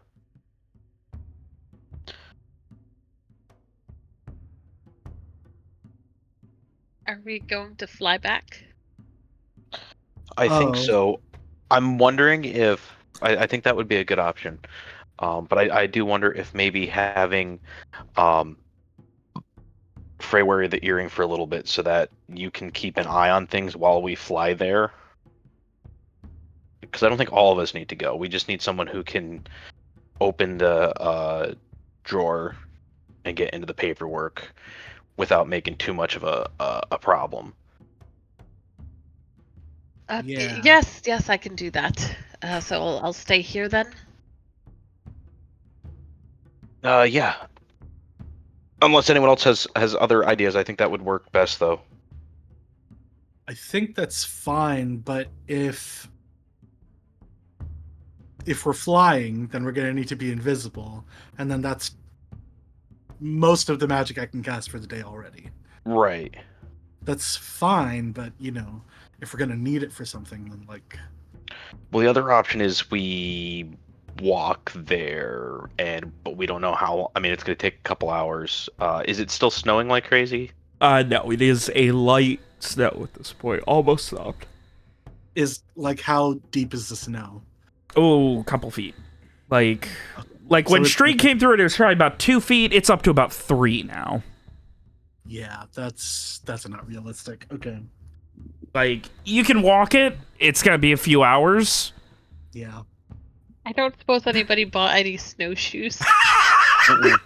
Are we going to fly back? I think Oh. so. I'm wondering if I think that would be a good option. But I do wonder if maybe having Frey wear the earring for a little bit so that you can keep an eye on things while we fly there. Because I don't think all of us need to go. We just need someone who can open the drawer and get into the paperwork without making too much of a problem. Yeah. Yes, I can do that. So I'll stay here then. Yeah. Unless anyone else has other ideas, I think that would work best, though. I think that's fine, but if we're flying, then we're gonna need to be invisible, and then that's most of the magic I can cast for the day already. Right. That's fine, but if we're gonna need it for something, then like. Well, the other option is we walk there, but we don't know how. I mean, it's going to take a couple hours. Is it still snowing like crazy? No, it is a light snow at this point. Almost stopped. Is like, how deep is the snow? Oh, a couple feet. Like So when it's- Street came through, it was probably about 2 feet. It's up to about 3 now. Yeah, that's not realistic. Okay. Like, you can walk it. It's gonna be a few hours. Yeah. I don't suppose anybody bought any snowshoes. I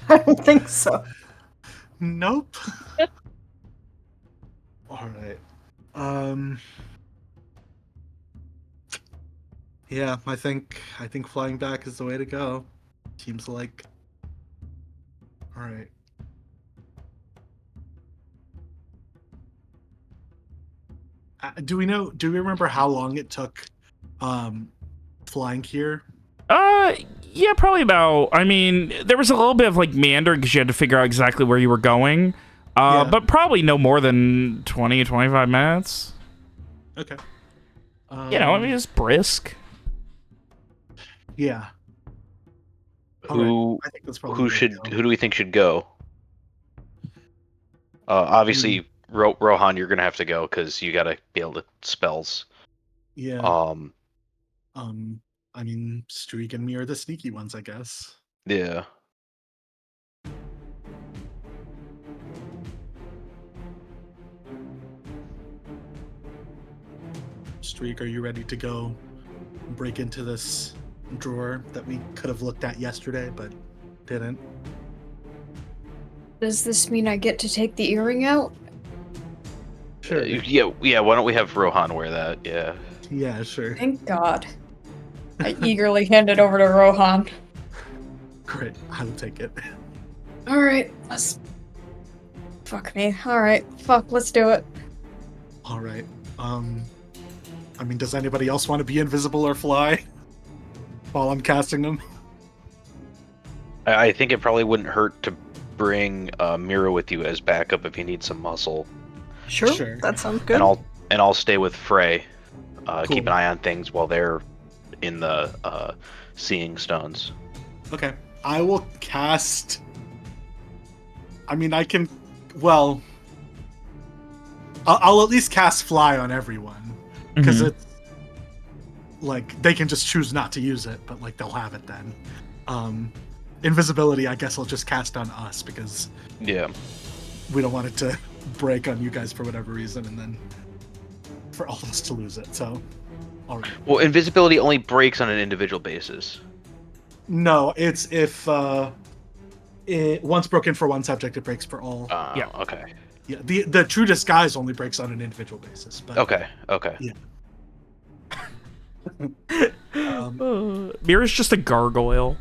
don't think so. Nope. All right. Yeah, I think flying back is the way to go. Seems like. All right. Do we remember how long it took flying here? Yeah, probably about. I mean, there was a little bit of like meandering because you had to figure out exactly where you were going. Yeah. But probably no more than 20, 25 minutes. Okay. I mean, it's brisk. Yeah. Who I think that's probably who the way to should go. who do we think should go? Obviously, Rohan, you're gonna have to go because you gotta be able to spells. Yeah. Um, I mean, Streak and me are the sneaky ones, I guess. yeah. Streak, are you ready to go break into this drawer that we could have looked at yesterday, but didn't. Does this mean I get to take the earring out? Sure. Yeah. Why don't we have Rohan wear that? Yeah. Yeah, sure. Thank God. I eagerly hand it over to Rohan. Great. I will take it. Alright, let's... Fuck me. Alright, fuck, let's do it. All right. I mean, does anybody else want to be invisible or fly while I'm casting them? I think it probably wouldn't hurt to bring Mira with you as backup if you need some muscle. Sure, that sounds good. And I'll stay with Frey. Cool. Keep an eye on things while they're in the seeing stones. Okay. I will cast. I mean, I can. Well, I'll at least cast fly on everyone because it's like they can just choose not to use it, but like they'll have it then. Invisibility, I guess I'll just cast on us because we don't want it to break on you guys for whatever reason, and then for all of us to lose it. So, all right. Well, invisibility only breaks on an individual basis. No, it's if it once broken for one subject, it breaks for all. Yeah. Okay. Yeah. The true disguise only breaks on an individual basis. But Okay. Yeah. Mira's just a gargoyle.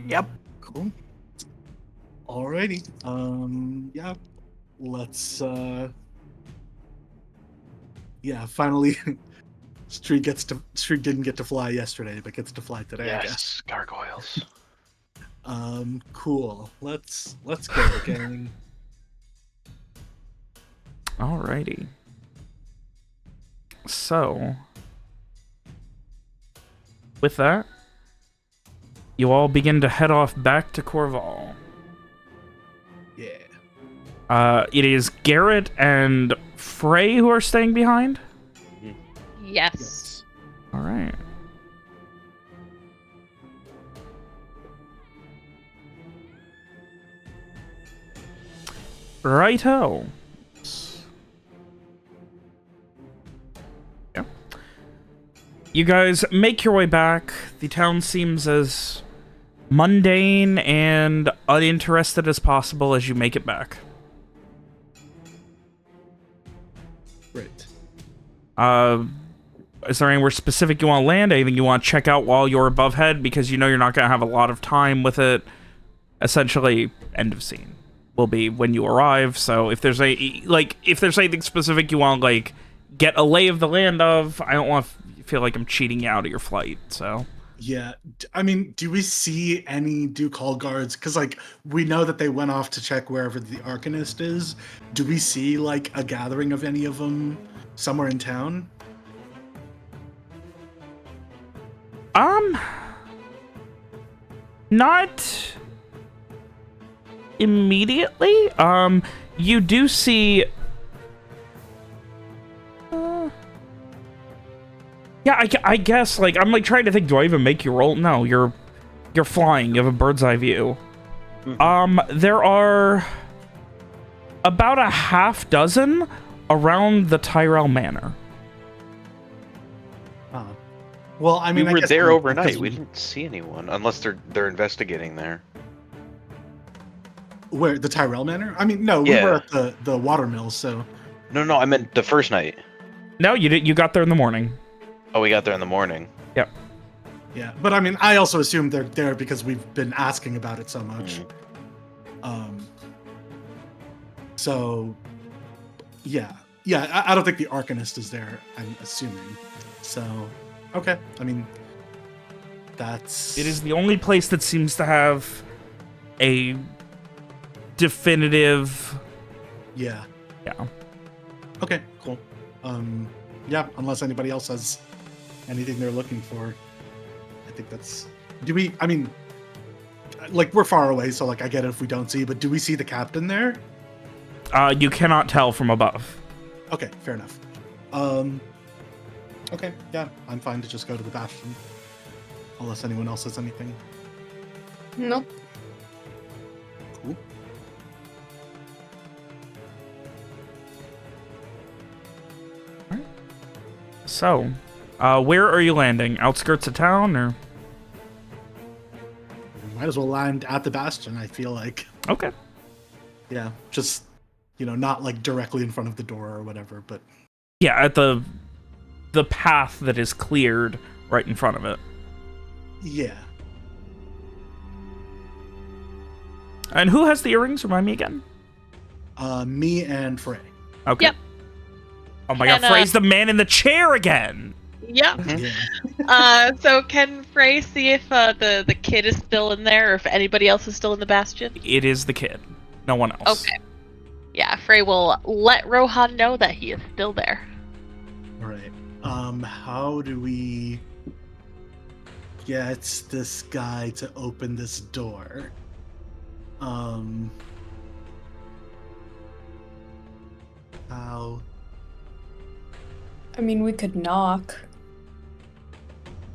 Yep. Cool. Alrighty. Yeah. Let's. Yeah. Finally, Street didn't get to fly yesterday, but gets to fly today. I guess. Yes, gargoyles. Cool. Let's go, gang. Alrighty. So, with that, you all begin to head off back to Coerval. Yeah. It is Garrett and Frey who are staying behind? Yes. Alright. Righto. Yeah. You guys make your way back. The town seems as mundane and uninterested as possible as you make it back. Great. Is there anywhere specific you want to land? Anything you want to check out while you're above head? Because you know you're not going to have a lot of time with it. Essentially, end of scene will be when you arrive. So if there's if there's anything specific you want to like get a lay of the land of, I don't want to feel like I'm cheating you out of your flight. So Yeah, I mean, do we see any Ducal guards? Because like we know that they went off to check wherever the Arcanist is. Do we see like a gathering of any of them somewhere in town? Not immediately. You do see. Yeah, I guess like I'm like trying to think. Do I even make you roll? No, you're flying. You have a bird's eye view. There are about a half dozen around the Tyrell Manor. Well, I mean, we I were guess there like, overnight. because We didn't see anyone unless they're investigating there. Where the Tyrell Manor? I mean, no, we Yeah. were at the watermill. So No, I meant the first night. No, you did. You got there in the morning. Oh, we got there in the morning. Yep. yeah, but I mean, I also assume they're there because we've been asking about it so much. So yeah, I don't think the Arcanist is there. I'm assuming. So okay, I mean, that's It is the only place that seems to have a definitive. Yeah. Yeah. Okay, cool. Yeah, unless anybody else has anything they're looking for. I think that's... Do we... I mean, like, we're far away, so, like, I get it if we don't see, but do we see the captain there? You cannot tell from above. Okay, fair enough. Okay, yeah, I'm fine to just go to the Bastion. Unless anyone else has anything. Nope. Cool. So, Where are you landing? Outskirts of town, or? Might as well land at the bastion, I feel like. Okay. Yeah, just, not like directly in front of the door or whatever, but... Yeah, at the path that is cleared right in front of it. Yeah. And who has the earrings? Remind me again. Me and Frey. Okay. Yep. Oh my god, Frey's the man in the chair again! Yep. Yeah. So can Frey see if the kid is still in there, or if anybody else is still in the bastion? It is the kid. No one else. Okay. Yeah, Frey will let Rohan know that he is still there. All right. How do we get this guy to open this door? How? I mean, we could knock.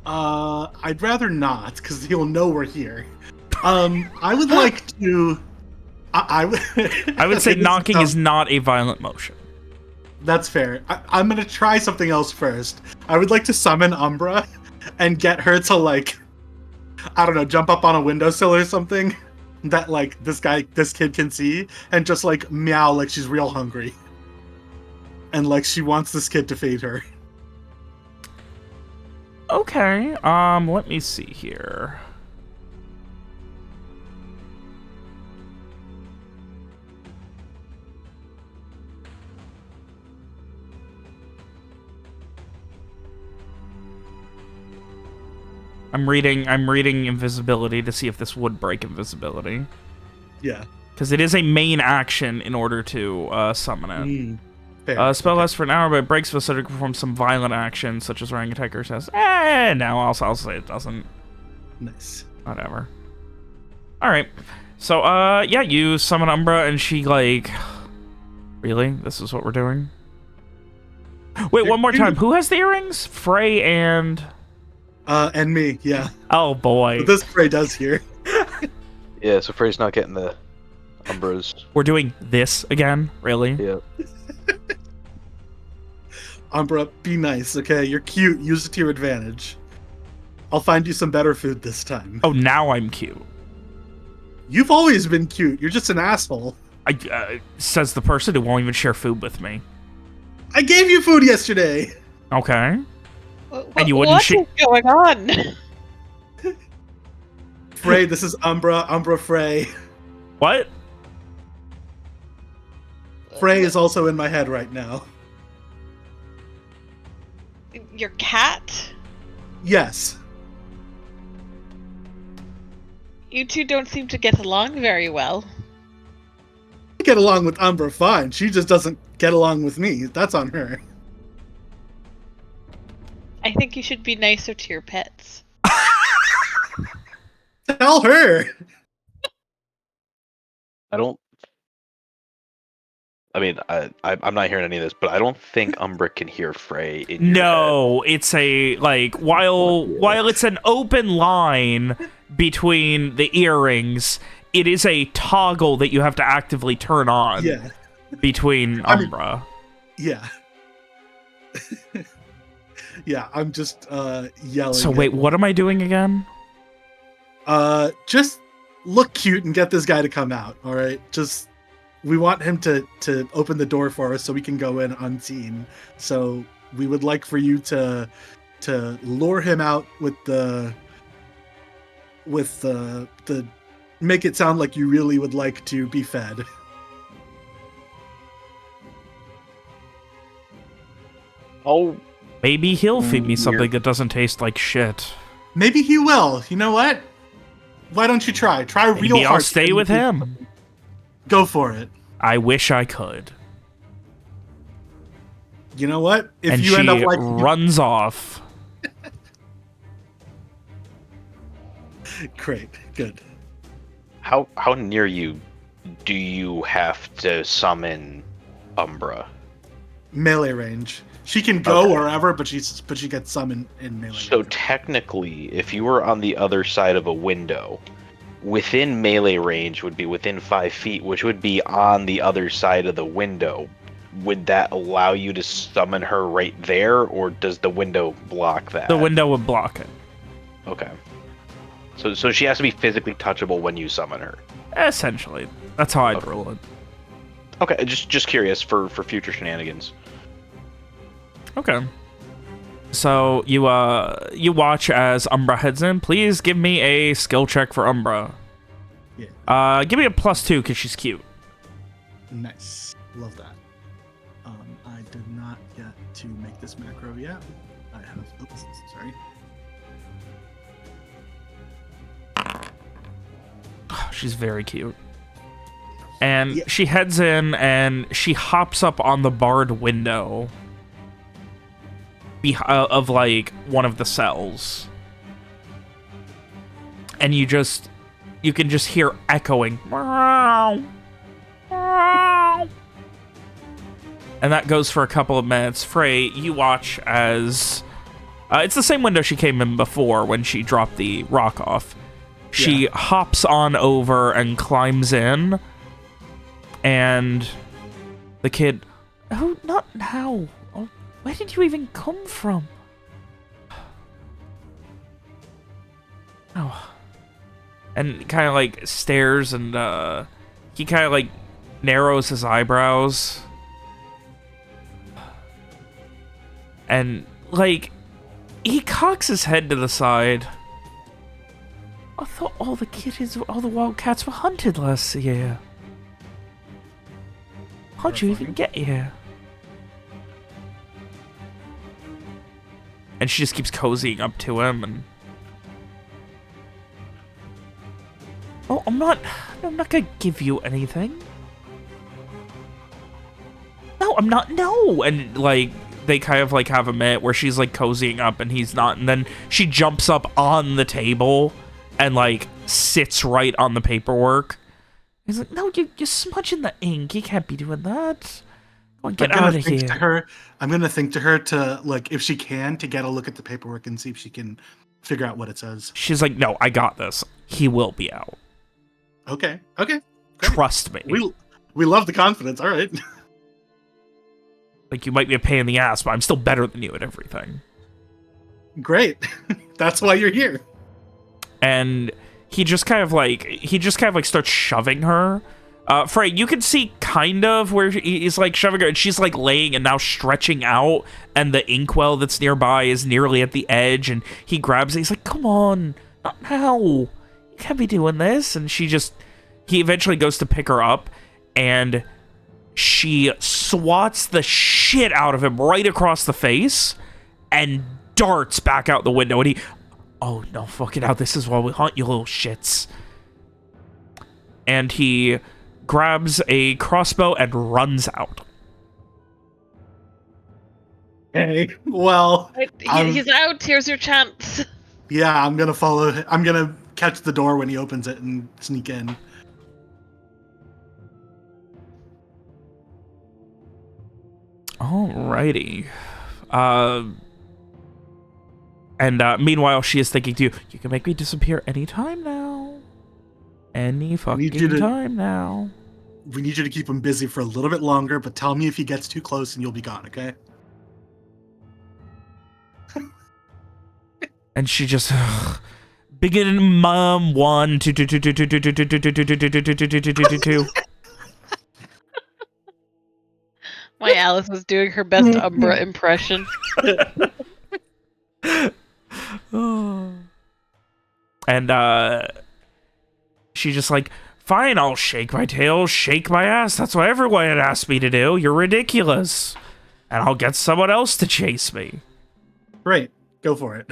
I'd rather not, because he'll know we're here. I would like to. I would say knocking is not a violent motion. That's fair. I'm gonna try something else first. I would like to summon Umbra and get her to, like, I don't know, jump up on a windowsill or something that, like, this kid can see, and just, like, meow like she's real hungry. And, like, she wants this kid to feed her. Okay, let me see here. I'm reading invisibility to see if this would break invisibility. Yeah. Because it is a main action in order to summon it. Fair. Spell lasts for an hour, but it breaks if a subject performs some violent action, such as wearing a tiger says, no, I'll say it doesn't. Nice. Whatever. Alright. So, yeah, you summon Umbra, and she, like... Really? This is what we're doing? Wait, one more time. Who has the earrings? Frey and... And me, yeah. Oh, boy. But this Frey does here. Yeah, so Frey's not getting the Umbras. We're doing this again? Really? Yeah. Umbra, be nice, okay? You're cute. Use it to your advantage. I'll find you some better food this time. Oh, now I'm cute. You've always been cute. You're just an asshole. Says the person who won't even share food with me. I gave you food yesterday. Okay. And you wouldn't What is going on? Frey, this is Umbra Frey. What? Frey is also in my head right now. Your cat? Yes. You two don't seem to get along very well. I get along with Umbra fine. She just doesn't get along with me. That's on her. I think you should be nicer to your pets. Tell her. I'm not hearing any of this, but I don't think Umbra can hear Frey in your No, it's a, like, while it's an open line between the earrings, it is a toggle that you have to actively turn on between Umbra. Yeah. Yeah, I'm just yelling. So wait, what am I doing again? Just look cute and get this guy to come out, all right? Just we want him to open the door for us so we can go in unseen. So we would like for you to lure him out with the make it sound like you really would like to be fed. Oh, Maybe he'll feed me something that doesn't taste like shit. Maybe he will. You know what? Why don't you try? Try real hard. Maybe I'll stay with him. Go for it. I wish I could. You know what? If and you end up she like runs off. Great. Good. how near you do you have to summon Umbra? Melee range. She can go wherever, but she gets summoned in melee. So range. technically, if you were on the other side of a window, within melee range would be within 5 feet, which would be on the other side of the window. would that allow you to summon her right there, or does the window block that? The window would block it. Okay. So she has to be physically touchable when you summon her. Essentially. That's how I'd Okay. rule it. Okay, just curious for future shenanigans. Okay. So you watch as Umbra heads in. Please give me a skill check for Umbra. Yeah. Give me a +2 because she's cute. Nice. Love that. I did not get to make this macro yet. I have. Oops, sorry. She's very cute. And Yeah. she heads in and she hops up on the barred window of like one of the cells. And you can just hear echoing. And that goes for a couple of minutes. Frey, you watch as it's the same window she came in before when she dropped the rock off. She hops on over and climbs in. And the kid, oh, not now. Oh, where did you even come from? Oh. And kind of like stares and he kind of like narrows his eyebrows. And like he cocks his head to the side. I thought all the wildcats were hunted last year. How'd you even get here? And she just keeps cozying up to him and... Oh, I'm not gonna give you anything. No, I'm not, no! And, like, they kind of, like, have a minute where she's, like, cozying up and he's not, and then she jumps up on the table and, like, sits right on the paperwork. He's like, no, you're smudging the ink. You can't be doing that. Go on, get out of here. I'm going to think to her to, like, if she can, to get a look at the paperwork and see if she can figure out what it says. She's like, no, I got this. He will be out. Okay. Great. Trust me. We love the confidence. All right. Like, you might be a pain in the ass, but I'm still better than you at everything. Great. That's why you're here. And he just kind of like starts shoving her. Frey, you can see kind of where he's like shoving her, and she's like laying and now stretching out, and the inkwell that's nearby is nearly at the edge, and he grabs it. He's like, come on, not now. You can't be doing this. And he eventually goes to pick her up, and she swats the shit out of him right across the face and darts back out the window. And he, oh no, fuck it out. This is why we haunt you little shits. And he grabs a crossbow and runs out. Hey, well, He's out. Here's your chance. yeah, I'm gonna follow. I'm gonna catch the door when he opens it and sneak in. Alrighty. And meanwhile, she is thinking to you, you can make me disappear anytime now. Any fucking time now. We need you to keep him busy for a little bit longer, but tell me if he gets too close and you'll be gone, okay? And she just begin mom 1 2 2 2 2 2 2 2 2 2 2 2 2 2. My Alice was doing her best Umbra impression. And she just like, fine, I'll shake my tail, shake my ass. That's what everyone had asked me to do. You're ridiculous. And I'll get someone else to chase me. Great, go for it.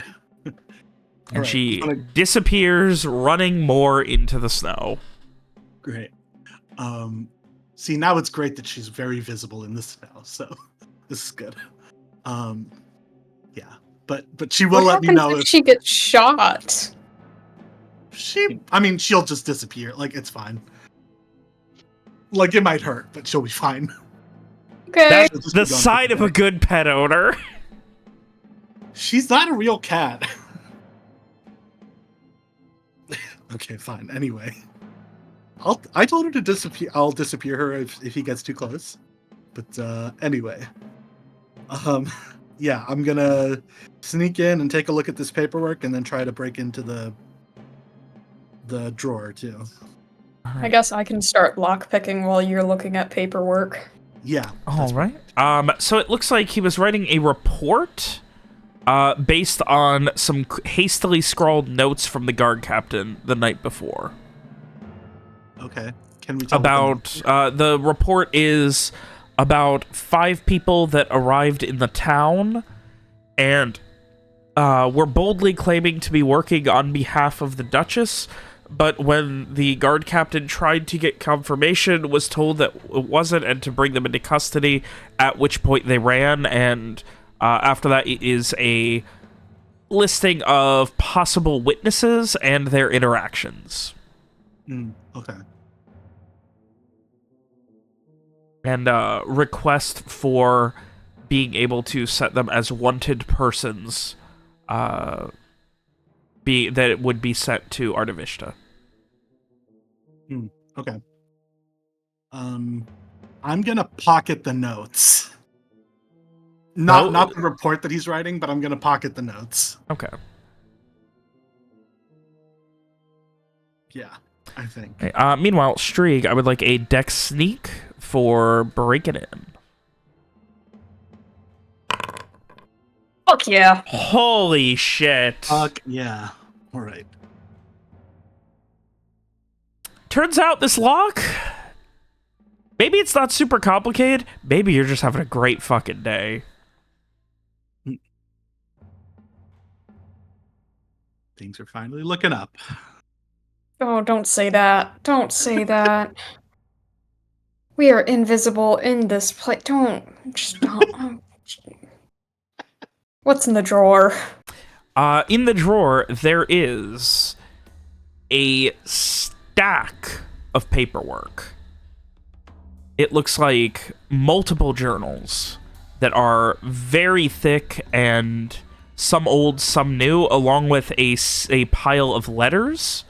And she disappears, running more into the snow. Great. See, now it's great that she's very visible in the snow, so this is good. Yeah, but she will let me know if she gets shot. She'll just disappear. Like, it's fine. Like, it might hurt, but she'll be fine. Okay. That's the sign of a good pet owner. She's not a real cat. Okay, fine. Anyway, I told her to disappear. I'll disappear her if he gets too close. But anyway, yeah, I'm gonna sneak in and take a look at this paperwork, and then try to break into the drawer too. I guess I can start lockpicking while you're looking at paperwork. Yeah. All right. So it looks like he was writing a report based on some hastily scrawled notes from the guard captain the night before. Okay. Can we tell About the report is about 5 people that arrived in the town and were boldly claiming to be working on behalf of the Duchess, but when the guard captain tried to get confirmation, was told that it wasn't and to bring them into custody, at which point they ran, and after that it is a listing of possible witnesses and their interactions. Okay. And request for being able to set them as wanted persons that it would be sent to Artavishta. Okay. I'm gonna pocket the notes. Not the report that he's writing, but I'm gonna pocket the notes. Okay. Yeah, I think. Okay, meanwhile, Strieg, I would like a dex sneak for breaking in. Fuck yeah. Holy shit. Fuck yeah. All right. Turns out this lock, maybe it's not super complicated. Maybe you're just having a great fucking day. Things are finally looking up. Oh, don't say that. Don't say that. We are invisible in this place. Just don't. What's in the drawer? In the drawer, there is a stack of paperwork. It looks like multiple journals that are very thick and some old, some new, along with a pile of letters.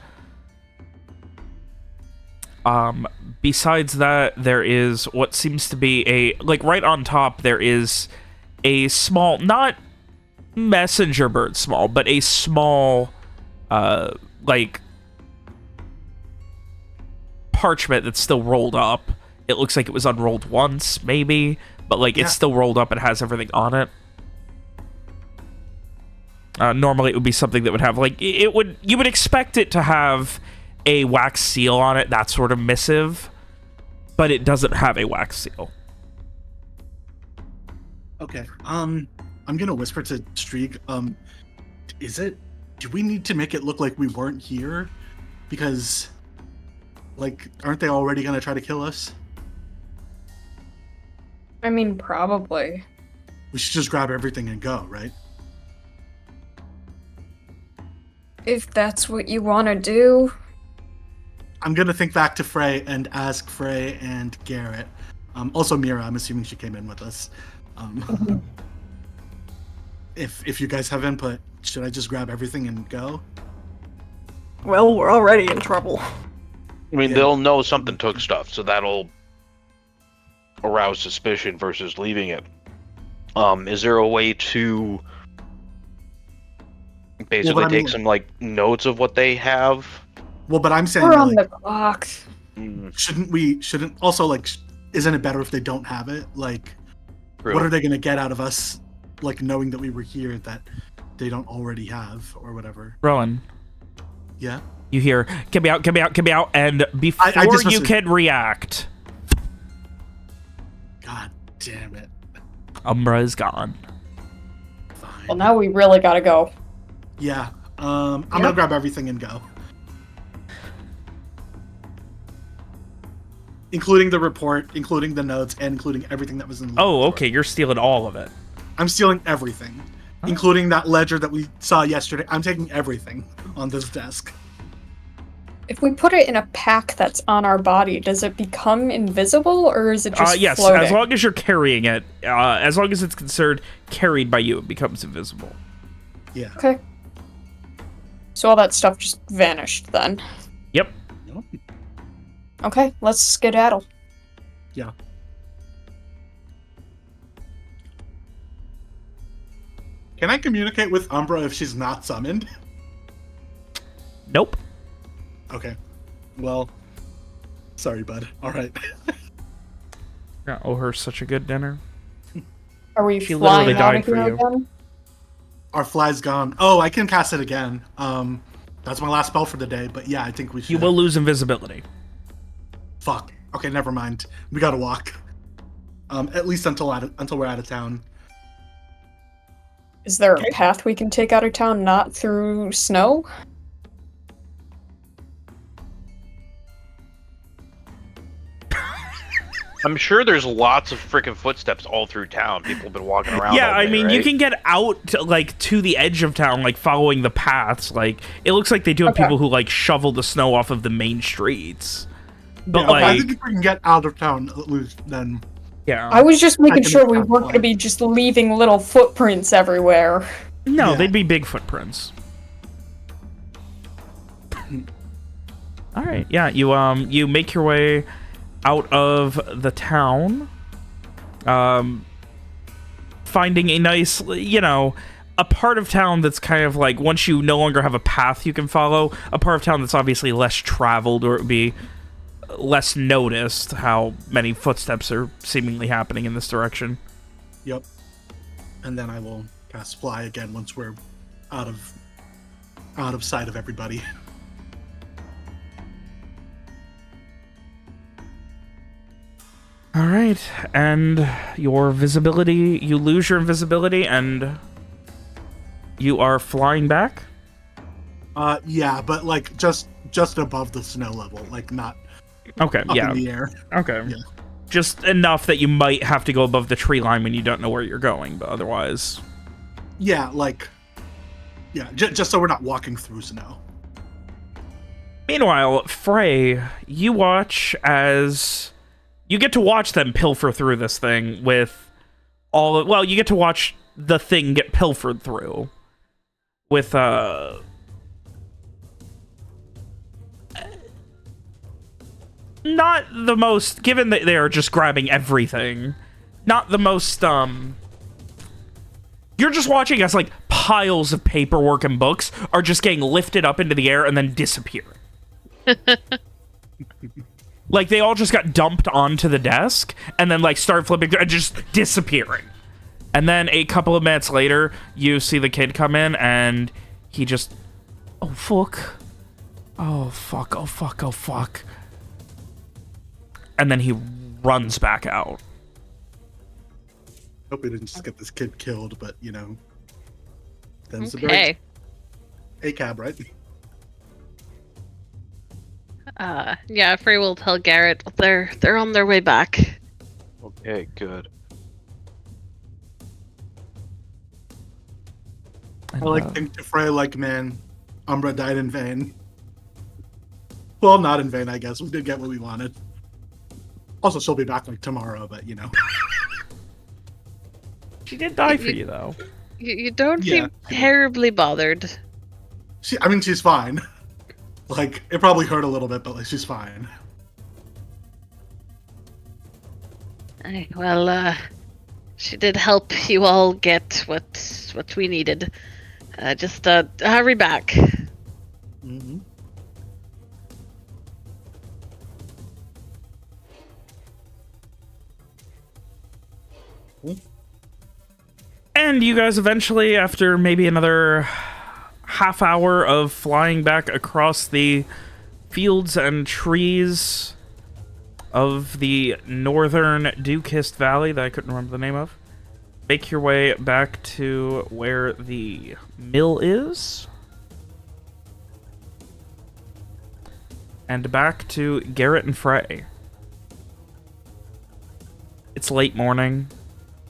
Besides that, there is what seems to be right on top, there is a small, not messenger bird small, but a small, parchment that's still rolled up. It looks like it was unrolled once, maybe, but it's still rolled up and has everything on it. Normally it would be something that would have, you would expect it to have a wax seal on it, that sort of missive, but it doesn't have a wax seal. Okay. I'm gonna whisper to Strieg. Do we need to make it look like we weren't here? Because, aren't they already gonna try to kill us? I mean, probably. We should just grab everything and go, right? If that's what you want to do. I'm gonna think back to Frey and ask Frey and Garrett. Also Mira, I'm assuming she came in with us. If you guys have input, should I just grab everything and go? Well, we're already in trouble. I mean, Yeah. they'll know something took stuff, so that'll arouse suspicion versus leaving it. Is there a way to basically take some notes of what they have? Well, but I'm saying We're on the clock. shouldn't also isn't it better if they don't have it? True. What are they gonna get out of us, knowing that we were here that they don't already have or whatever? Rowan, Yeah. you hear, get me out, get me out, get me out, and before you can react, God damn it. Umbra is gone. Fine. Well, now we really gotta go. Yeah. I'm gonna grab everything and go. Including the report, including the notes, and including everything that was in the report. Okay, you're stealing all of it. I'm stealing everything, including that ledger that we saw yesterday. I'm taking everything on this desk. If we put it in a pack that's on our body, does it become invisible, or is it just Yes, floating? as long as you're carrying it, as long as it's considered carried by you, it becomes invisible. Yeah. Okay. So all that stuff just vanished then. Yep. Okay, let's skedaddle. Yeah. Can I communicate with Umbra if she's not summoned? Nope. Okay. Well, sorry, bud. All right. I owe her such a good dinner. Are we She flying literally out died of for here you. again? Our fly's gone. Oh, I can cast it again. That's my last spell for the day. But yeah, I think we should. You will lose invisibility. Fuck. Okay, never mind. We gotta walk. At least until we're out of town. Is there a path we can take out of town not through snow? I'm sure there's lots of freaking footsteps all through town. People have been walking around. Yeah, all I day, mean, you right? can get out to the edge of town, like following the paths. Like it looks like they do have Okay. people who like shovel the snow off of the main streets. But Yeah, I like, think if we can get out of town, at least then. yeah, I was just making can sure we count weren't one. going to be just leaving little footprints everywhere. no, Yeah. they'd be big footprints. All right, yeah, you make your way out of the town, finding a nice, a part of town that's kind of like, once you no longer have a path you can follow, a part of town that's obviously less traveled, or it would be less noticed how many footsteps are seemingly happening in this direction. Yep. And then I will cast fly again once we're out of sight of everybody. All right, and your visibility, you lose your invisibility, and you are flying back? Yeah, but like just above the snow level, like not Okay, up yeah. in the air. Okay. Yeah. Just enough that you might have to go above the tree line when you don't know where you're going, but otherwise... Yeah, like, yeah, just so we're not walking through snow. Meanwhile, Frey, you watch as... You get to watch them pilfer through this thing with all... Well, you get to watch the thing get pilfered through with, not the most... Given that they are just grabbing everything, not the most, You're just watching as, like, piles of paperwork and books are just getting lifted up into the air and then disappear. Like, they all just got dumped onto the desk and then, like, start flipping through and just disappearing. And then a couple of minutes later, you see the kid come in and he just... Oh, fuck. Oh, fuck. Oh, fuck. Oh, fuck. And then he runs back out. Hope we didn't just get this kid killed, but you know. Them's the Okay. break. A cab, right? Yeah, Frey will tell Garrett they're on their way back. Okay, good. And, I like to think to Frey, like, man, Umbra died in vain. Well, not in vain, I guess. We did get what we wanted. Also, she'll be back like tomorrow, but you know. She did die for you, though. You don't Yeah. seem terribly bothered. She's fine. Like, it probably hurt a little bit, but like, she's fine. Well, she did help you all get what we needed. Just hurry back. Mm-hmm. And you guys eventually, after maybe another half hour of flying back across the fields and trees of the northern Dew-Kissed Valley that I couldn't remember the name of, make your way back to where the mill is. And back to Garrett and Frey. It's late morning.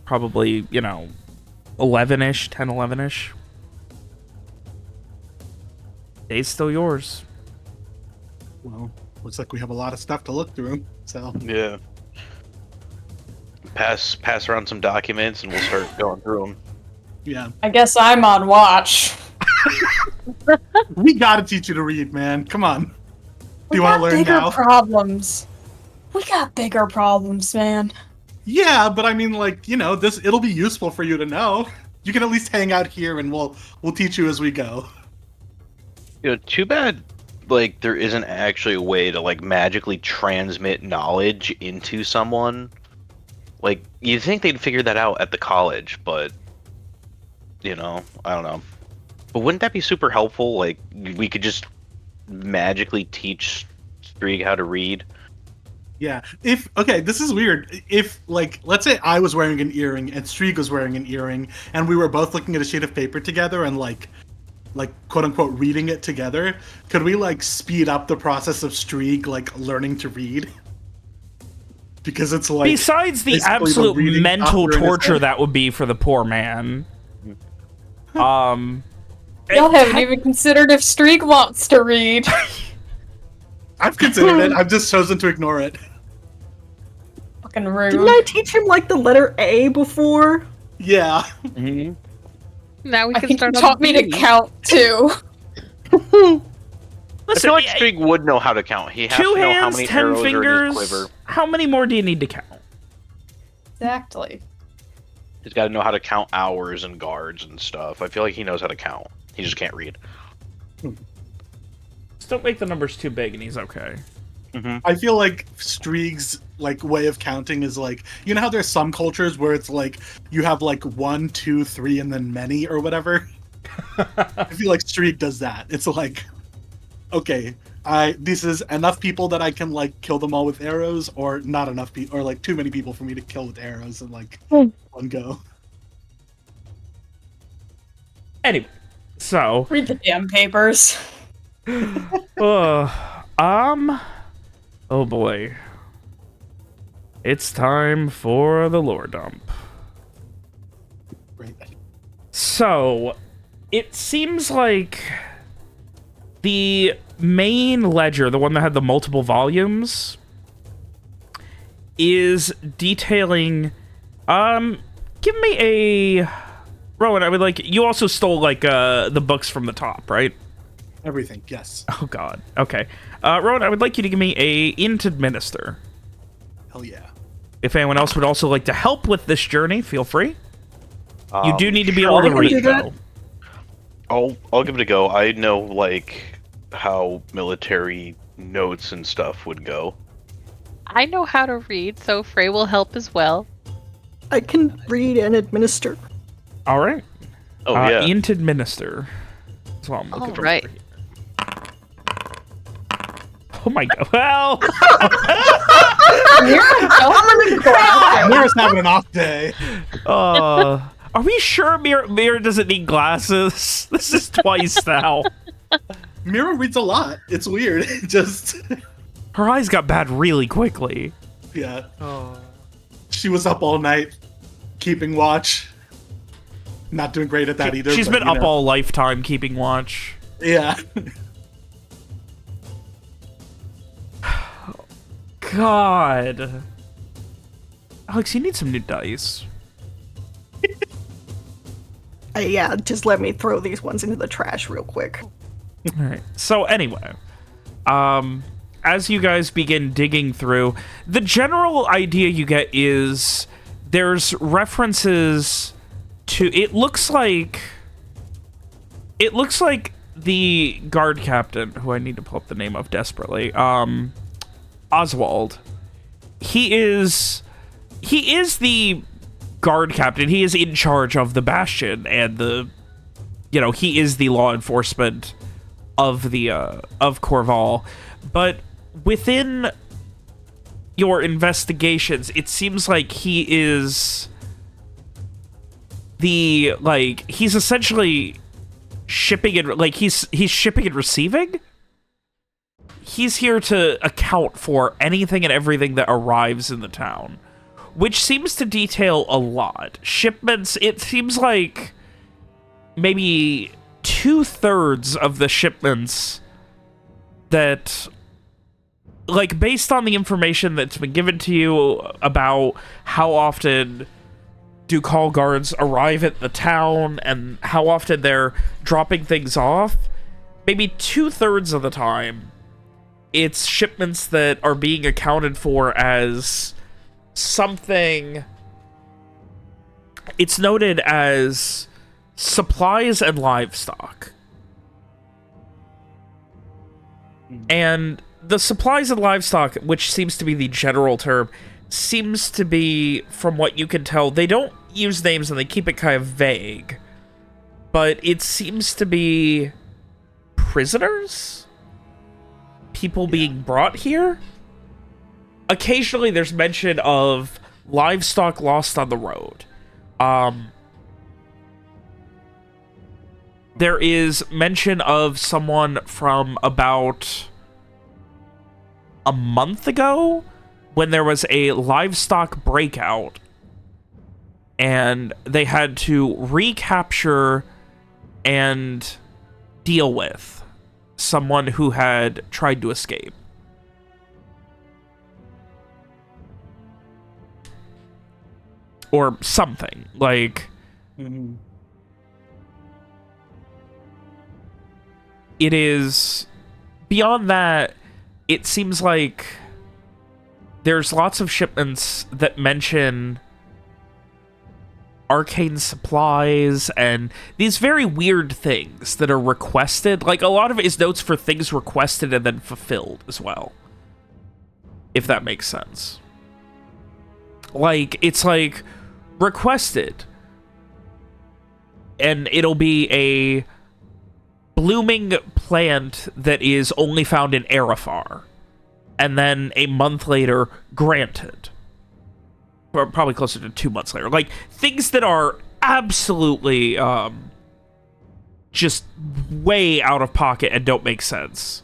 Probably, 11-ish, 10, 11-ish. Day's still yours. Well, looks like we have a lot of stuff to look through, so. Yeah. Pass around some documents and we'll start going through them. Yeah. I guess I'm on watch. We gotta teach you to read, man. Come on. Do you want to learn bigger now? problems. We got bigger problems, man. Yeah, but I mean, like, it'll be useful for you to know. you can at least hang out here, and we'll teach you as we go. Too bad. Like, there isn't actually a way to like magically transmit knowledge into someone. Like, you'd think they'd figure that out at the college, but I don't know. But wouldn't that be super helpful? Like, we could just magically teach Strieg how to read. Yeah. Okay, this is weird. If, like, let's say I was wearing an earring and Strieg was wearing an earring, and we were both looking at a sheet of paper together and like quote unquote reading it together, could we like speed up the process of Strieg like learning to read? Because it's like, besides the basically absolute reading mental software in his torture head. that would be for the poor man. Y'all haven't even considered if Streak wants to read. I've considered it. I've just chosen to ignore it. Fucking rude. Didn't I teach him like the letter A before? Yeah. Now we I can think you start on taught me to B. count too. I Listen, feel like Strieg would know how to count. He has two to know how hands, many 10 arrows are in his fingers. quiver. How many more do you need to count? Exactly. He's got to know how to count hours and guards and stuff. I feel like he knows how to count. He just can't read. Just don't make the numbers too big and he's okay. I feel like Strieg's like way of counting is like, you know how there's some cultures where it's like you have like 1, 2, 3, and then many or whatever. I feel like Strieg does that. It's like, okay, this is enough people that I can like kill them all with arrows, or not enough people, or like too many people for me to kill with arrows in like one go. Anyway, so Read the damn papers. oh boy. It's time for the lore dump. Right. So, it seems like the main ledger, the one that had the multiple volumes, is detailing, give me a... Rowan, I would like... You also stole, like, the books from the top, right? Everything, yes. Oh, God. Okay. Rowan, I would like you to give me a int administer. Hell yeah. If anyone else would also like to help with this journey, feel free. You do need to be sure. able to I can do read, that. though. I'll give it a go. I know like how military notes and stuff would go. I know how to read, so Frey will help as well. I can read and administer. All right. Oh yeah. Int administer. That's what I'm looking All for. right. Oh my god. Well, Mira's having an off day. are we sure Mira doesn't need glasses? This is twice now. Mira reads a lot. It's weird. Just, Her eyes got bad really quickly. yeah. She was up all night, keeping watch. Not doing great at that either. She's but, been you up know. all lifetime keeping watch. Yeah. God. Alex, you need some new dice. Yeah, just let me throw these ones into the trash real quick. Alright, so anyway, as you guys begin digging through, the general idea you get is there's references to, it looks like the guard captain, who I need to pull up the name of desperately, Oswald. He is the guard captain. He is in charge of the Bastion, and he is the law enforcement of Coerval. But within your investigations, it seems like he is he's essentially shipping and he's shipping and receiving. He's here to account for anything and everything that arrives in the town, which seems to detail a lot. Shipments, it seems like maybe 2/3 of the shipments that, like, based on the information that's been given to you about how often do call guards arrive at the town and how often they're dropping things off, maybe 2/3 of the time, it's shipments that are being accounted for as something. It's noted as supplies and livestock. And the supplies and livestock, which seems to be the general term, seems to be, from what you can tell, they don't use names and they keep it kind of vague. But it seems to be prisoners? People being brought here? Occasionally there's mention of livestock lost on the road. There is mention of someone from about a month ago when there was a livestock breakout and they had to recapture and deal with someone who had tried to escape. Or something. Like... It is... Beyond that, it seems like there's lots of shipments that mention arcane supplies and these very weird things that are requested. Like, a lot of it is notes for things requested and then fulfilled as well. If that makes sense. Like, it's like, requested. And it'll be a blooming plant that is only found in Arafar. And then a month later, granted. Or probably closer to 2 months later. Like, things that are absolutely just way out of pocket and don't make sense.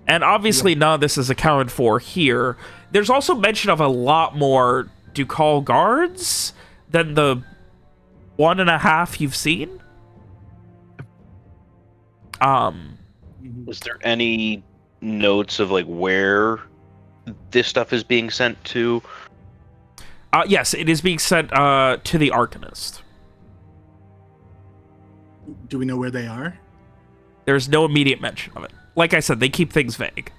And obviously none of this is accounted for here. There's also mention of a lot more Ducal guards than the 1.5 you've seen. Was there any notes of like where this stuff is being sent to? Yes, it is being sent to the Arcanist. Do we know where they are? There's no immediate mention of it. Like I said, they keep things vague.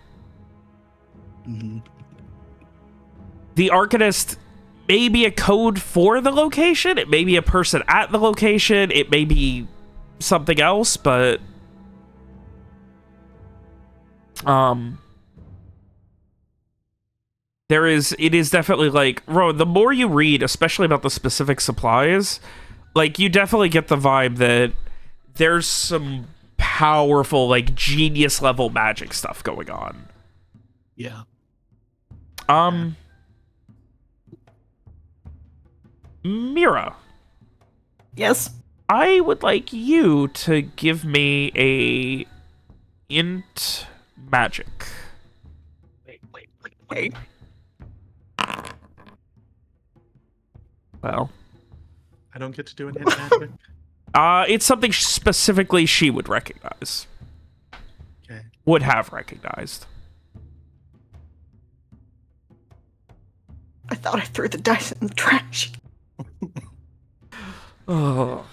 The Arcanist may be a code for the location. It may be a person at the location. It may be something else, but... it is definitely like, Rowan, the more you read, especially about the specific supplies, like, you definitely get the vibe that there's some powerful, like, genius level magic stuff going on. Yeah. Mira. Yes? I would like you to give me a int magic. Wait. Well, I don't get to do an hit magic. It's something specifically she would recognize. Okay. Would have recognized. I thought I threw the dice in the trash. Oh.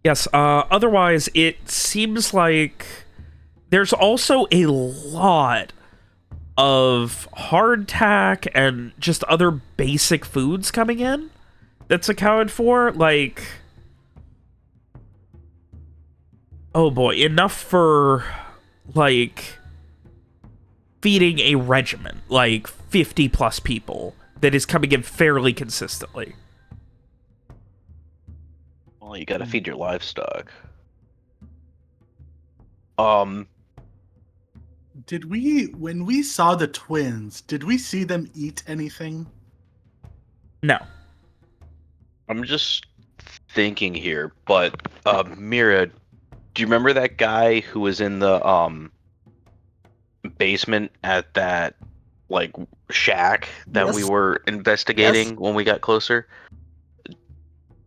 Yes, otherwise, it seems like there's also a lot of hardtack and just other basic foods coming in that's accounted for. Like, oh boy, enough for, like, feeding a regiment, like 50 plus people, that is coming in fairly consistently. Well, you gotta feed your livestock. Did we, when we saw the twins, did we see them eat anything? No. I'm just thinking here, but Mira, do you remember that guy who was in the basement at that like shack that we Yes. were investigating when we got closer?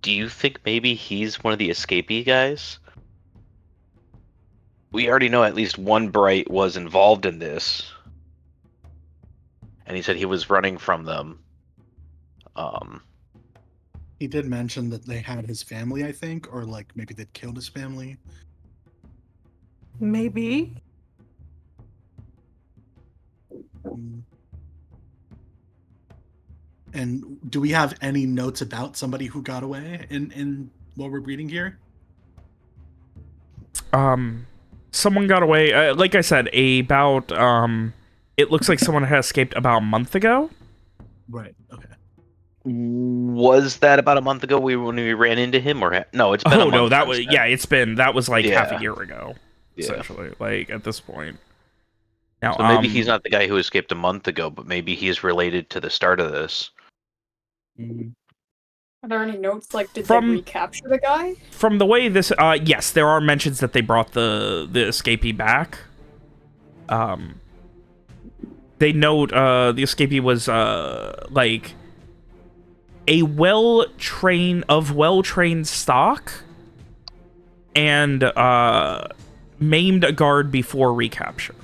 Do you think maybe he's one of the escapee guys? We already know at least one Bright was involved in this. And he said he was running from them. He did mention that they had his family, I think, or like maybe they'd killed his family. Maybe. And do we have any notes about somebody who got away in what we're reading here? Someone got away. Like I said, about it looks like someone had escaped about a month ago. Right. Okay. Was that about a month ago when we ran into him, or no? It's been a month. No, that was since then. that was like half a Yeah. year ago, Yeah. essentially. Like at this point. Now, So maybe he's not the guy who escaped a month ago, but maybe he's related to the start of this. Are there any notes, like, did From- they recapture the guy? From the way this, yes, there are mentions that they brought the escapee back. They note the escapee was like a well-trained stock, and maimed a guard before recapture.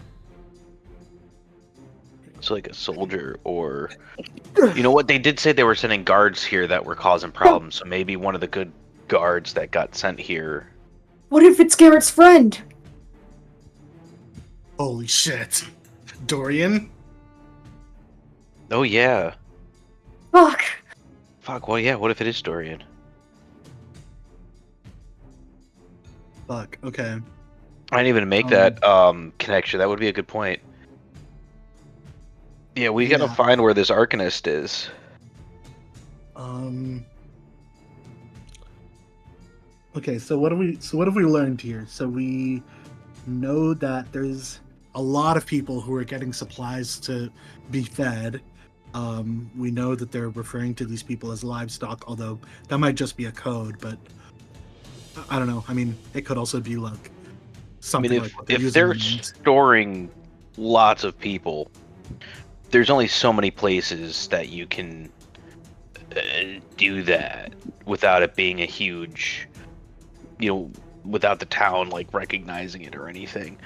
It's like a soldier, or you know what? They did say they were sending guards here that were causing problems. So maybe one of the good guards that got sent here. What if it's Garrett's friend? Holy shit. Dorian? Oh yeah. Fuck. Fuck. Well, yeah. What if it is Dorian? Fuck. Okay. I didn't even make that connection. That would be a good point. Yeah, we gotta Yeah. find where this Arcanist is. Okay, so what have we learned here? So we know that there's a lot of people who are getting supplies to be fed. We know that they're referring to these people as livestock, although that might just be a code, but I don't know. I mean, it could also be like I something mean, like what they're if using they're in meat. storing lots of people, there's only so many places that you can do that without it being a huge, without the town like recognizing it or anything.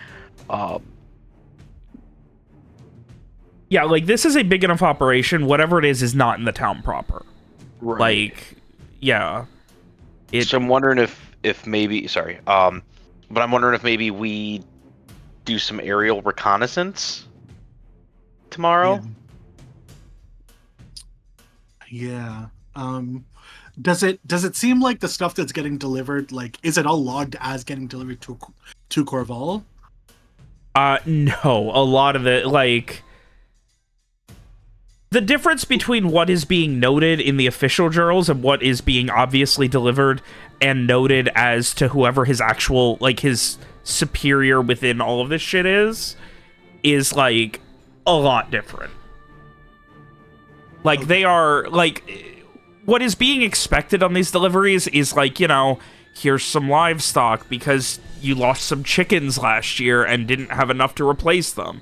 Yeah, like, this is a big enough operation. Whatever it is not in the town proper. Right. Like, yeah. So I'm wondering if maybe, sorry, but I'm wondering if maybe we do some aerial reconnaissance tomorrow. Yeah. Does it seem like the stuff that's getting delivered, like, is it all logged as getting delivered to Coerval? No. A lot of it, like, the difference between what is being noted in the official journals and what is being obviously delivered and noted as to whoever his actual, like, his superior within all of this shit is like a lot different. Like, they are, like, what is being expected on these deliveries is, like, here's some livestock because you lost some chickens last year and didn't have enough to replace them.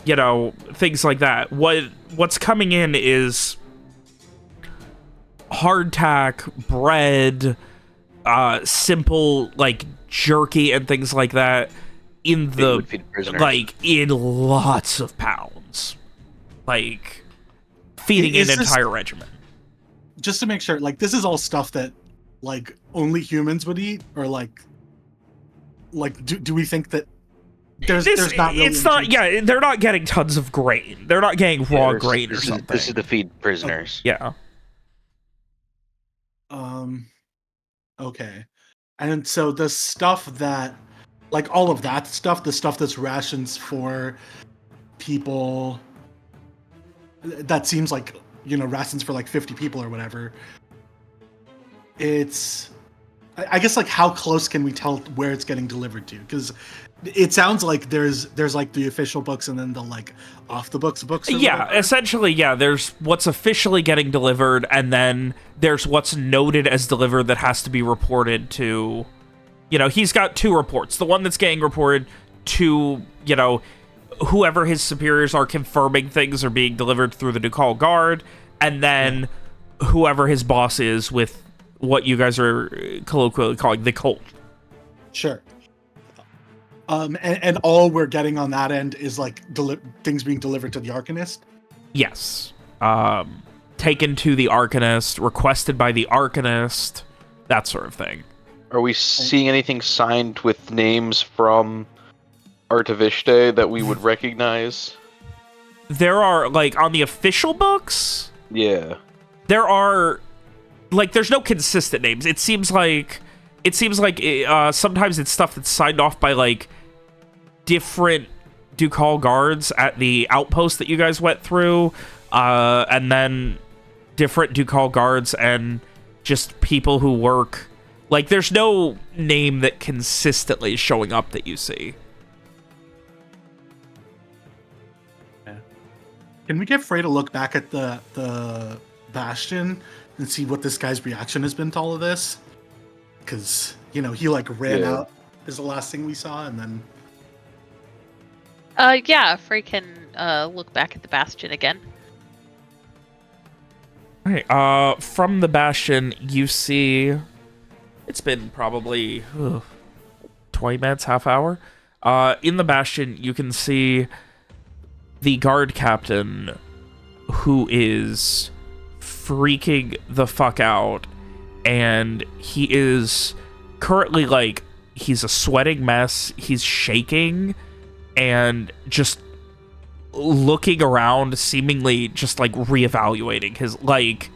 Things like that. What's coming in is hardtack, bread, simple, like, jerky and things like that in in lots of pounds. Like, feeding an entire regiment. Just to make sure, like, this is all stuff that, like, only humans would eat, or like do we think that there's not really it's not, yeah, they're not getting tons of grain. They're not getting raw grain or something. This is to feed prisoners. Yeah. Okay. And so the stuff that, like, all of that stuff, the stuff that's rations for people, that seems like, rations for like 50 people or whatever. It's, I guess, like, how close can we tell where it's getting delivered to? Because it sounds like there's like the official books and then the, like, off the books or yeah, whatever. essentially, yeah, there's what's officially getting delivered, and then there's what's noted as delivered that has to be reported to, he's got two reports. The one that's getting reported to, whoever his superiors are confirming things are being delivered through the Ducal Guard, and then whoever his boss is with what you guys are colloquially calling the cult. Sure. And all we're getting on that end is, like, things being delivered to the Arcanist? Yes. Taken to the Arcanist, requested by the Arcanist, that sort of thing. Are we seeing anything signed with names from Artavishte that we would recognize? There are, like, on the official books, Yeah. There are, like, there's no consistent names. It seems like sometimes it's stuff that's signed off by, like, different Ducal guards at the outpost that you guys went through, and then different Ducal guards and just people who work. Like, there's no name that consistently is showing up that you see. Can we get Frey to look back at the Bastion and see what this guy's reaction has been to all of this? Because, you know, he, like, ran out is the last thing we saw, and then... Yeah, Frey can look back at the Bastion again. Alright, from the Bastion, you see... It's been probably 20 minutes, half hour. In the Bastion, you can see the guard captain who is freaking the fuck out. And he is currently, like, he's a sweating mess. He's shaking and just looking around, seemingly just, like, reevaluating his, like,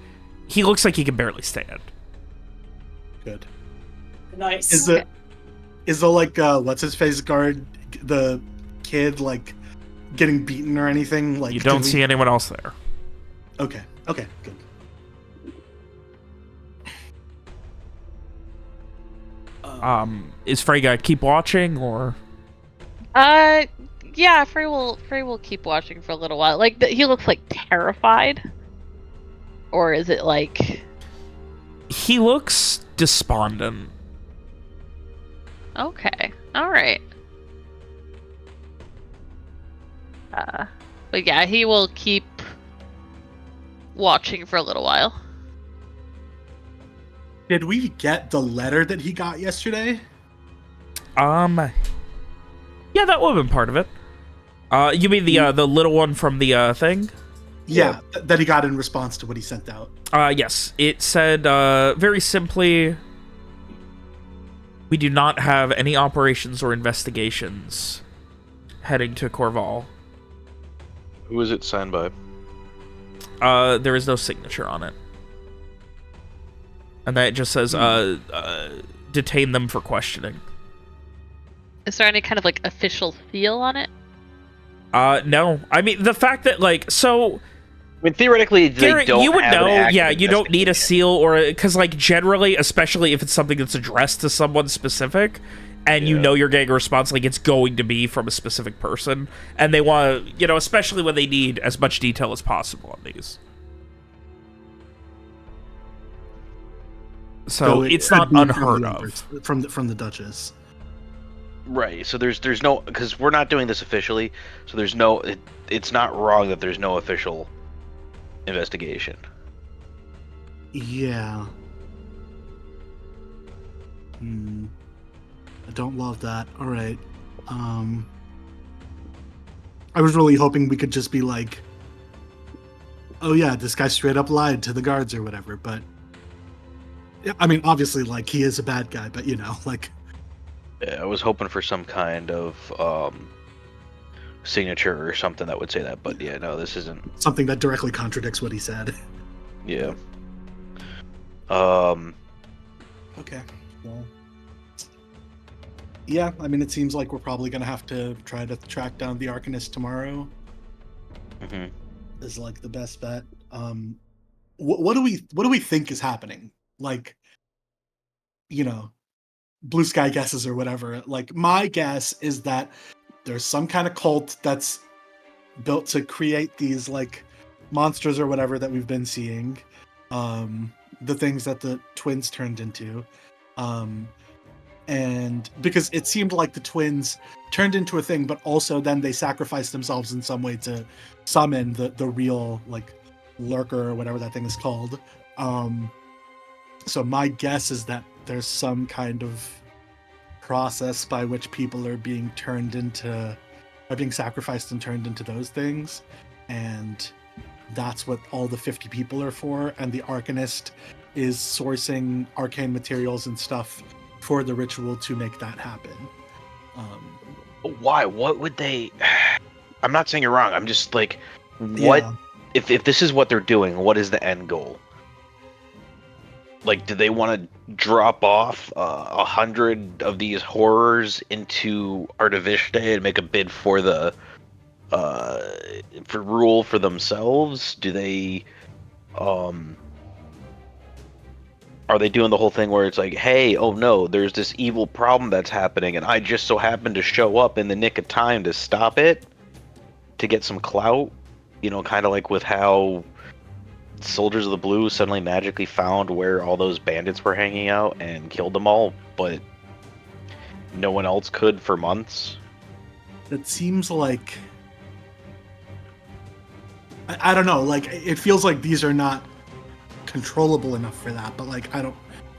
he looks like he can barely stand. Good. Nice. Is the like what's his face guard, the kid, like getting beaten or anything? Like, You don't see anyone else there. Okay, good. Is Frey gonna keep watching, or? Yeah, Frey will keep watching for a little while. Like, he looks, like, terrified? Or is it, like... He looks despondent. Okay, alright. But yeah, he will keep watching for a little while. Did we get the letter that he got yesterday? Yeah, that would have been part of it. You mean the little one from the thing? Yeah, that he got in response to what he sent out. Yes. It said, very simply, we do not have any operations or investigations heading to Coerval. Who is it signed by? There is no signature on it. And then it just says, detain them for questioning. Is there any kind of, like, official seal on it? No. I mean, the fact that, like, so... I mean, theoretically, Garrett, they don't you would have an know, active yeah, you don't need a investigation. seal, or because, like, generally, especially if it's something that's addressed to someone specific, and you know you're getting a response, like, it's going to be from a specific person, and they want to, you know, especially when they need as much detail as possible on these. So it it's could not be unheard from of. from the Duchess. Right. So there's no, because we're not doing this officially. So there's no. It's not wrong that there's no official investigation. Yeah. I don't love that. All right. I was really hoping we could just be like, oh yeah, this guy straight up lied to the guards or whatever. But yeah, I mean, obviously, like, he is a bad guy, but you know, like. Yeah, I was hoping for some kind of signature or something that would say that, but yeah, no, this isn't Something that directly contradicts what he said. Yeah. Okay. Well. Yeah, I mean, it seems like we're probably gonna have to try to track down the Arcanist tomorrow. Mhm. Is like the best bet. What do we think is happening? Like, you know, blue sky guesses or whatever. Like, my guess is that there's some kind of cult that's built to create these, like, monsters or whatever that we've been seeing. The things that the twins turned into. And because it seemed like the twins turned into a thing, but also then they sacrificed themselves in some way to summon the real, like, lurker or whatever that thing is called. So my guess is that there's some kind of process by which people are being sacrificed and turned into those things, and that's what all the 50 people are for. And the Arcanist is sourcing arcane materials and stuff for the ritual to make that happen. Why? What would they? I'm not saying you're wrong. I'm just like, what? Yeah. if this is what they're doing, what is the end goal? Like, do they want to drop off 100 of these horrors into Artivishte and make a bid for the for rule for themselves? Do they are they doing the whole thing where it's like, hey, oh no, there's this evil problem that's happening, and I just so happen to show up in the nick of time to stop it, to get some clout? You know, kind of like with how Soldiers of the Blue suddenly magically found where all those bandits were hanging out and killed them all, but no one else could for months. It seems like I don't know. Like it feels like these are not controllable enough for that. But like I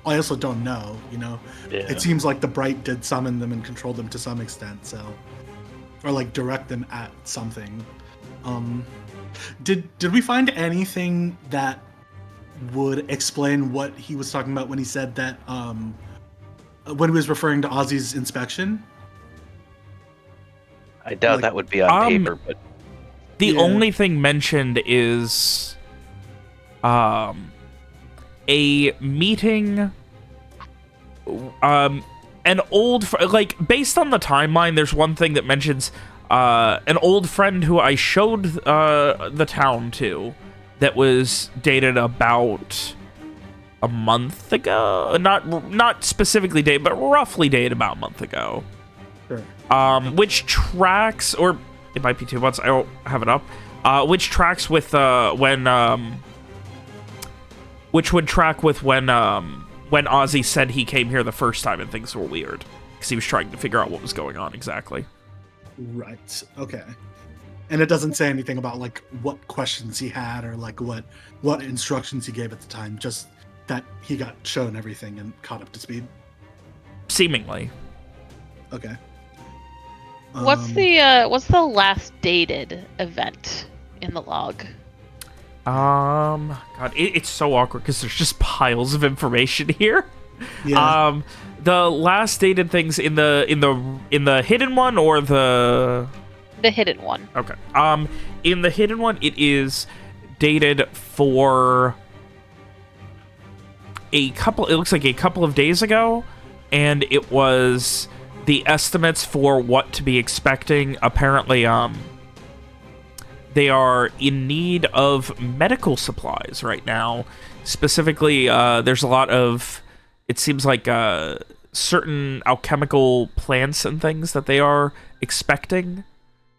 also don't know. You know, Yeah. it seems like the Bright did summon them and control them to some extent. So, or like direct them at something. Did we find anything that would explain what he was talking about when he said that when he was referring to Ozzy's inspection? I doubt Like, that would be on paper, but The only thing mentioned is a meeting, an old like based on the timeline. There's one thing that mentions an old friend who I showed the town to, that was dated about a month ago. Not specifically dated, but roughly dated about a month ago. Sure. Which tracks, or it might be 2 months. I don't have it up. Which tracks with which would track with when Ozzy said he came here the first time and things were weird because he was trying to figure out what was going on exactly. Right. Okay. And it doesn't say anything about like what questions he had or like what instructions he gave at the time. Just that he got shown everything and caught up to speed. Seemingly. Okay. What's the last dated event in the log? God, it's so awkward because there's just piles of information here. Yeah. The last dated things in the hidden one or the hidden one. Okay. In the hidden one, it is dated for it looks like a couple of days ago, and it was the estimates for what to be expecting. Apparently, they are in need of medical supplies right now. Specifically, there's a lot of, it seems like certain alchemical plants and things that they are expecting,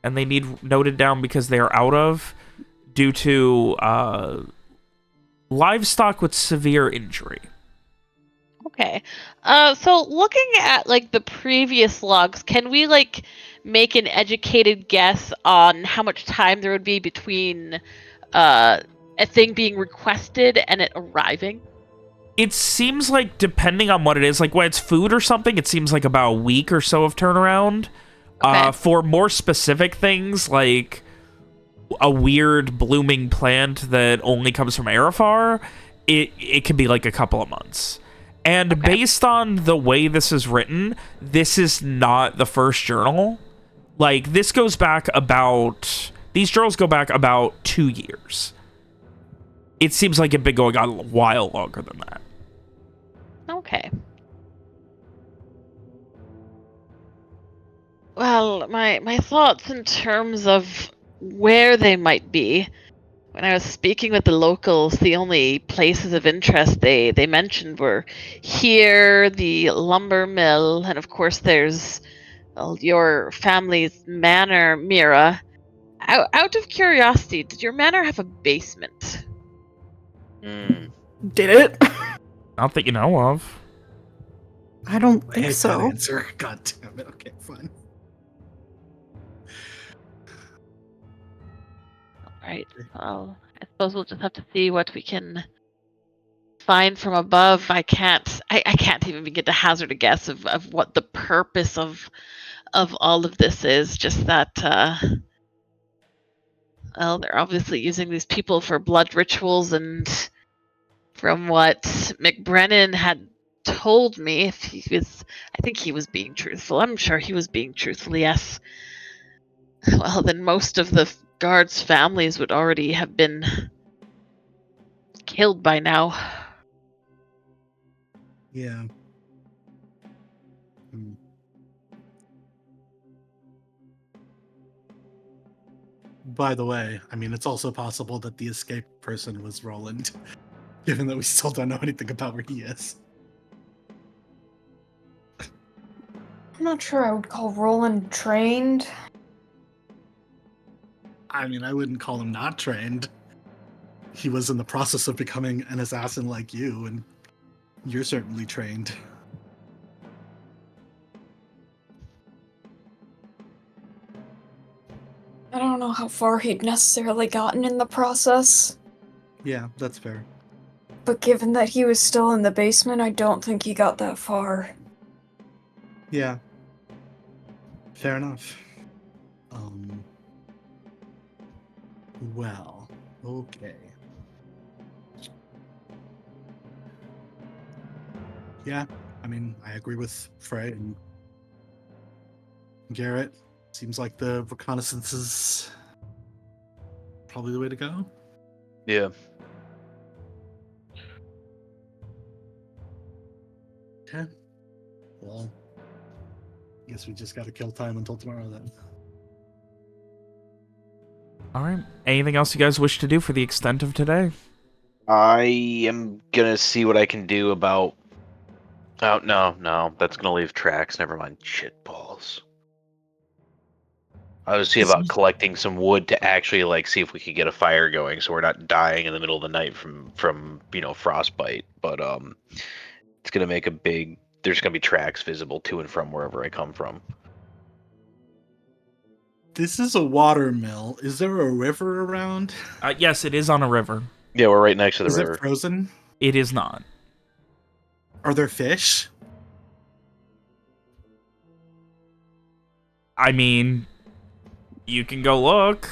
and they need noted down because they are out of, due to livestock with severe injury. Okay. So looking at like the previous logs, can we like make an educated guess on how much time there would be between a thing being requested and it arriving? It seems like, depending on what it is, like when it's food or something, it seems like about a week or so of turnaround. Okay. For more specific things, like a weird blooming plant that only comes from Arafar, it can be like a couple of months. And based on the way this is written, this is not the first journal. Like, this goes back about... These journals go back about 2 years. It seems like it's been going on a while longer than that. Okay. Well, my thoughts in terms of where they might be. When I was speaking with the locals, the only places of interest they mentioned were here, the lumber mill, and of course there's your family's manor, Mira. Out of curiosity, did your manor have a basement? Did it? Not that you know of. I don't I think hate that so. answer. God damn it. Okay, fine. Right. Well, I suppose we'll just have to see what we can find from above. I can't even begin to hazard a guess of what the purpose of all of this is. Just that well, they're obviously using these people for blood rituals, and from what McBrennan had told me, if he was, I think he was being truthful. I'm sure he was being truthful, yes. Well, then most of the guards' families would already have been killed by now. Yeah. Hmm. By the way, I mean, it's also possible that the escaped person was Roland, given that we still don't know anything about where he is. I'm not sure I would call Roland trained. I mean, I wouldn't call him not trained. He was in the process of becoming an assassin like you, and you're certainly trained. I don't know how far he'd necessarily gotten in the process, Yeah, that's fair. but given that he was still in the basement, I don't think he got that far. Yeah. Fair enough. Well, okay. Yeah, I mean, I agree with Frey and Garrett. Seems like the reconnaissance is probably the way to go. Yeah. Okay. Well, guess we just gotta kill time until tomorrow then. All right. Anything else you guys wish to do for the extent of today? I am gonna see what I can do about. Oh no, that's gonna leave tracks. Never mind. Shit balls. I was see about collecting some wood to actually like see if we could get a fire going, so we're not dying in the middle of the night from frostbite. But it's gonna make a big. There's gonna be tracks visible to and from wherever I come from. This is a water mill. Is there a river around? Yes, it is on a river. Yeah, we're right next to the Is river. it frozen? It is not. Are there fish? I mean, you can go look.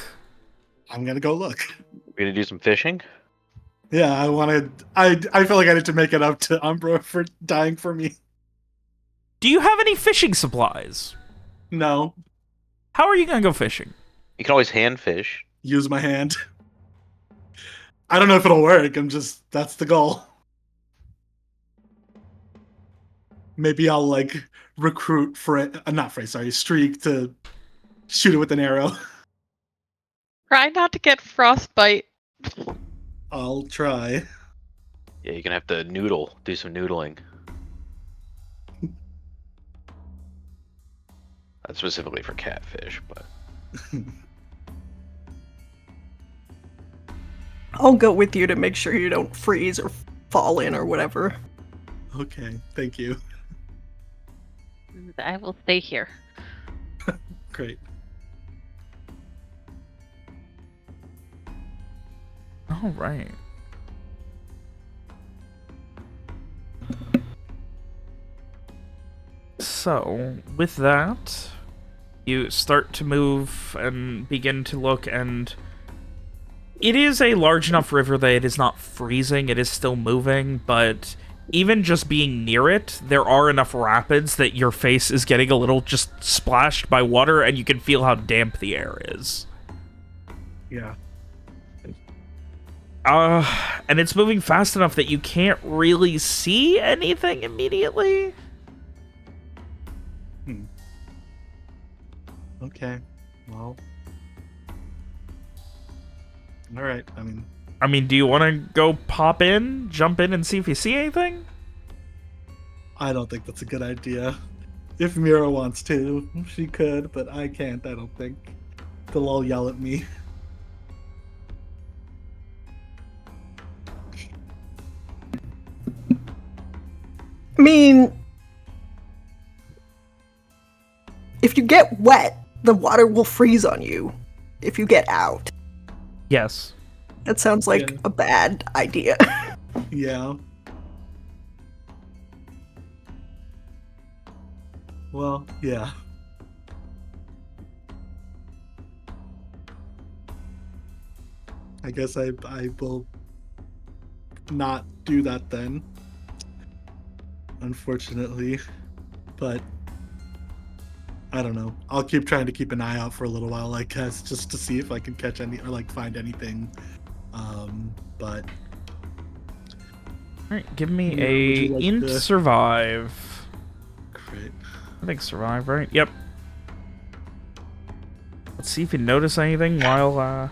I'm gonna go look. We gonna do some fishing? Yeah, I feel like I need to make it up to Umbra for dying for me. Do you have any fishing supplies? No. How are you gonna go fishing? You can always hand fish. Use my hand. I don't know if it'll work. That's the goal. Maybe I'll like recruit Streak to shoot it with an arrow. Try not to get frostbite. I'll try. Yeah, you're gonna have to do some noodling. That's specifically for catfish, but I'll go with you to make sure you don't freeze or fall in or whatever. Okay, thank you. I will stay here. Great. All right. So, with that, you start to move and begin to look, and it is a large enough river that it is not freezing, it is still moving, but even just being near it, there are enough rapids that your face is getting a little just splashed by water, and you can feel how damp the air is. Yeah. And it's moving fast enough that you can't really see anything immediately. Okay. Well. All right. I mean, do you want to go jump in and see if you see anything? I don't think that's a good idea. If Mira wants to, she could, but I can't, I don't think. They'll all yell at me. I mean, if you get wet, the water will freeze on you if you get out. Yes. That sounds like Yeah. a bad idea. Yeah. Well, yeah. I guess I will not do that then. Unfortunately. But I don't know. I'll keep trying to keep an eye out for a little while, I guess, just to see if I can catch any or like find anything. But All right, give me Yeah, would a you like int to- survive. great. I think survive, right? Yep. Let's see if you notice anything while,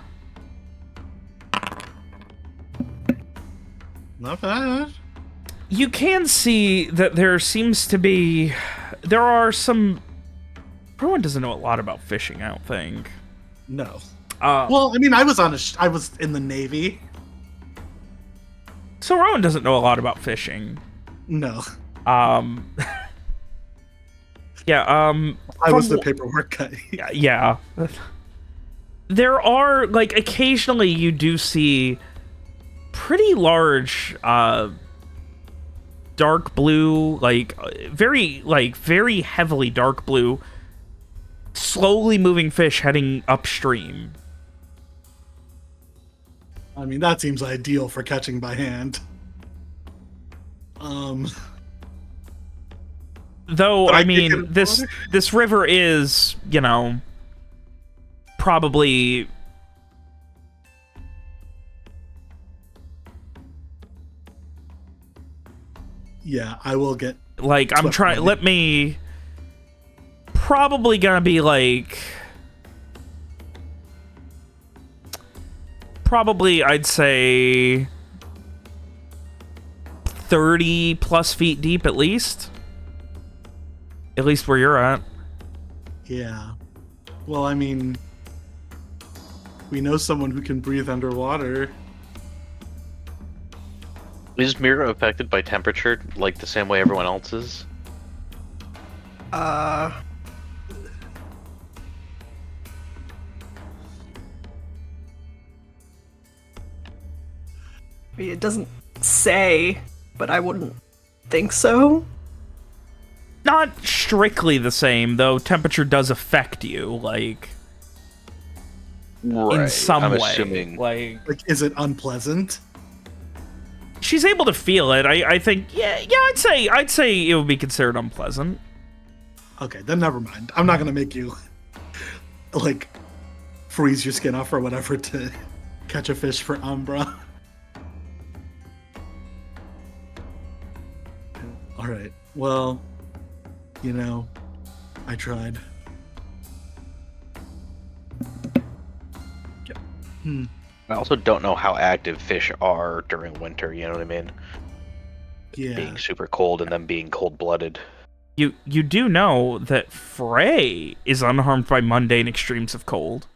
Not bad. You can see that there seems to be... There are some... Everyone doesn't know a lot about fishing, I don't think. No. Well, I mean, I was in the Navy. So Rowan doesn't know a lot about fishing. No. Yeah, I was the from- paperwork guy. yeah. There are, like, occasionally you do see pretty large, dark blue, very heavily dark blue, slowly moving fish heading upstream. I mean, that seems ideal for catching by hand. Though, But I I can't get mean, in this water? this river is, you know, probably... Yeah, I will get. Like, I'm Swept trying... money. Let me... Probably gonna be, like... Probably, I'd say... 30 plus feet deep, at least. At least where you're at. Yeah. Well, I mean, we know someone who can breathe underwater. Is Mira affected by temperature like the same way everyone else is? It doesn't say, but I wouldn't think so. Not strictly the same, though temperature does affect you, like... In some I'm way. assuming. Like... Like, is it unpleasant? She's able to feel it. I think, yeah, I'd say it would be considered unpleasant. Okay, then never mind. I'm not gonna make you like freeze your skin off or whatever to catch a fish for Umbra. All right. Well, you know, I tried. I also don't know how active fish are during winter, you know what I mean? Yeah. Being super cold and them being cold-blooded. You do know that Frey is unharmed by mundane extremes of cold.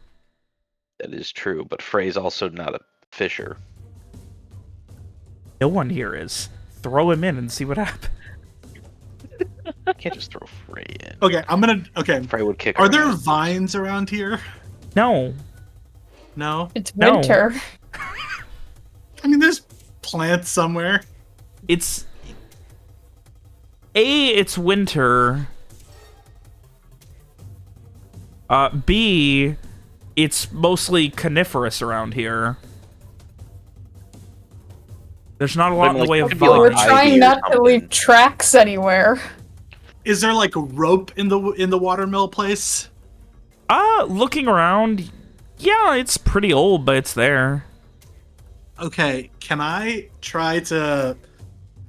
That is true, but Frey's also not a fisher. No one here is. Throw him in and see what happens. You can't just throw Frey in. Okay. Frey would kick Are our there ass. vines around here? No. No. It's No. winter. I mean, there's plants somewhere. It's... A, it's winter. B, it's mostly coniferous around here. There's not a lot in the way of it could be like We're vines. ivy trying or not to leave something. tracks anywhere. Is there like a rope in the watermill place? Looking around, yeah, it's pretty old, but it's there. Okay, can I try to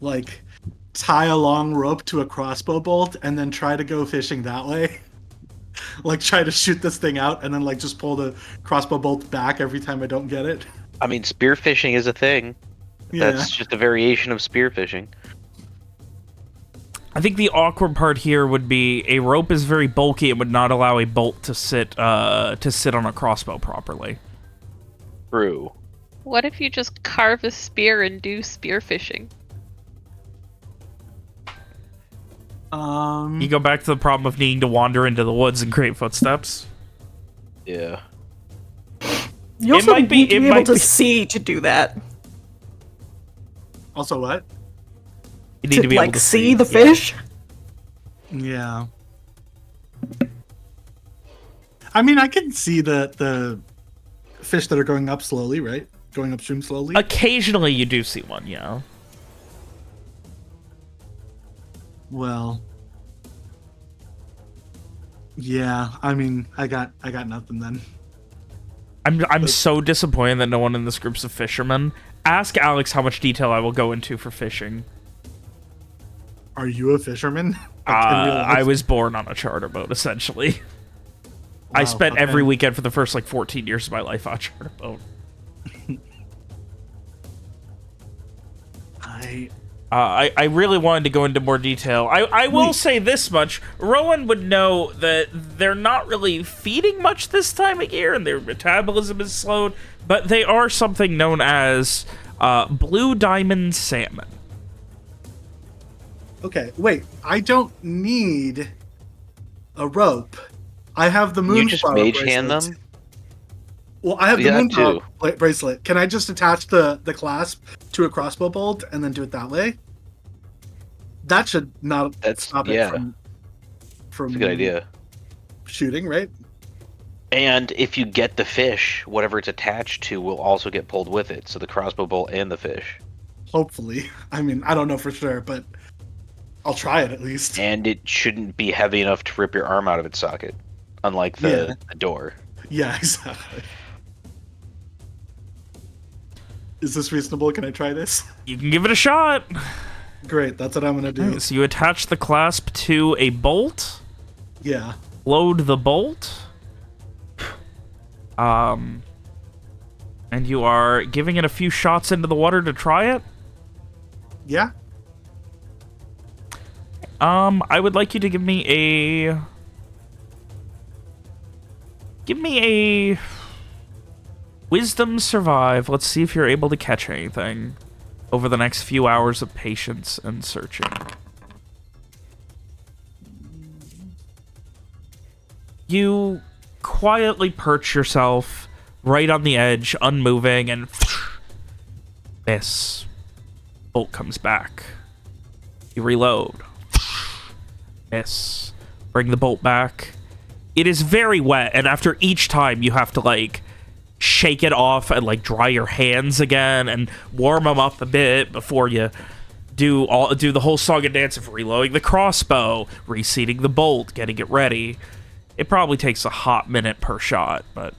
like tie a long rope to a crossbow bolt and then try to go fishing that way? Like try to shoot this thing out and then like just pull the crossbow bolt back every time I don't get it? I mean, spearfishing is a thing. Yeah. That's just a variation of spearfishing. I think the awkward part here would be a rope is very bulky and would not allow a bolt to sit on a crossbow properly. True. What if you just carve a spear and do spear fishing? You go back to the problem of needing to wander into the woods and create footsteps. Yeah. You It also might be- need to it be able might to be- see to do that. Also what? You need To, to be like able to see the yeah. fish. Yeah. I mean, I can see the fish that are going up slowly, right? Going upstream slowly. Occasionally you do see one, yeah. Well, Yeah, I mean, I got nothing then. I'm so disappointed that no one in this group's a fisherman. Ask Alex how much detail I will go into for fishing. Are you a fisherman? Like, in real life? I was born on a charter boat, essentially. I Wow, spent okay. every weekend for the first, like, 14 years of my life on a charter boat. I really wanted to go into more detail. I will say this much. Rowan would know that they're not really feeding much this time of year, and their metabolism is slowed, but they are something known as blue diamond salmon. Okay, wait. I don't need a rope. I have the moon. You just mage hand them. Well, I have the Yeah, moon too. bracelet. Can I just attach the clasp to a crossbow bolt and then do it that way? That should not stop it from That's a good idea. shooting, right? And if you get the fish, whatever it's attached to will also get pulled with it. So the crossbow bolt and the fish. Hopefully. I mean, I don't know for sure, but I'll try it at least. And it shouldn't be heavy enough to rip your arm out of its socket, unlike the door. Yeah, exactly. Is this reasonable? Can I try this? You can give it a shot. Great, that's what I'm gonna do. So you attach the clasp to a bolt. Yeah. Load the bolt. And you are giving it a few shots into the water to try it. Yeah. I would like you to give me a wisdom survive. Let's see if you're able to catch anything over the next few hours of patience and searching. You quietly perch yourself right on the edge, unmoving, and this bolt comes back. You reload. Miss. Bring the bolt back. It is very wet, and after each time you have to, like, shake it off and, like, dry your hands again and warm them up a bit before you do the whole song and dance of reloading the crossbow, reseating the bolt, getting it ready. It probably takes a hot minute per shot, but...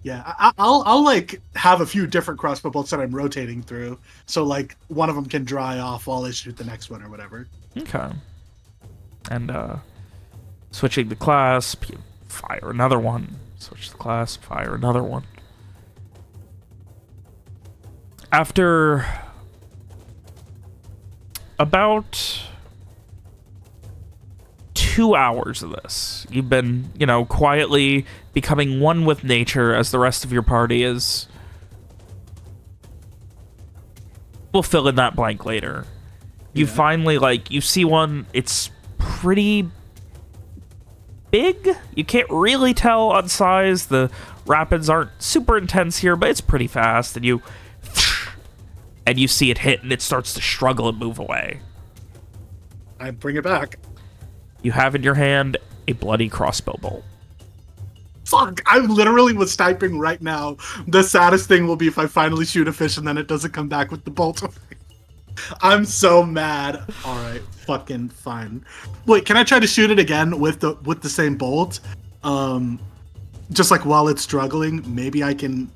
Yeah, I'll like have a few different crossbow bolts that I'm rotating through, so like one of them can dry off while I shoot the next one or whatever. Okay. And switching the clasp, you fire another one. Switch the clasp, fire another one. After about 2 hours of this, you've been, you know, quietly becoming one with nature as the rest of your party is... We'll fill in that blank later. You finally, like, you see one, it's pretty big. You can't really tell on size. The rapids aren't super intense here, but it's pretty fast, and you see it hit, and it starts to struggle and move away. I bring it back. You have in your hand a bloody crossbow bolt. Fuck, I literally was typing right now. The saddest thing will be if I finally shoot a fish and then it doesn't come back with the bolt. I'm so mad. All right, fucking fine. Wait, can I try to shoot it again with the same bolt? Just like while it's struggling, maybe I can,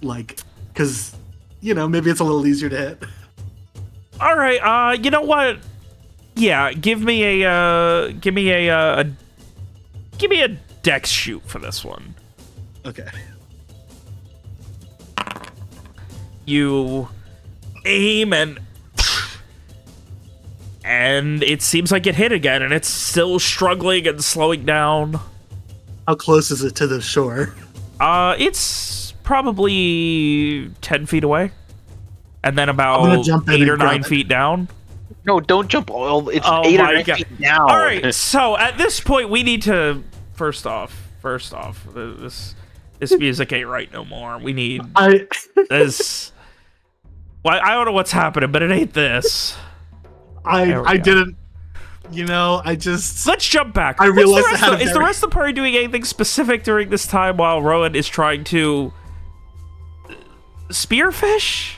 like, because, you know, maybe it's a little easier to hit. All right, you know what? Yeah, give me a dex shoot for this one. Okay. You aim and it seems like it hit again, and it's still struggling and slowing down. How close is it to the shore? It's probably 10 feet away, and then about I'm gonna jump in 8 or and grab 9 it. feet down. No, don't jump. Oh, it's Oh 8 or my 9 God. feet down. All right, so at this point, we need to first off, this music ain't right no more. We need this. Well, I don't know what's happening, but it ain't this. There we I go. didn't. You know, I just. Let's jump back. I realized What's I had a is the very- rest of the party doing anything specific during this time while Rowan is trying to spearfish?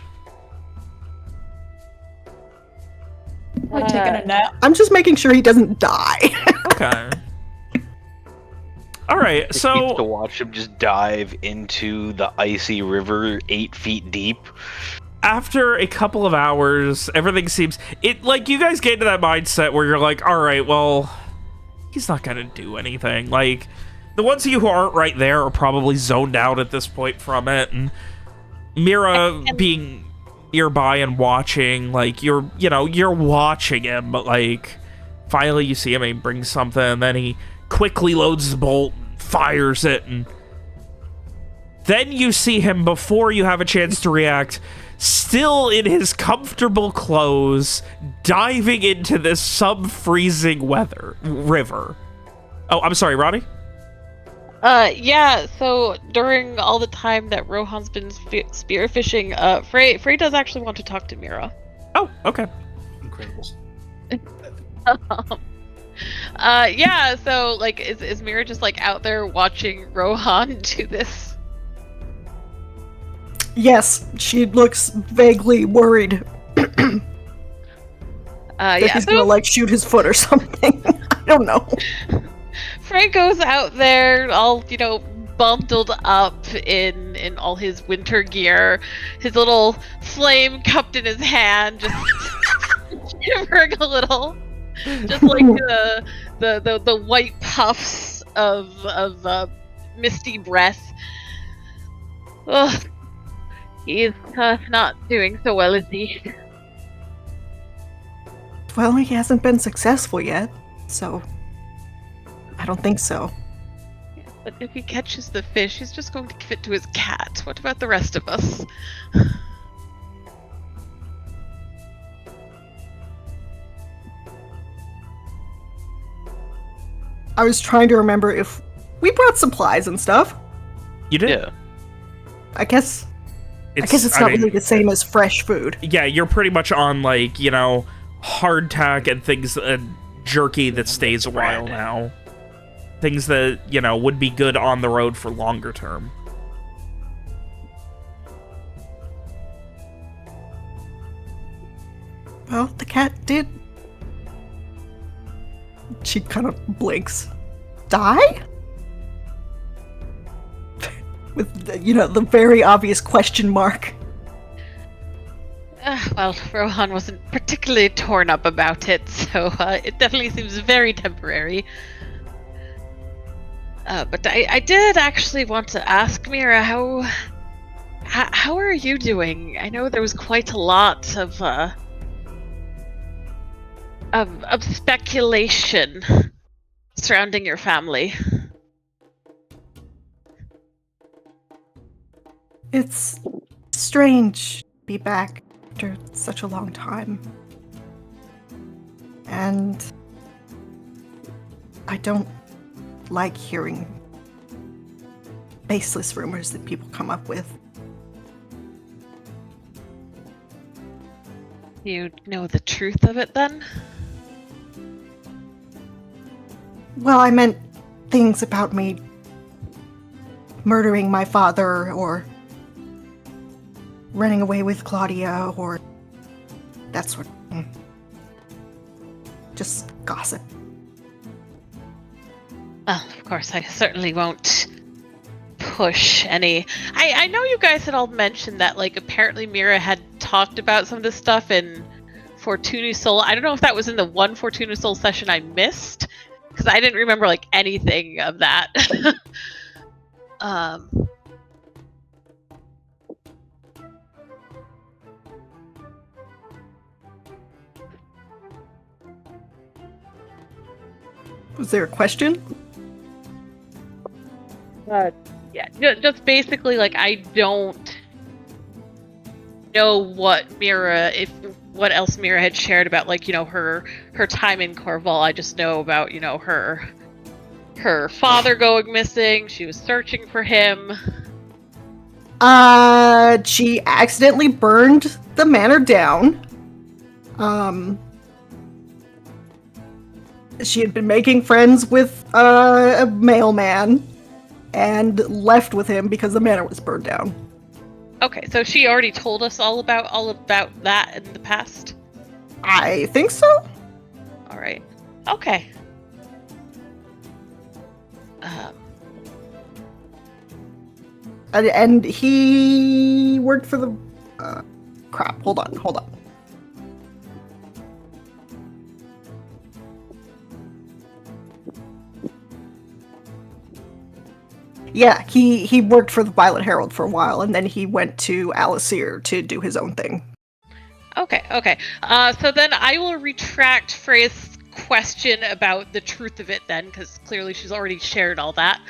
Like taking a nap. I'm just making sure he doesn't die. Okay. All right, To so watch him just dive into the icy river 8 feet deep. after a couple of hours, everything seems like you guys get into that mindset where you're like, all right, well, he's not gonna do anything. Like, the ones of you who aren't right there are probably zoned out at this point from it, and Mira being nearby and watching, like, you're watching him, but like, finally you see him and he brings something, and then he quickly loads the bolt and fires it, and then you see him before you have a chance to react, still in his comfortable clothes, diving into this sub-freezing river. Oh, I'm sorry, Ronnie? Yeah, so during all the time that Rohan's been spearfishing, Frey does actually want to talk to Mira. Oh, okay. Incredible. Yeah, so, like, is Mira just, like, out there watching Rohan do this? Yes, she looks vaguely worried that he's gonna, like, shoot his foot or something. I don't know. Frey goes out there, all, bundled up in all his winter gear, his little flame cupped in his hand, just shivering a little, just like the white puffs of misty breath. Ugh. He's not doing so well, is he? Well, he hasn't been successful yet, so I don't think so. Yeah, but if he catches the fish, he's just going to give it to his cat. What about the rest of us? I was trying to remember if we brought supplies and stuff. You did? Yeah. I guess it's not really the same as fresh food. Yeah, you're pretty much on, like, hardtack and things, jerky that stays a while now. Things that, would be good on the road for longer term. Well, the cat did. She kind of blinks. Die? With, the very obvious question mark. Well, Rohan wasn't particularly torn up about it, so it definitely seems very temporary. But I did actually want to ask Mira, how are you doing? I know there was quite a lot of speculation surrounding your family. It's strange to be back after such a long time. And I don't like hearing baseless rumors that people come up with. You know the truth of it, then? Well, I meant things about me murdering my father, or running away with Claudia, or that sort of thing. Just gossip. Well, of course, I certainly won't push any. I know you guys had all mentioned that, like, apparently Mira had talked about some of this stuff in Fortuna Soul. I don't know if that was in the one Fortuna Soul session I missed, because I didn't remember, like, anything of that. Was there a question? Yeah, just basically, like, I don't know what else Mira had shared about, like, her time in Coerval. I just know about, her father going missing. She was searching for him. She accidentally burned the manor down. She had been making friends with a mailman and left with him because the manor was burned down. Okay, so she already told us all about that in the past? I think so. Alright. Okay. And he worked for the... crap, hold on. Yeah, he worked for the Violet Herald for a while, and then he went to Alasir to do his own thing. Okay. So then I will retract Freya's question about the truth of it then, because clearly she's already shared all that.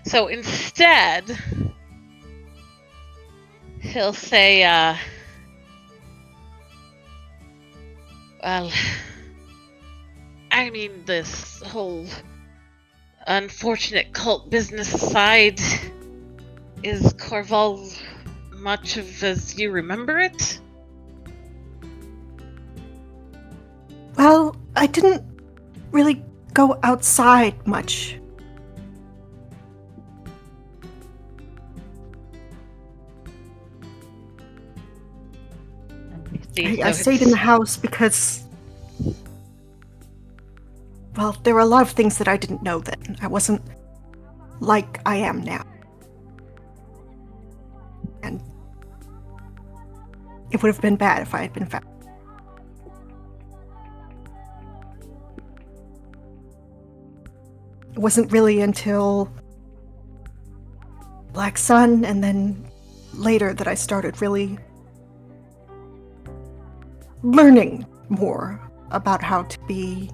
So instead, he'll say, well, I mean, this whole unfortunate cult business side, is Coerval much of as you remember it? Well, I didn't really go outside much. I stayed in the house because... Well, there were a lot of things that I didn't know then. I wasn't like I am now. And it would have been bad if I had been found. It wasn't really until Black Sun and then later that I started really learning more about how to be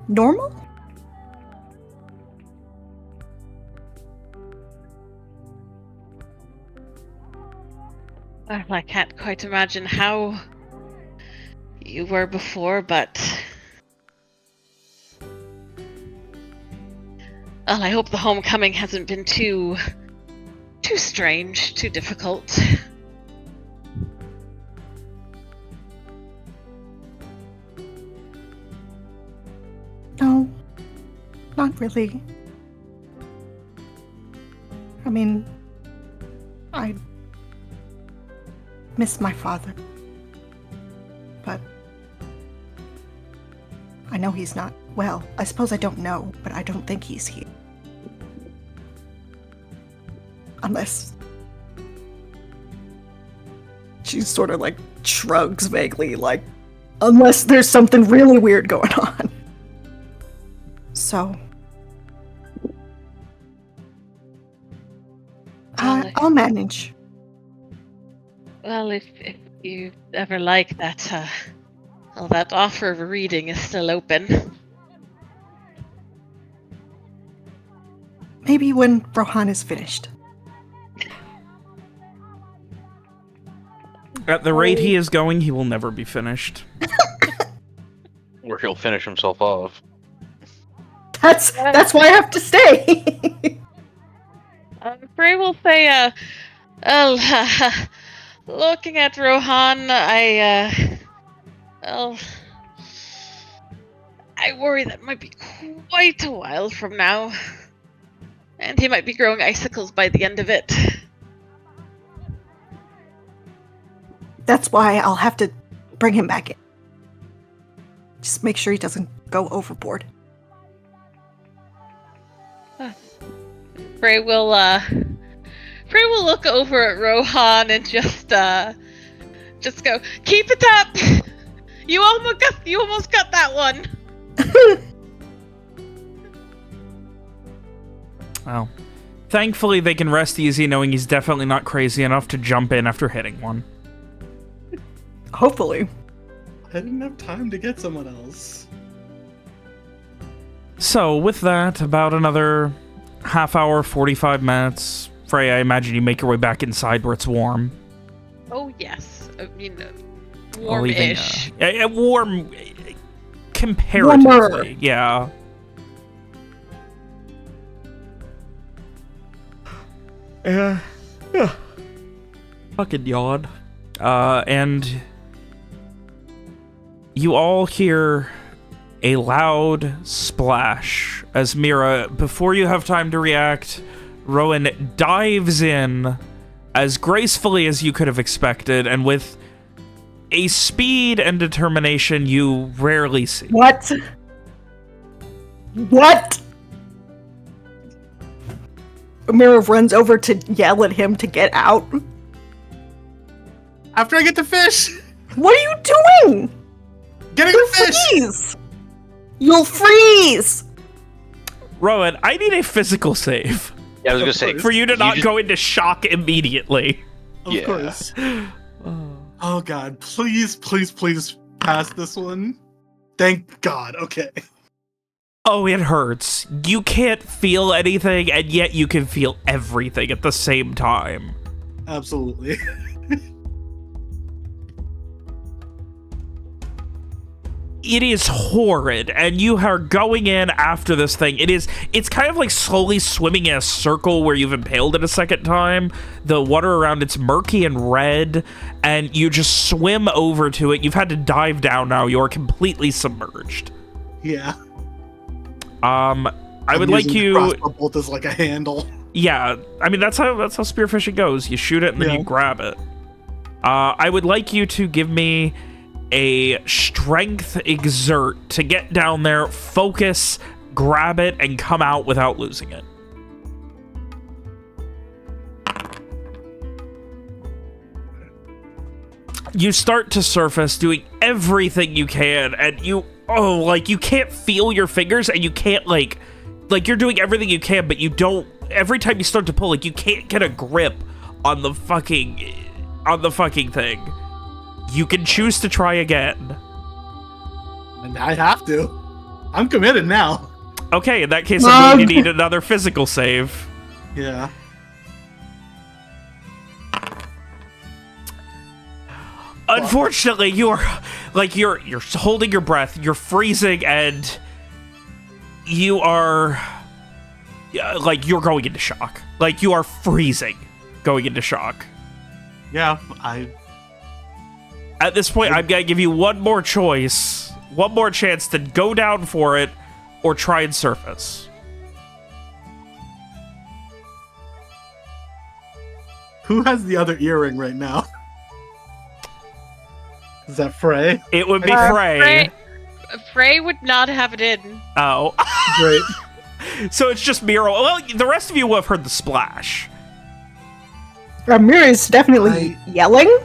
normal? Well, I can't quite imagine how you were before, but... Well, I hope the homecoming hasn't been too strange, too difficult. No, not really. I mean, I miss my father. But I know he's not well. I suppose I don't know, but I don't think he's here. Unless... She sort of like shrugs vaguely, like, unless there's something really weird going on. So... I'll manage. Well, if you ever like that, well, that offer of a reading is still open. Maybe when Rohan is finished. At the rate he is going, he will never be finished. Or he'll finish himself off. That's why I have to stay. Frey will say, well, looking at Rohan, I worry that might be quite a while from now. And he might be growing icicles by the end of it. That's why I'll have to bring him back in. Just make sure he doesn't go overboard. Frey will look over at Rohan and just go, keep it up! You almost got that one! Well, thankfully they can rest easy knowing he's definitely not crazy enough to jump in after hitting one. Hopefully. I didn't have time to get someone else. So, with that, about another half hour, 45 minutes. Frey, I imagine you make your way back inside where it's warm. Oh, yes. I mean, Well, even, warm-ish. warm, comparatively, Warmer. yeah. Yeah. Fucking yawn. And you all hear a loud splash as Mira, before you have time to react, Rowan dives in as gracefully as you could have expected and with a speed and determination you rarely see. What? What? Mira runs over to yell at him to get out. After I get the fish! What are you doing? Getting You'll the fish! freeze! You'll freeze! Rowan, I need a physical save Yeah, I was gonna say for you to not just- go into shock immediately. Of Yeah. course. Oh god, please, please, please pass this one. Thank God, okay. Oh, it hurts. You can't feel anything, and yet you can feel everything at the same time. Absolutely. It is horrid, and you are going in after this thing. It's kind of like slowly swimming in a circle where you've impaled it a second time. The water around it's murky and red, and you just swim over to it. You've had to dive down now. You're completely submerged. Yeah. I would like using the you... crossbow bolt as like a handle. Yeah, I mean, that's how spearfishing goes. You shoot it and then you grab it. I would like you to give me a strength exert to get down there, focus, grab it, and come out without losing it. You start to surface doing everything you can, and you can't feel your fingers, and you can't, like you're doing everything you can, but you don't, every time you start to pull, like, you can't get a grip on the fucking thing. You can choose to try again. And I have to. I'm committed now. Okay, in that case, I'm going to need another physical save. Yeah. Unfortunately, you're holding your breath, you're freezing, and you are you're going into shock. Like, you are freezing, going into shock. Yeah, At this point, I'm gonna give you one more choice, one more chance to go down for it, or try and surface. Who has the other earring right now? Is that Frey? It would be Frey. Frey would not have it in. Oh. Great. So it's just Mira. Well, the rest of you will have heard the splash. Mira is definitely yelling.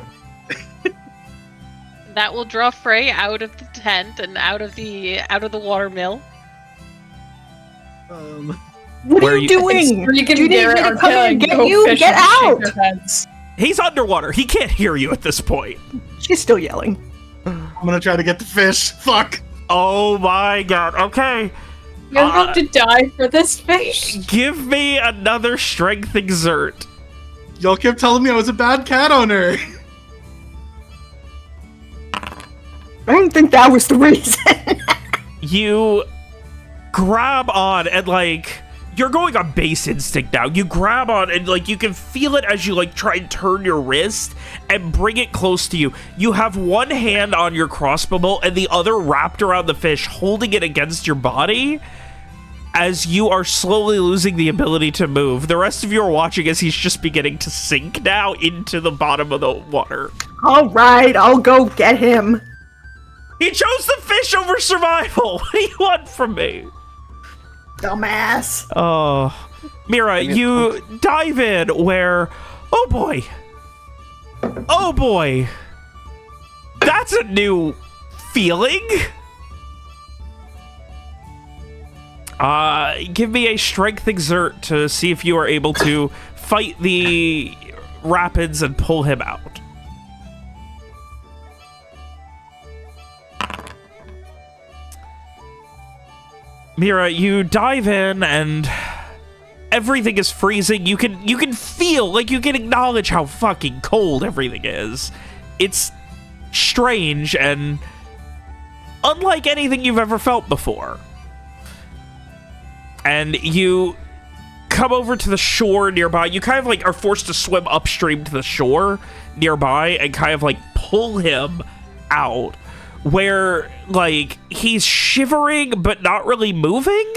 That will draw Frey out of the tent and out of the water mill. What Where are you doing? Regan Do you and need me Garrett to are come and killing get go you? fish Get and out! shake their heads. He's underwater. He can't hear you at this point. She's still yelling. I'm gonna try to get the fish. Fuck. Oh my god. Okay. You'll have to die for this fish. Give me another strength exert. Y'all kept telling me I was a bad cat owner. I didn't think that was the reason. You grab on and, like, you're going on base instinct now. You grab on and, like, you can feel it as you, like, try and turn your wrist and bring it close to you. You have one hand on your crossbow bolt and the other wrapped around the fish, holding it against your body as you are slowly losing the ability to move. The rest of you are watching as he's just beginning to sink now into the bottom of the water. All right, I'll go get him. He chose the fish over survival. What do you want from me? Dumbass. Oh, Mira, you dive in where, oh boy, that's a new feeling. Give me a strength exert to see if you are able to fight the rapids and pull him out. Mira, you dive in and everything is freezing. You can feel, like, you can acknowledge how fucking cold everything is. It's strange and unlike anything you've ever felt before. And you come over to the shore nearby. You kind of, like, are forced to swim upstream to the shore nearby and kind of, like, pull him out, where, like, he's shivering but not really moving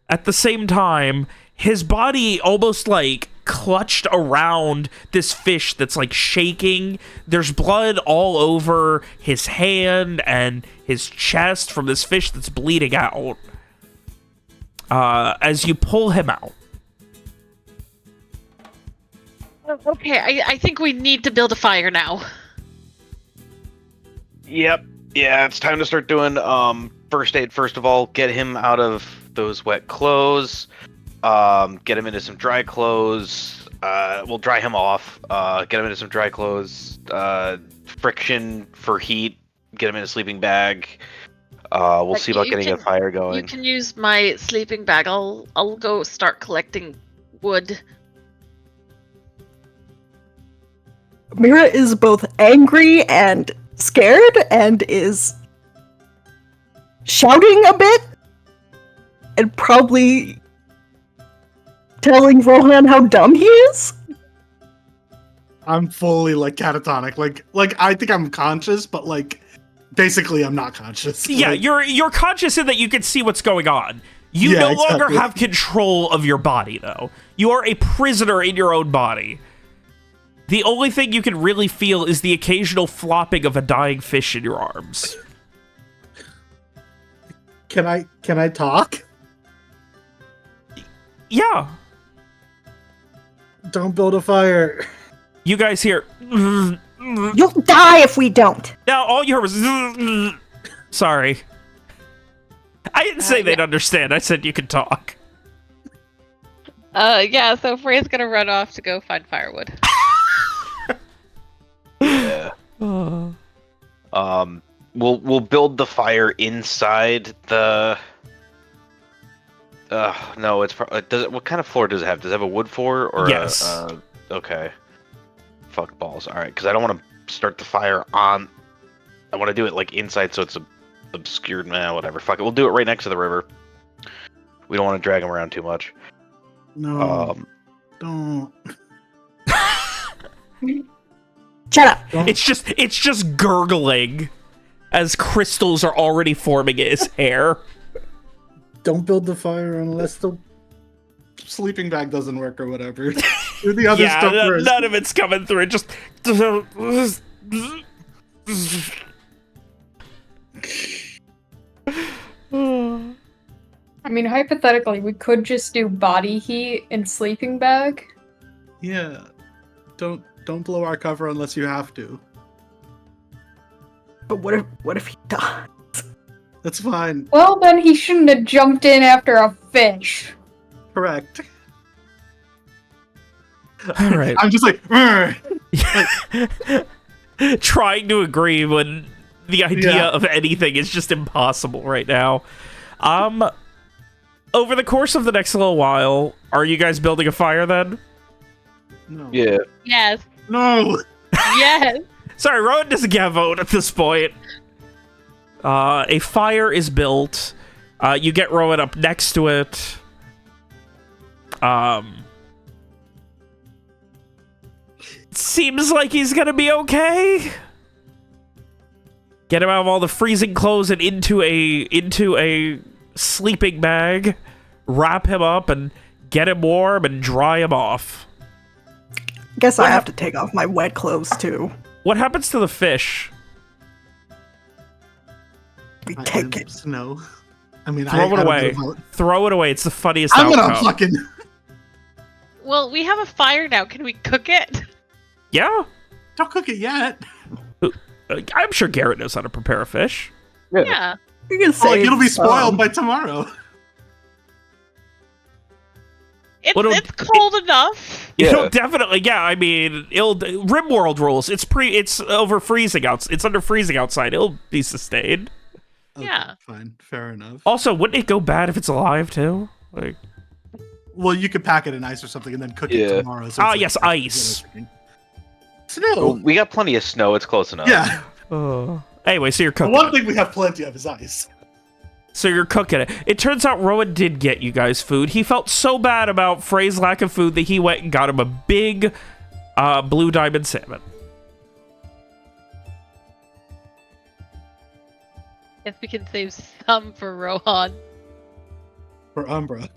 at the same time. His body almost, like, clutched around this fish that's, like, shaking. There's blood all over his hand and his chest from this fish that's bleeding out. As you pull him out. Okay, I think we need to build a fire now. Yep. Yeah, it's time to start doing first aid. First of all, get him out of those wet clothes. Get him into some dry clothes. We'll dry him off. Get him into some dry clothes. Friction for heat. Get him in a sleeping bag. We'll see about getting a fire going. You can use my sleeping bag. I'll go start collecting wood. Mira is both angry and scared and is shouting a bit and probably telling Rohan how dumb he is. I'm fully like catatonic. Like I think I'm conscious, but like basically I'm not conscious. Yeah, Like, you're conscious in that you can see what's going on. You Yeah, no longer exactly. have control of your body, though. You are a prisoner in your own body. The only thing you can really feel is the occasional flopping of a dying fish in your arms. Can I talk? Yeah. Don't build a fire. You guys hear... You'll die if we don't. Now, all you heard was... Sorry. I didn't say they'd understand. I said you could talk. Yeah, so Freya's gonna run off to go find firewood. Yeah. We'll build the fire inside the. No, it's does it? What kind of floor does it have? Does it have a wood floor or Yes. Okay. Fuck balls. All right, because I don't want to start the fire on. I want to do it like inside, so it's obscured. Nah, whatever. Fuck it. We'll do it right next to the river. We don't want to drag him around too much. No. Don't. Shut up. It's just gurgling as crystals are already forming in his hair. Don't build the fire unless the sleeping bag doesn't work or whatever. Do the other Yeah, stuff first. none of it's coming through. Just... I mean, hypothetically, we could just do body heat and sleeping bag. Yeah. Don't blow our cover unless you have to. But what if he dies? That's fine. Well, then he shouldn't have jumped in after a fish. Correct. All right. I'm just like, "Rrr." Trying to agree when the idea Yeah. of anything is just impossible right now. Over the course of the next little while, are you guys building a fire then? No. Yeah. Yes. No. Yes. Sorry, Rowan doesn't get a vote at this point. A fire is built. You get Rowan up next to it. Seems like he's gonna be okay. Get him out of all the freezing clothes and into a sleeping bag. Wrap him up and get him warm and dry him off. Guess I have to take off my wet clothes too. What happens to the fish? We take it. No. I mean, Throw it I away. don't know. Throw it away. It's the funniest I'm outcome. gonna fucking. Well, we have a fire now. Can we cook it? Yeah. Don't cook it yet. I'm sure Garrett knows how to prepare a fish. Yeah. You can Oh, say like, it'll be spoiled by tomorrow. It's cold enough. You Yeah. know, definitely. Yeah, I mean, RimWorld rules. It's over freezing out. It's under freezing outside. It'll be sustained. Yeah. Fine. Fair enough. Also, wouldn't it go bad if it's alive too? Like, Well, you could pack it in ice or something and then cook Yeah. it tomorrow. So it's yes, ice. Snow. Well, we got plenty of snow. It's close enough. Yeah. Anyway, so you're The cooking. one it. thing we have plenty of is ice. So you're cooking it. It turns out Rowan did get you guys food. He felt so bad about Frey's lack of food that he went and got him a big blue diamond salmon. Guess we can save some for Rohan. For Umbra,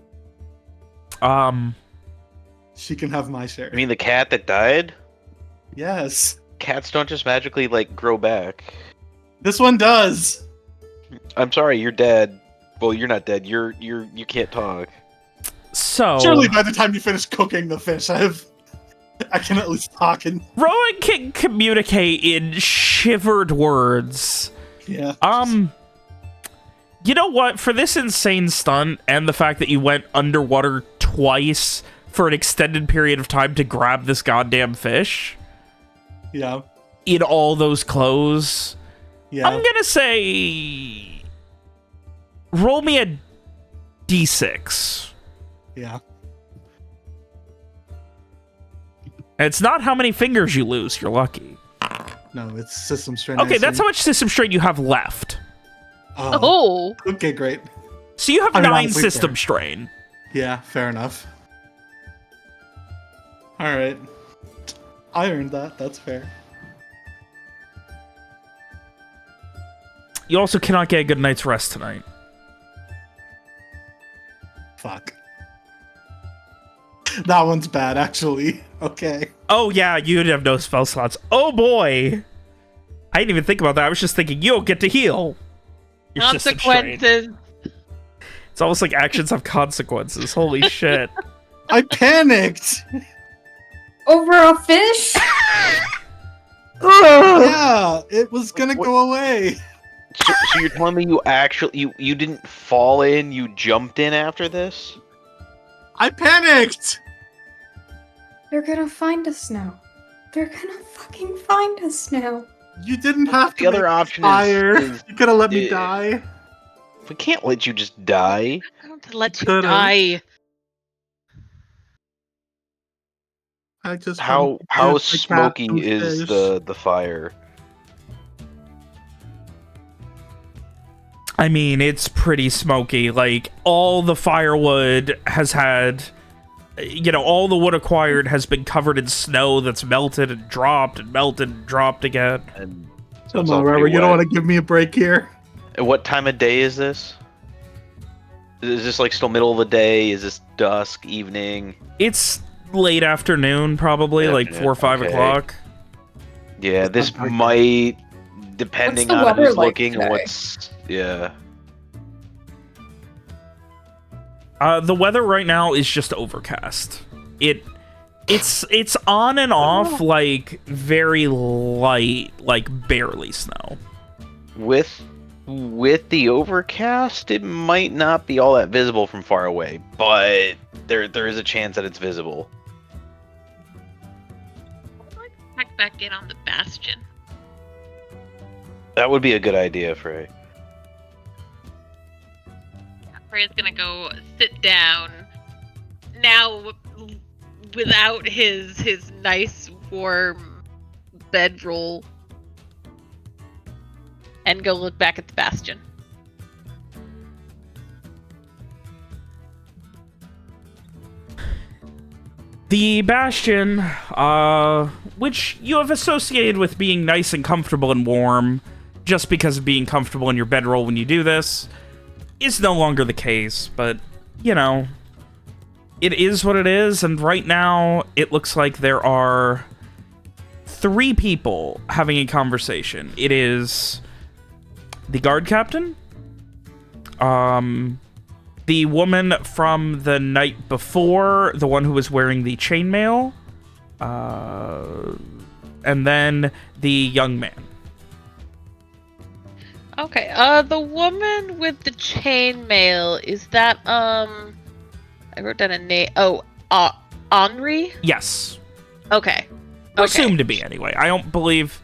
she can have my share. I mean, the cat that died. Yes. Cats don't just magically like grow back. This one does. I'm sorry, you're dead. Well, you're not dead. You can't talk. So Surely by the time you finish cooking the fish, I can at least talk in. Rowan can communicate in shivered words. Yeah. You know what? For this insane stunt and the fact that you went underwater twice for an extended period of time to grab this goddamn fish Yeah. in all those clothes, Yeah. I'm gonna say roll me a d6. Yeah. It's not how many fingers you lose. You're lucky. No, it's system strain. Okay, that's how much system strain you have left. Oh. Okay, great. So you have I mean, 9 honestly, system fair. strain. Yeah, fair enough. All right. I earned that. That's fair. You also cannot get a good night's rest tonight. Fuck. That one's bad, actually. Okay. Oh yeah, you'd have no spell slots. Oh boy! I didn't even think about that. I was just thinking, you'll get to heal. Your system strain. Consequences. It's almost like actions have consequences. Holy shit. I panicked! Over a fish? Yeah, it was gonna go away. So you're telling me you actually you didn't fall in, you jumped in after this? I panicked! They're gonna find us now. They're gonna fucking find us now. You didn't have to The other make option fire. is You could have let me uh, die. We can't let you just die. I don't let you Could've. die. I just How wanted to get the smoky captain is fish. the fire? I mean, it's pretty smoky. Like, all the firewood has had... You know, all the wood acquired has been covered in snow that's melted and dropped and melted and dropped again. And so Come it's on, all Robert, pretty you don't wet. want to give me a break here? And what time of day is this? Is this like still middle of the day? Is this dusk, evening? It's late afternoon, probably, Late like afternoon, 4 or 5 okay. o'clock. Yeah, this Okay. might, depending the on weather who's like looking, today? what's yeah. The weather right now is just overcast. It's on and off, like, very light, like, barely snow. With the overcast, it might not be all that visible from far away, but there is a chance that it's visible. Check back in on the bastion. That would be a good idea, Frey. Frey's gonna go sit down now without his nice warm bedroll and go look back at the bastion. The Bastion, which you have associated with being nice and comfortable and warm, just because of being comfortable in your bedroll when you do this, is no longer the case, but, you know, it is what it is, and right now, it looks like there are 3 people having a conversation. It is the guard captain, the woman from the night before, the one who was wearing the chainmail, and then the young man. Okay, the woman with the chainmail, is that, I wrote down a name. Oh, Henri? Yes. Okay. Or Okay. assumed to be, anyway. I don't believe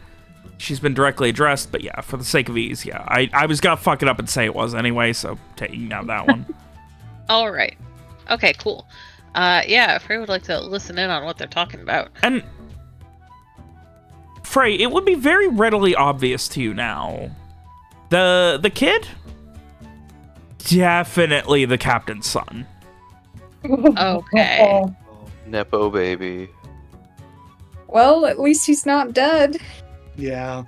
she's been directly addressed, but yeah, for the sake of ease, yeah. I was gonna fuck it up and say it was anyway, so taking out that one. All right. Okay, cool. Yeah, Frey would like to listen in on what they're talking about. And, Frey, it would be very readily obvious to you now. The kid? Definitely the captain's son. Okay. Nepo baby. Well, at least he's not dead. Yeah.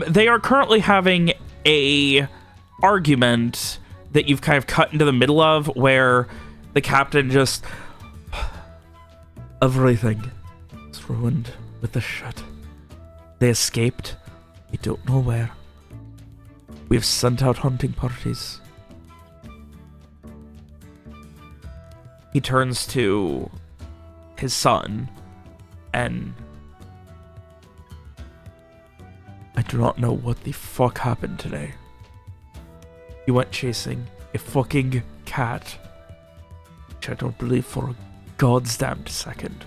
They are currently having a argument that you've kind of cut into the middle of, where the captain just... Everything is ruined with the shit. They escaped. We don't know where. We've sent out hunting parties. He turns to his son, and I do not know what the fuck happened today. You went chasing a fucking cat, which I don't believe for a god's damned second.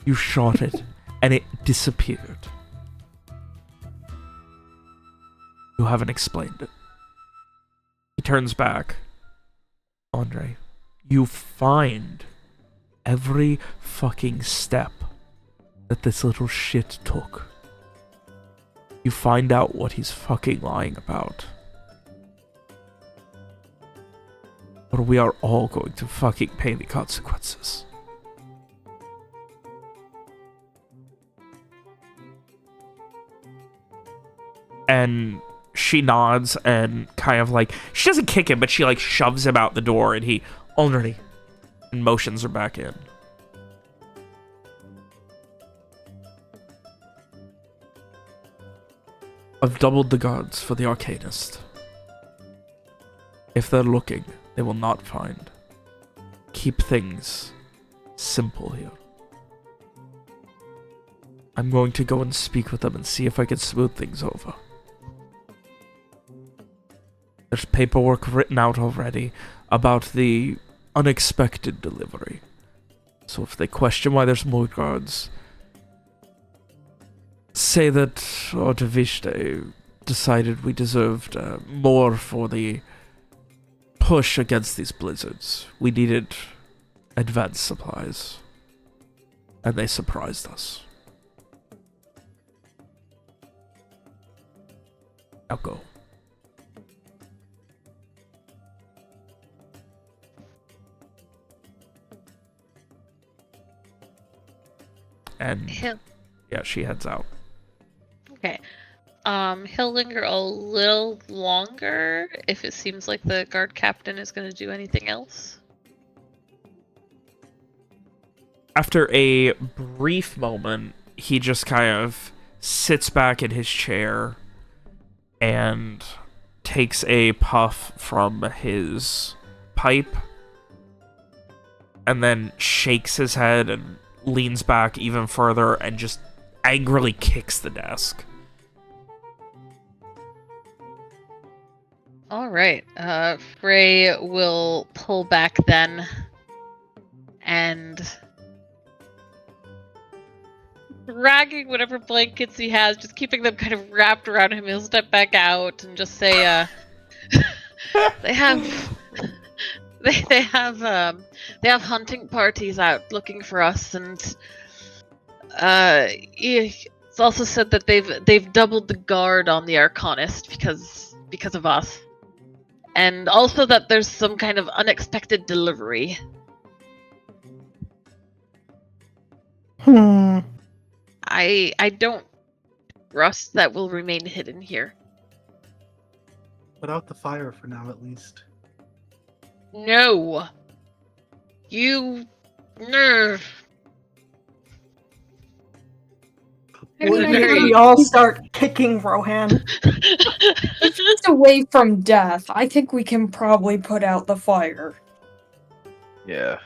You shot it, and it disappeared. You haven't explained it. He turns back. Andre, you find every fucking step that this little shit took. You find out what he's fucking lying about. Or we are all going to fucking pay the consequences. And she nods and kind of like, she doesn't kick him, but she like shoves him out the door, and he already and motions her back in. I've doubled the guards for the Arcanist. If they're looking, they will not find. Keep things simple here. I'm going to go and speak with them and see if I can smooth things over. There's paperwork written out already about the unexpected delivery. So if they question why there's more guards, say that Artevishte decided we deserved more for the push against these blizzards. We needed advanced supplies, and they surprised us. Now go. And yeah, she heads out. Okay. He'll linger a little longer if it seems like the guard captain is going to do anything else. After a brief moment, he just kind of sits back in his chair and takes a puff from his pipe and then shakes his head and leans back even further and just angrily kicks the desk. All right. Frey will pull back then and dragging whatever blankets he has, just keeping them kind of wrapped around him. He'll step back out and just say, they have hunting parties out looking for us, and it's also said that they've doubled the guard on the Arcanist because of us, and also that there's some kind of unexpected delivery. I don't trust that will remain hidden here. Put out the fire for now, at least. No. You. No. We all start kicking Rohan. If he's away from death, I think we can probably put out the fire. Yeah.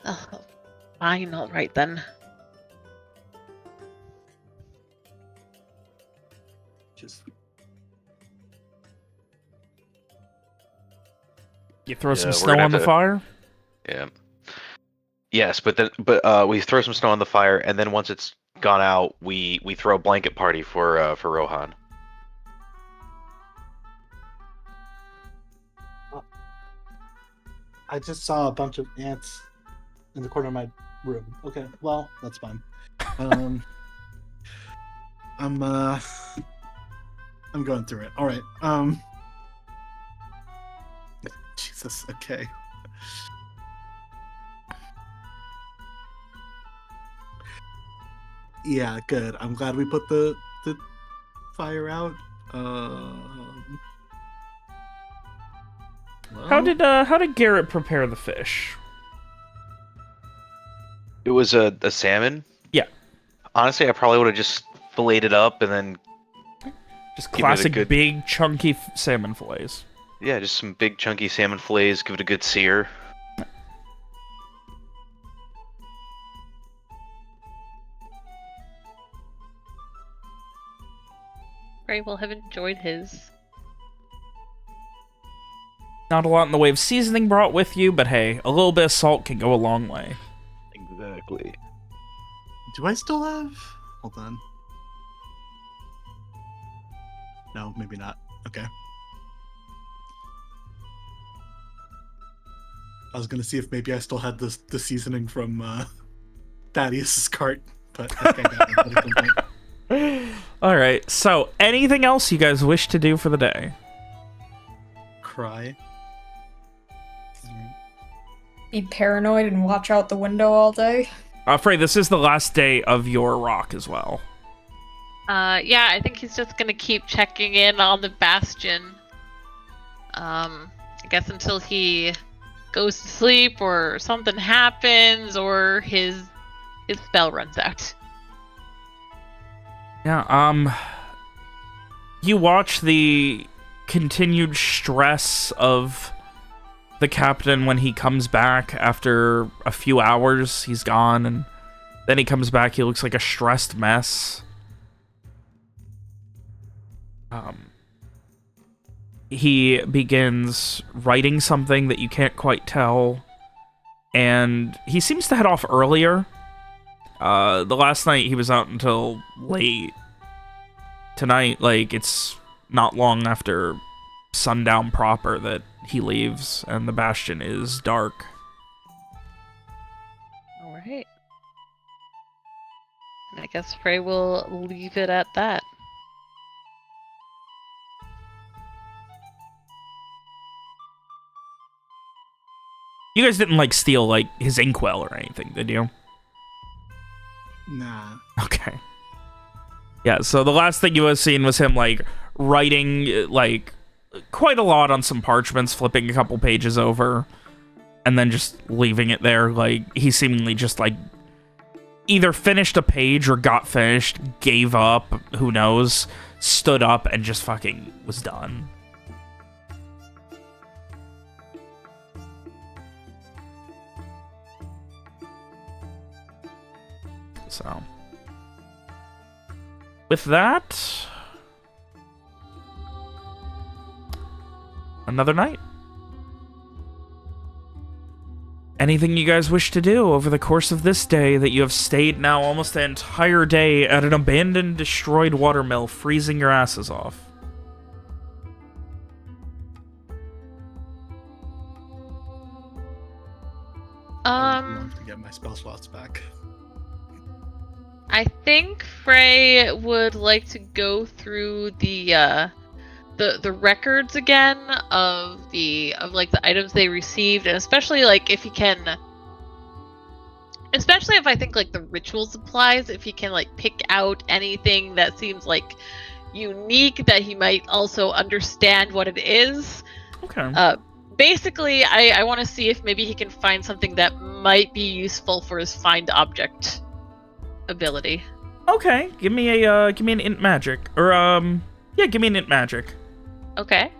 Oh, fine, all right then. Just You throw some we're snow gonna on the have to- fire? Yeah. Yes, but we throw some snow on the fire, and then once it's gone out, we throw a blanket party for Rohan. I just saw a bunch of ants in the corner of my room. Okay, well, that's fine. I'm going through it. All right. Jesus. Okay. Yeah, good. I'm glad we put the fire out. How did Garrett prepare the fish? It was a salmon. Yeah. Honestly, I probably would have just filleted it up and then Just Give it a classic good- big chunky salmon fillets. just some big chunky salmon fillets. Give it a good sear. Frey will have enjoyed his. Not a lot in the way of seasoning brought with you, but hey, a little bit of salt can go a long way. Exactly. Do I still have? Hold on. No, maybe not. Okay. I was gonna see if maybe I still had the seasoning from Thaddeus's cart, but I think I got it at some point. All right. So, anything else you guys wish to do for the day? Cry. Be paranoid and watch out the window all day. Frey, this is the last day of your rock as well. Yeah, I think he's just gonna keep checking in on the Bastion. I guess until he goes to sleep or something happens or his spell runs out. Yeah. You watch the continued stress of the captain when he comes back after a few hours. He's gone, and then he comes back. He looks like a stressed mess. He begins writing something that you can't quite tell, and he seems to head off earlier. The last night he was out until late. Tonight, like, it's not long after sundown proper that he leaves, and the Bastion is dark. Alright. I guess Frey will leave it at that. You guys didn't, like, steal, like, his inkwell or anything, did you? Nah. Okay. Yeah, so the last thing you have seen was him, like, writing, like, quite a lot on some parchments, flipping a couple pages over, and then just leaving it there. Like, he seemingly just, like, either finished a page or got finished, gave up, who knows, stood up, and just fucking was done. So, with that, another night. Anything you guys wish to do over the course of this day that you have stayed now almost the entire day at an abandoned, destroyed watermill, freezing your asses off? I would love to get my spell slots back. I think Frey would like to go through the records again of like the items they received, and especially like if he can, especially if I think like the ritual supplies, if he can like pick out anything that seems like unique that he might also understand what it is. Okay. Basically, I want to see if maybe he can find something that might be useful for his find object ability. Okay, give me an int magic, or yeah, give me an int magic. Okay.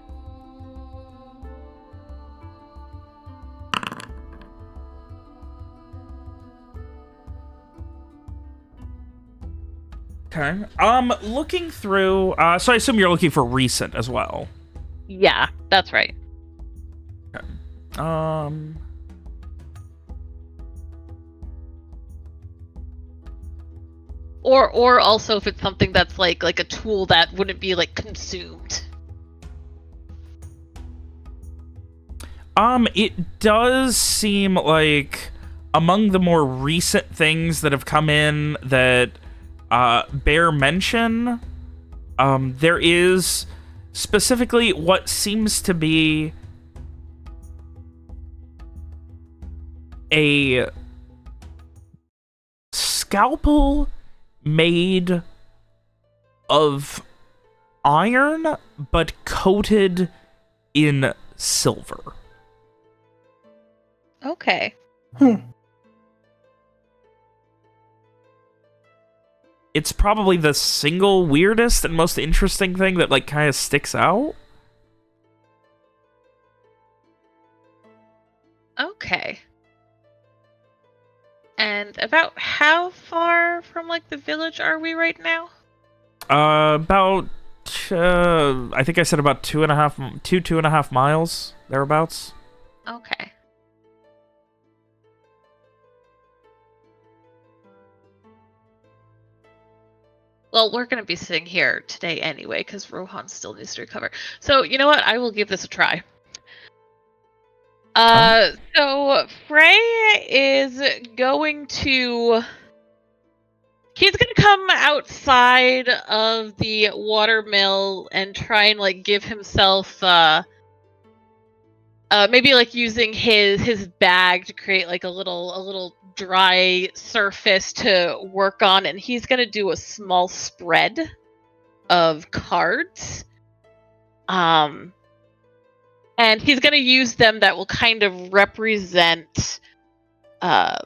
Okay. Looking through, so I assume you're looking for recent as well. Yeah, that's right. Okay. Or also if it's something that's like a tool that wouldn't be like consumed. It does seem like among the more recent things that have come in that bear mention, there is specifically what seems to be a scalpel made of iron but coated in silver. Okay. It's probably the single weirdest and most interesting thing that like kind of sticks out. Okay. And about how far from like the village are we right now? About I think I said about 2.5 miles, thereabouts. Okay. Well, we're going to be sitting here today anyway, because Rohan still needs to recover. So, you know what? I will give this a try. So Frey is going to... He's going to come outside of the watermill and try and, like, give himself, maybe, like, using his bag to create, like, a little dry surface to work on, and he's going to do a small spread of cards. And he's going to use them that will kind of represent the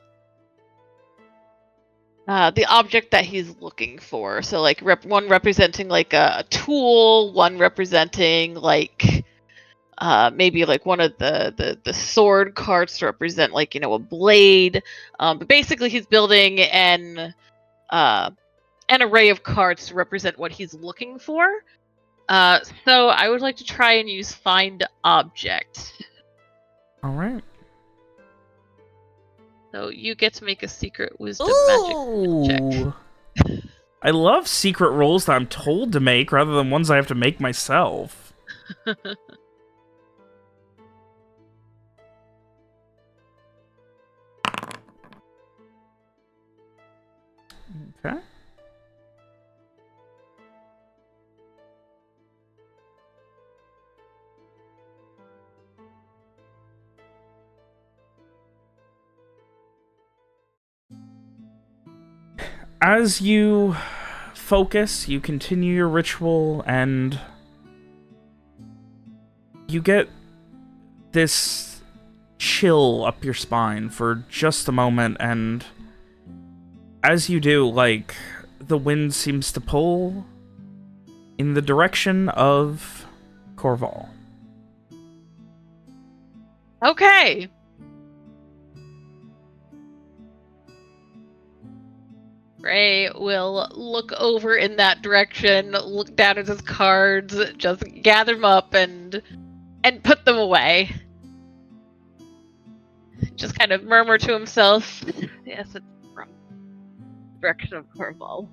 object that he's looking for. So, like, one representing, like, a tool, one representing, like, maybe, like, one of the sword cards to represent, like, you know, a blade. But basically, he's building an array of cards to represent what he's looking for. So I would like to try and use Find Object. All right. So you get to make a secret wisdom magic check. I love secret rolls that I'm told to make rather than ones I have to make myself. Okay. As you focus, you continue your ritual, and you get this chill up your spine for just a moment, and as you do, like, the wind seems to pull in the direction of Coerval. Okay. Ray will look over in that direction, look down at his cards, just gather them up and put them away. Just kind of murmur to himself, yes, it's wrong direction of Coerval.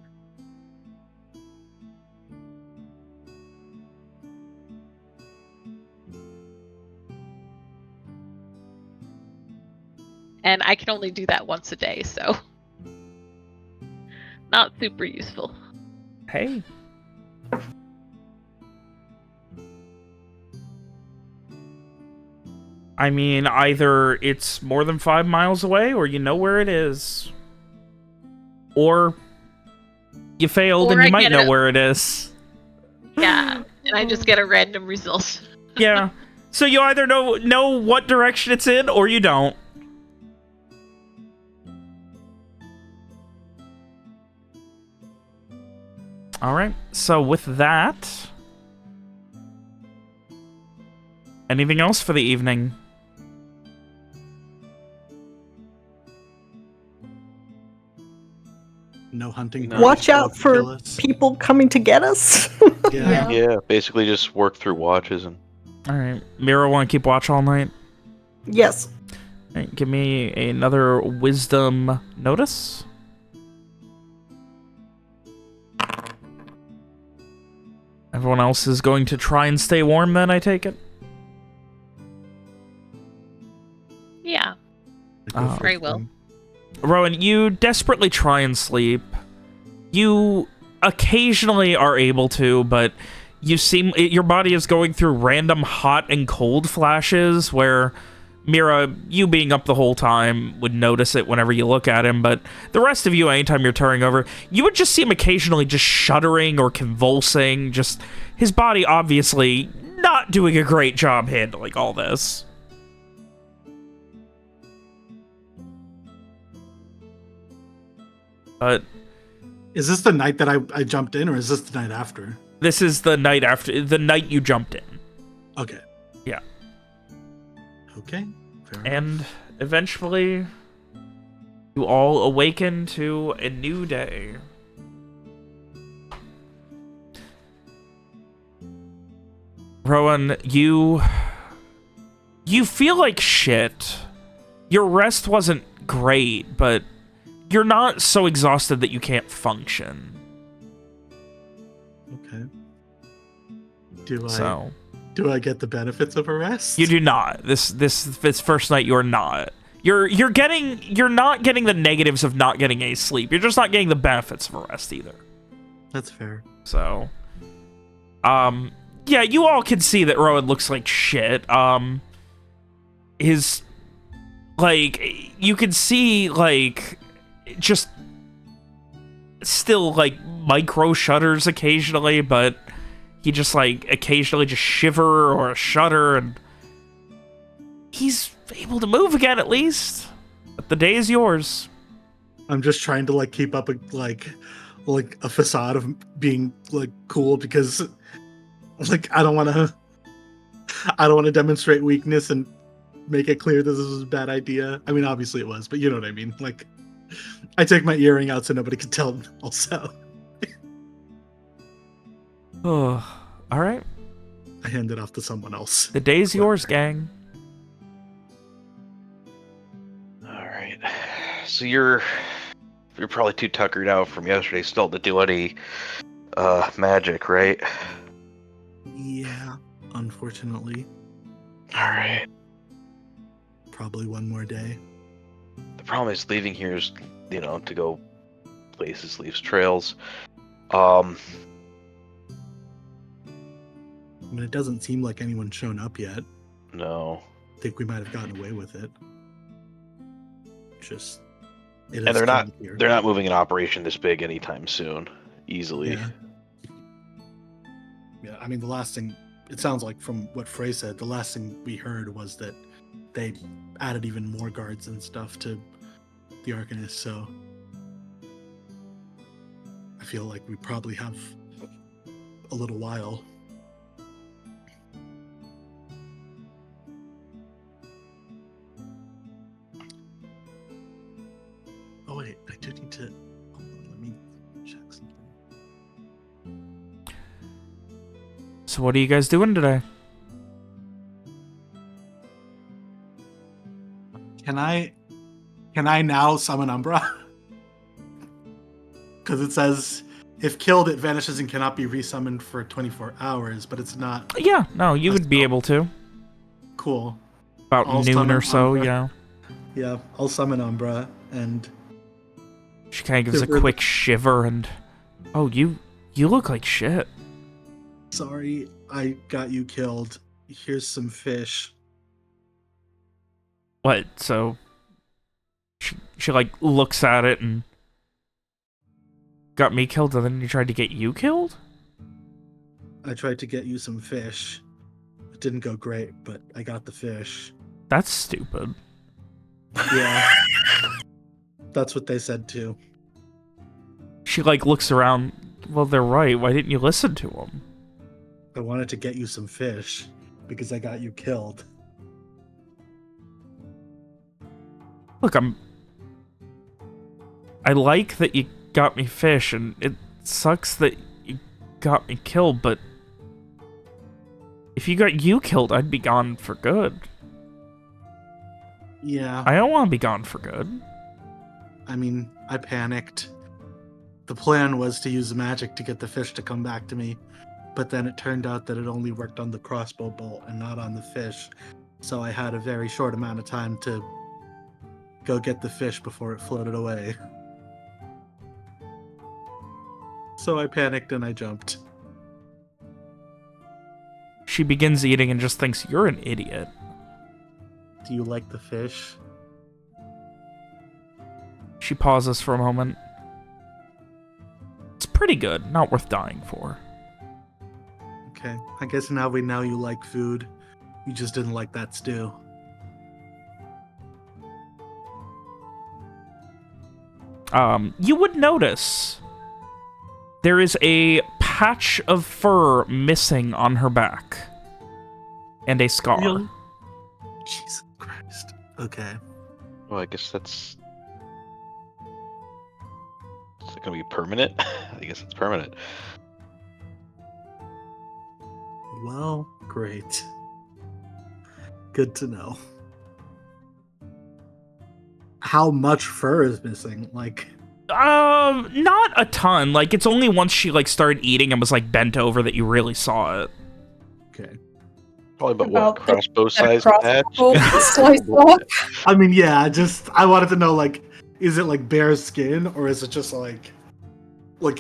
And I can only do that once a day, so not super useful. Hey. I mean, either it's more than 5 miles away, or you know where it is. Or you failed and you might know where it is. Yeah, and I just get a random result. Yeah. So you either know what direction it's in, or you don't. Alright, so with that... anything else for the evening? No hunting. Watch out for people coming to get us. Yeah, basically just work through watches and... Alright, Mira, want to keep watch all night? Yes. Alright, give me another wisdom notice. Everyone else is going to try and stay warm then, I take it? Yeah. Ray will. Rowan, you desperately try and sleep. You occasionally are able to, but your body is going through random hot and cold flashes where Mira, you being up the whole time, would notice it whenever you look at him, but the rest of you, anytime you're turning over, you would just see him occasionally just shuddering or convulsing, just his body obviously not doing a great job handling all this. But is this the night that I jumped in, or is this the night after? This is the night after, the night you jumped in. Okay. Yeah. Okay. Fair and enough. Eventually, you all awaken to a new day. Rowan, you feel like shit. Your rest wasn't great, but you're not so exhausted that you can't function. Okay. So Do I get the benefits of a rest? you do not. This first night you're not. You're not getting the negatives of not getting any sleep. You're just not getting the benefits of a rest either. That's fair. So, yeah, you all can see that Rowan looks like shit. His, like, you can see, like, just still, like, micro shudders occasionally, but he just, like, occasionally just shiver or shudder, and he's able to move again at least. But the day is yours. I'm just trying to like keep up a a facade of being like cool because like I don't want to demonstrate weakness and make it clear this is a bad idea. I mean, obviously it was, but you know what I mean. Like, I take my earring out so nobody can tell. Also, Oh, all right. I hand it off to someone else. The day's yours, gang. All right. So you're probably too tuckered out from yesterday still to do any magic, right? Yeah, unfortunately, All right. probably one more day. The problem is leaving here is, to go places leaves trails. I mean, it doesn't seem like anyone's shown up yet. No. I think we might have gotten away with it. Just, it And is they're not cold here. they're not moving an operation this big anytime soon, easily. Yeah. Yeah, I mean, the last thing, it sounds like from what Frey said, the last thing we heard was that they added even more guards and stuff to the Arcanist, so I feel like we probably have a little while. Oh wait, I do need to, hold on, let me check something. So what are you guys doing today? Can I now summon Umbra? Because it says if killed, it vanishes and cannot be resummoned for 24 hours, but it's not. Yeah, no, you would be able to. Cool. About I'll noon summon or so, Umbra. yeah. Yeah, I'll summon Umbra, and She kind of gives a There were- quick shiver and... Oh, you look like shit. sorry, I got you killed. Here's some fish. What, so... She like, looks at it and... Got me killed, and then you tried to get you killed? I tried to get you some fish. It didn't go great, but I got the fish. That's stupid. Yeah. That's what they said too. She, like, looks around. Well, they're right. Why didn't you listen to them? I wanted to get you some fish because I got you killed. Look, I like that you got me fish, and it sucks that you got me killed, but... If you got you killed, I'd be gone for good. Yeah. I don't want to be gone for good. I mean, I panicked. The plan was to use magic to get the fish to come back to me, but then it turned out that it only worked on the crossbow bolt and not on the fish. So I had a very short amount of time to go get the fish before it floated away. So I panicked and I jumped. She begins eating and just thinks, you're an idiot. Do you like the fish? She pauses for a moment. It's pretty good, not worth dying for. Okay, I guess now we know you like food. You just didn't like that stew. You would notice there is a patch of fur missing on her back. And a scar. Really? Jesus Christ. Okay. Well, I guess that's... Is it going to be permanent? I guess it's permanent. Well, Great. Good to know. How much fur is missing? Like, not a ton. Like, it's only once she, like, started eating and was, like, bent over that you really saw it. okay. Probably about About what, crossbow size crossbow patch? slice off. I mean, yeah, I wanted to know, like, is it like bare skin, or is it just like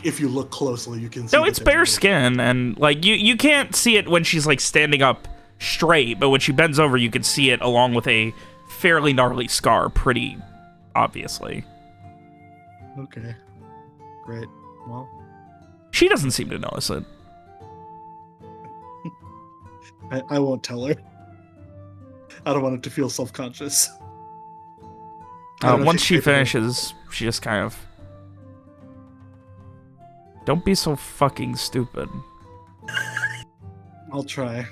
if you look closely, you can see. No, it's bare skin, and, like, you can't see it when she's, like, standing up straight, but when she bends over, you can see it along with a fairly gnarly scar, pretty obviously. Okay. Great. Well, She doesn't seem to notice it. I won't tell her. I don't want her to feel self-conscious. Once she finishes, she just kind of... Don't be so fucking stupid. I'll try. I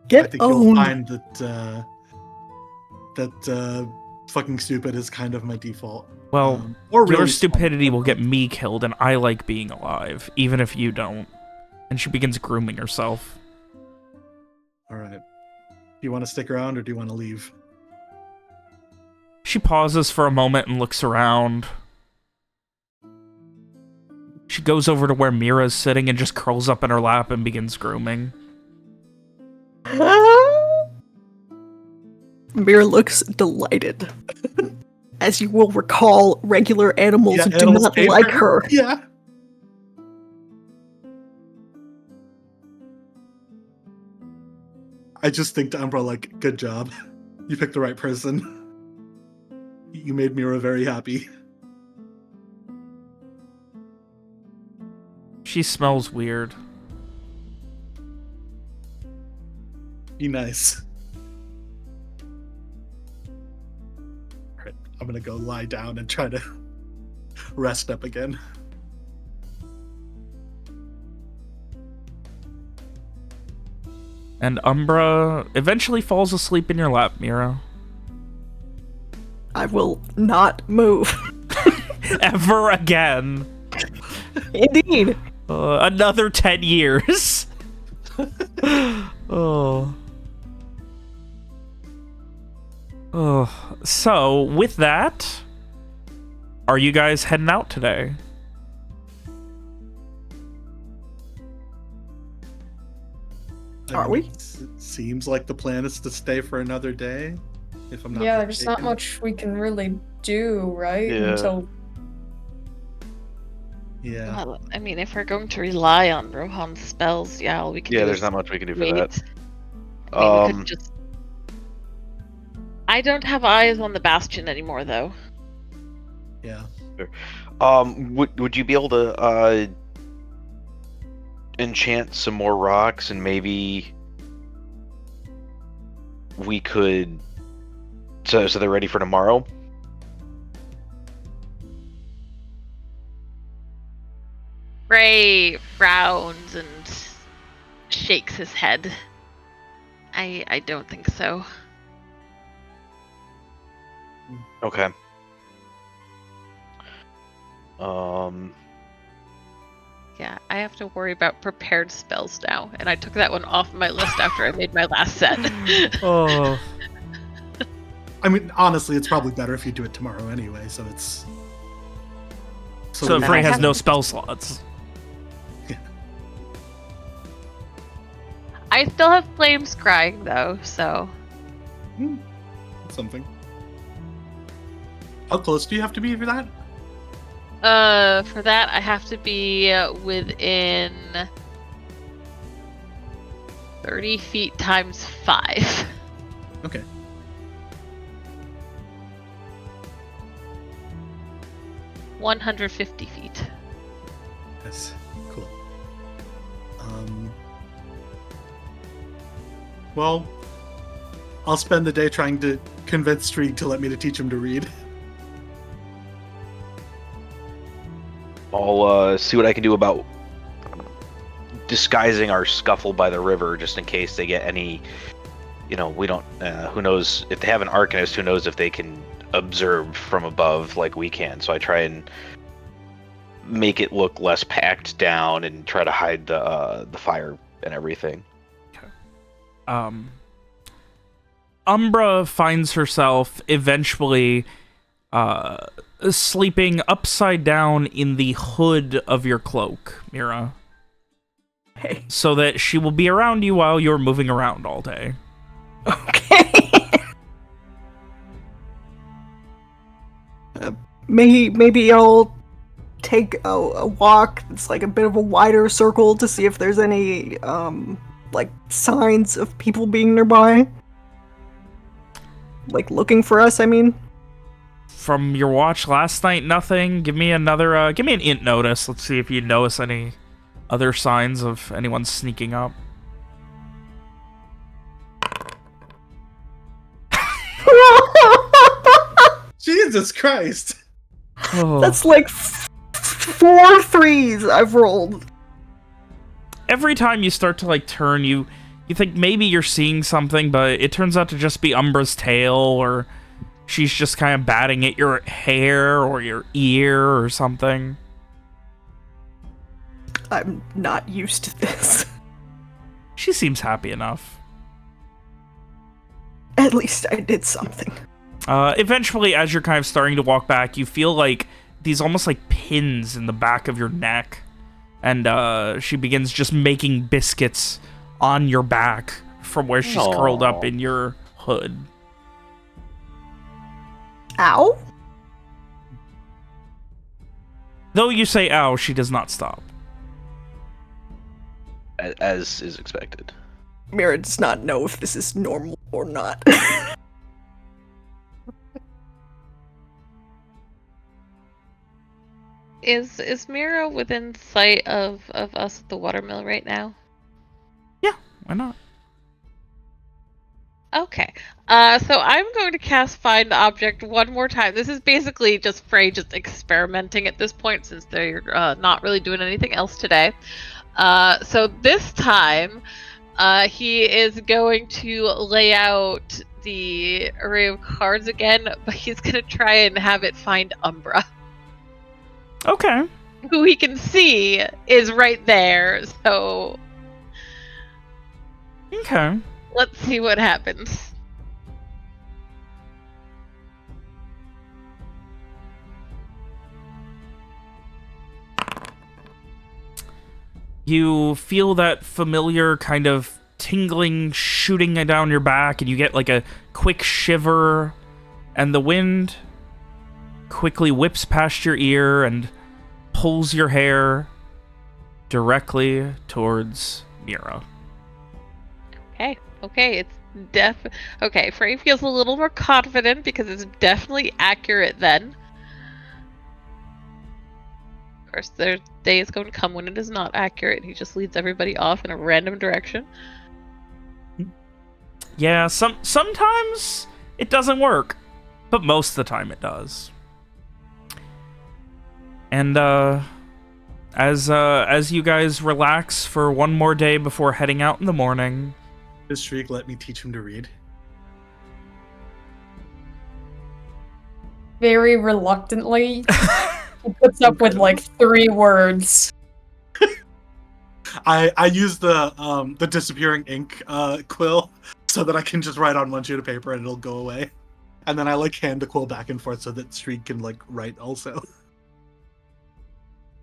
Get think you'll owned. find that fucking stupid is kind of my default. Well, or your really stupidity will get me killed, and I like being alive, even if you don't. And she begins grooming herself. All right. Do you want to stick around, or do you want to leave? She pauses for a moment and looks around. She goes over to where Mira's sitting and just curls up in her lap and begins grooming. Mira looks delighted. As you will recall, regular animals do animals not hate like her. Yeah. I just think to Umbra, like, good job. You picked the right person. You made Mira very happy. She smells weird. Be nice. Alright, I'm gonna go lie down and try to rest up again. And Umbra eventually falls asleep in your lap, Mira. I will not move. Ever again. Indeed. Another 10 years. Oh. Oh. So, with that, are you guys heading out today? Are we? Seems like the plan is to stay for another day. If I'm not Yeah, there's not mistaken. much we can really do, right? Yeah. Until Yeah. Well, I mean, if we're going to rely on Rohan's spells, yeah, all we can do Yeah, there's is not much we can do for wait. that. I mean, we could just... I don't have eyes on the Bastion anymore, though. Yeah. Would you be able to enchant some more rocks, and maybe we could so they're ready for tomorrow? Ray frowns and shakes his head. I don't think so. Okay. Yeah, I have to worry about prepared spells now, and I took that one off my list after I made my last set. Oh. I mean, honestly, it's probably better if you do it tomorrow anyway, so it's... So we Frey have- has no spell slots. I still have flame scrying though, so Something. How close do you have to be for that? for that I have to be within 30 feet times 5. Okay. $150 feet. That's cool. Well, I'll spend the day trying to convince Streeg to let me to teach him to read. I'll see what I can do about disguising our scuffle by the river, just in case they get any. You know, we don't. Who knows if they have an arcanist? Who knows if they can observe from above like we can? So I try and make it look less packed down and try to hide the fire and everything. Umbra finds herself eventually sleeping upside down in the hood of your cloak, Mira. Hey. So that she will be around you while you're moving around all day. Okay. Maybe I'll take a walk. It's like a bit of a wider circle to see if there's any like signs of people being nearby. Like looking for us, I mean. From your watch last night, nothing. Give me another, give me an int notice. Let's see if you notice any other signs of anyone sneaking up. Jesus Christ. Oh. That's like 4 threes I've rolled. Every time you start to like turn, you think maybe you're seeing something, but it turns out to just be Umbra's tail, or she's just kind of batting at your hair or your ear or something. I'm not used to this. She seems happy enough. At least I did something. Eventually, as you're kind of starting to walk back, you feel like these almost like pins in the back of your neck. And she begins just making biscuits on your back from where she's curled up in your hood. Ow? Though you say ow, she does not stop. As is expected. Mira does not know if this is normal or not. Is Mira within sight of us at the watermill right now? Yeah, why not? Okay. So I'm going to cast Find Object one more time. This is basically just Frey just experimenting at this point, since they're not really doing anything else today. So this time, he is going to lay out the array of cards again, but he's going to try and have it find Umbra. Okay. Who he can see is right there, so... Okay. Let's see what happens. You feel that familiar kind of tingling shooting down your back, and you get like a quick shiver, and the wind quickly whips past your ear and pulls your hair directly towards Mira. Okay, it's okay, Frey feels a little more confident because it's definitely accurate then. Of course, their day is going to come when it is not accurate. He just leads everybody off in a random direction. Yeah, sometimes it doesn't work, but most of the time it does. And as you guys relax for one more day before heading out in the morning, Does Shriek let me teach him to read? Very reluctantly, he puts up with like 3 words. I use the disappearing ink quill so that I can just write on one sheet of paper and it'll go away. And then I like hand the quill back and forth so that Shriek can like write also.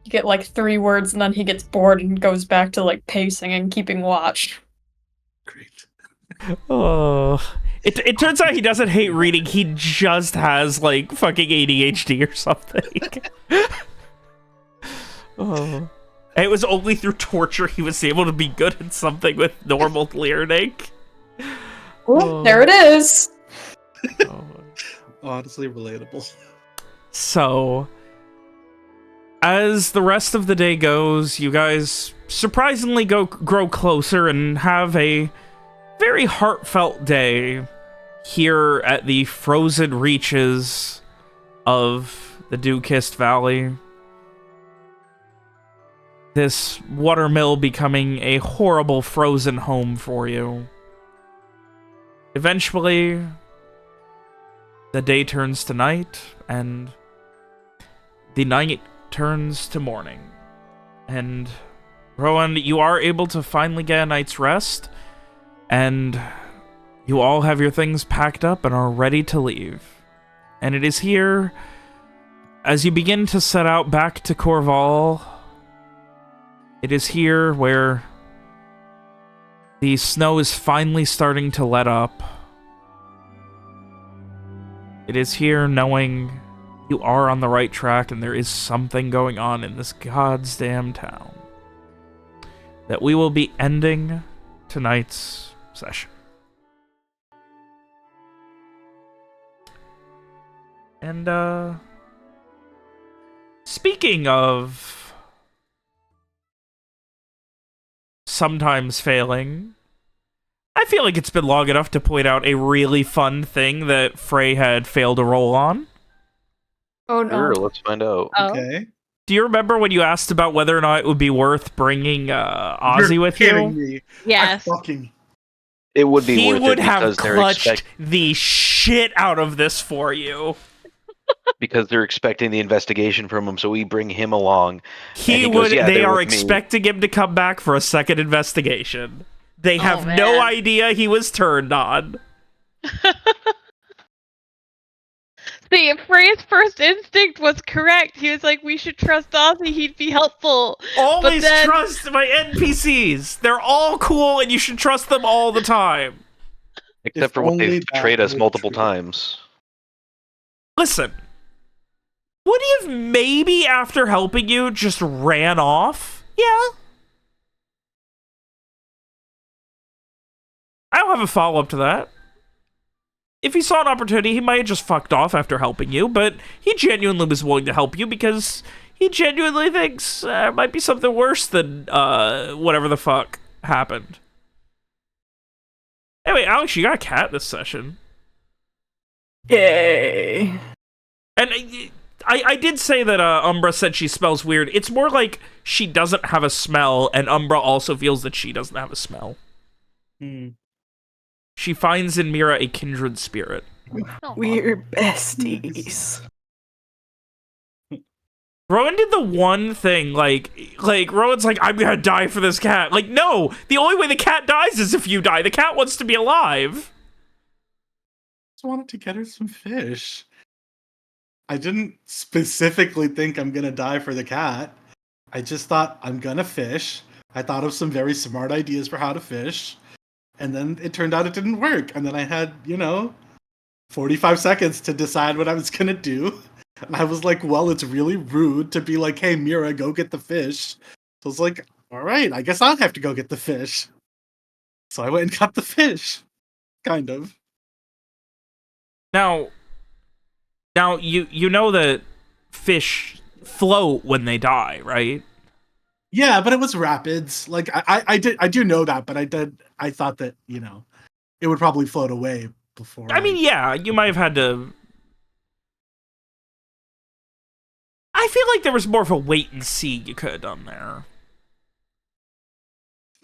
You get like 3 words and then he gets bored and goes back to like pacing and keeping watch. Great. oh, it turns out he doesn't hate reading. He just has like fucking ADHD or something. Oh, and it was only through torture he was able to be good at something with normal learning. Oh, there it is. Oh. Honestly relatable. So, as the rest of the day goes, you guys surprisingly grow closer and have a very heartfelt day here at the frozen reaches of the Dew-Kissed Valley. This watermill becoming a horrible frozen home for you. Eventually, the day turns to night, and the night turns to morning. And Rowan, you are able to finally get a night's rest, And you all have your things packed up and are ready to leave. And it is here, as you begin to set out back to Coerval, it is here where the snow is finally starting to let up. It is here knowing you are on the right track and there is something going on in this goddamn town that we will be ending tonight's session. And, speaking of sometimes failing, I feel like it's been long enough to point out a really fun thing that Frey had failed to roll on. Oh no. Sure, let's find out. Oh. Okay. Do you remember when you asked about whether or not it would be worth bringing Ozzy You're with kidding you? me. Yes. I fucking... It would be He worth would it have because they're clutched the shit out of this for you. because they're expecting the investigation from him, so we bring him along. He goes, would. "Yeah, they they're are with me." expecting him to come back for a second investigation. They have no man. idea he was turned on. See, Frey's first instinct was correct. He was like, we should trust Ozzy, he'd be helpful. Always But then- trust my NPCs. They're all cool, and you should trust them all the time. Except If for when only they've that betrayed us were multiple true. times. Listen, would he have maybe, after helping you, just ran off? Yeah. I don't have a follow-up to that. If he saw an opportunity, he might have just fucked off after helping you, but he genuinely was willing to help you because he genuinely thinks there might be something worse than whatever the fuck happened. Anyway, Alex, you got a cat this session. Yay. And I did say that Umbra said she smells weird. It's more like she doesn't have a smell, and Umbra also feels that she doesn't have a smell. Hmm. She finds in Mira a kindred spirit. Oh, We're besties. Rowan did the one thing, like Rowan's like, I'm gonna die for this cat. Like, no, the only way the cat dies is if you die. The cat wants to be alive. Just wanted to get her some fish. I didn't specifically think I'm gonna die for the cat. I just thought I'm gonna fish. I thought of some very smart ideas for how to fish. And then it turned out it didn't work. And then I had, 45 seconds to decide what I was gonna do. And I was like, well, it's really rude to be like, hey, Mira, go get the fish. So I was like, all right, I guess I'll have to go get the fish. So I went and got the fish. Kind of. Now you know that fish float when they die, right? Yeah, but it was rapids. Like I do know that, but I thought that, it would probably float away before. I mean, yeah, you might have had to. I feel like there was more of a wait and see you could have done there.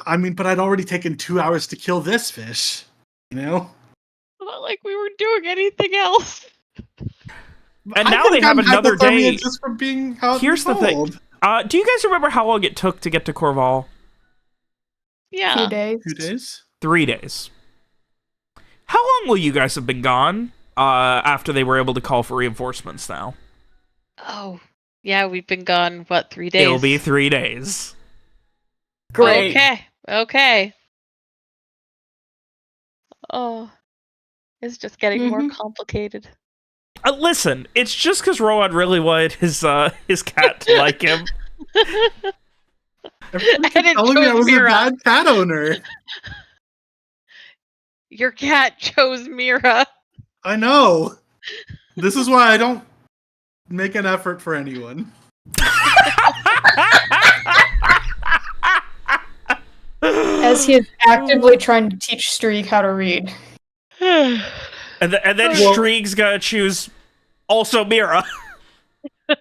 I mean, but I'd already taken 2 hours to kill this fish, Not like we were doing anything else. And I now think they have I'm another day. hypothermia just from being out Here's in the thing. cold. Do you guys remember how long it took to get to Coerval? Yeah. 2 days. 2 days? 3 days. How long will you guys have been gone after they were able to call for reinforcements now? Oh, yeah, we've been gone, 3 days? It'll be 3 days. Great. Okay. Oh, it's just getting more complicated. Listen, it's just because Rowan really wanted his cat to like him. Everyone And kept it telling me I chose was Mira. a bad cat owner. Your cat chose Mira. I know. This is why I don't make an effort for anyone. As he is actively trying to teach Streak how to read. And then Well- Streeg's gotta choose also Mira.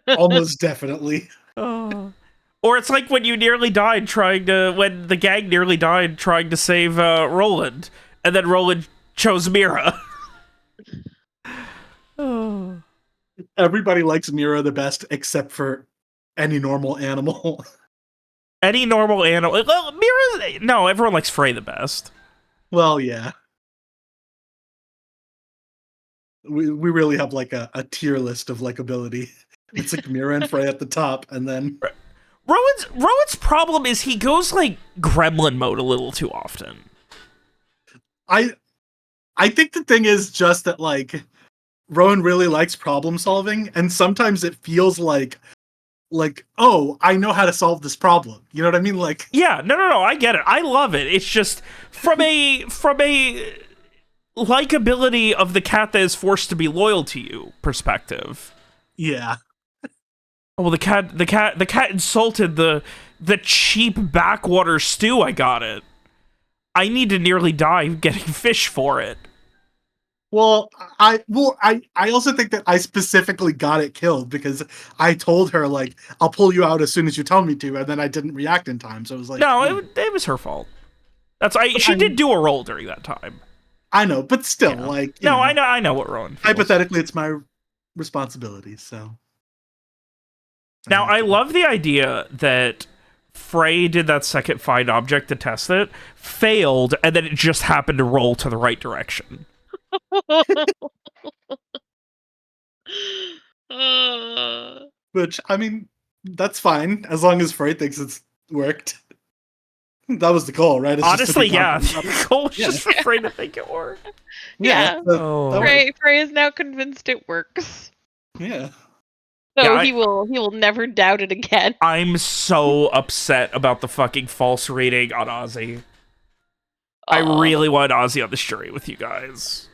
Almost definitely. Or it's like when you nearly died when the gang nearly died trying to save Roland, and then Roland chose Mira. Everybody likes Mira the best except for any normal animal. Any normal animal. Well, Mira's. No, everyone likes Frey the best. Well, yeah. We really have like a tier list of likability. It's like Mira and Frey at the top, and then Rowan's problem is he goes like gremlin mode a little too often. I think the thing is just that like Rowan really likes problem solving, and sometimes it feels like oh, I know how to solve this problem. You know what I mean? Like Yeah, no, I get it. I love it. It's just from a likability of the cat that is forced to be loyal to you perspective. yeah. Well, the cat insulted the cheap backwater stew I got it. I need to nearly die getting fish for it. Well, I also think that I specifically got it killed because I told her like I'll pull you out as soon as you tell me to, and then I didn't react in time. So it was like No, it was her fault. She did do a roll during that time. I know, but still, Yeah. like No, I know what Rowan feels. hypothetically, it's my responsibility. So Now, I love the idea that Frey did that second find object to test it, failed, and then it just happened to roll to the right direction. Which I mean, that's fine as long as Frey thinks it's worked. That was the goal, right? It's just to Honestly, be yeah. confident. The goal was Yeah. just for Frey to think it worked. Yeah. Oh. that worked. Frey is now convinced it works. Yeah. So Yeah, he will never doubt it again. I'm so upset about the fucking false rating on Ozzy. I really want Ozzy on this jury with you guys.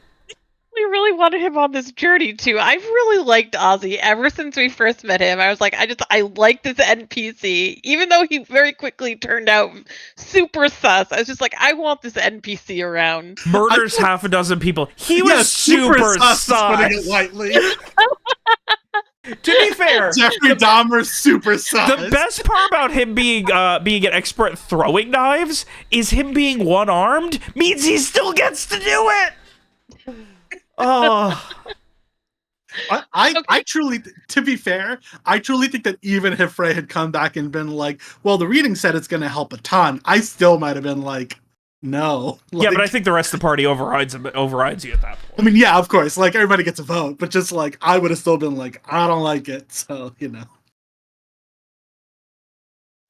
We really wanted him on this journey too. I've really liked Ozzy ever since we first met him. I was like, I like this NPC, even though he very quickly turned out super sus. I was just like, I want this NPC around. Murders half a dozen people. He was super sus. Putting it lightly. To be fair, Jeffrey Dahmer's super sus. the best part about him being an expert at throwing knives is him being one-armed means he still gets to do it. Oh. I truly, to be fair, I truly think that even if Frey had come back and been like, well, the reading said it's going to help a ton, I still might have been like, no. Yeah, but I Like, think the rest of the party overrides you at that point. I mean, yeah, of course, like everybody gets a vote, but just like I would have still been like, I don't like it. So, you know,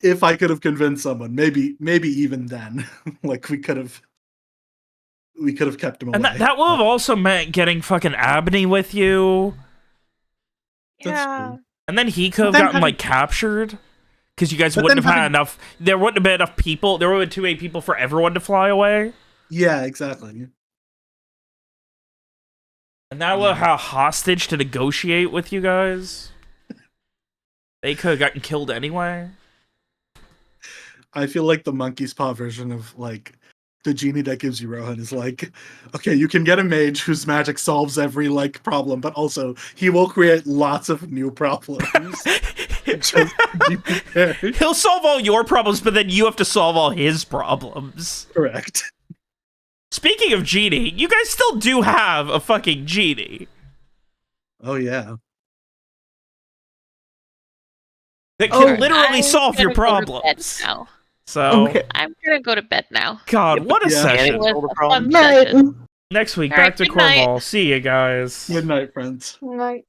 if I could have convinced someone, maybe even then, like we could have kept him away. And that would have also meant getting fucking Abney with you. That's Yeah. true. And then he could have But then gotten, like, captured. Because you guys But wouldn't then have had enough... There wouldn't have been enough people. There would have been too many people for everyone to fly away. Yeah, exactly. And that would have had a hostage to negotiate with you guys. They could have gotten killed anyway. I feel like the monkey's paw version of like the genie that gives you Rohan is like, okay, you can get a mage whose magic solves every like problem, but also he will create lots of new problems. Just be prepared. He'll solve all your problems, but then you have to solve all his problems. Correct. Speaking of genie, you guys still do have a fucking genie. Oh yeah. That can Oh, literally I'm solve your gonna go to bed problems. now. So, Okay. I'm gonna go to bed now. God, what a Yeah. session. It was Solve the a problem. fun Night. session. Next week, All back right, to good night. Coerval. See you guys. Good night, friends. Night.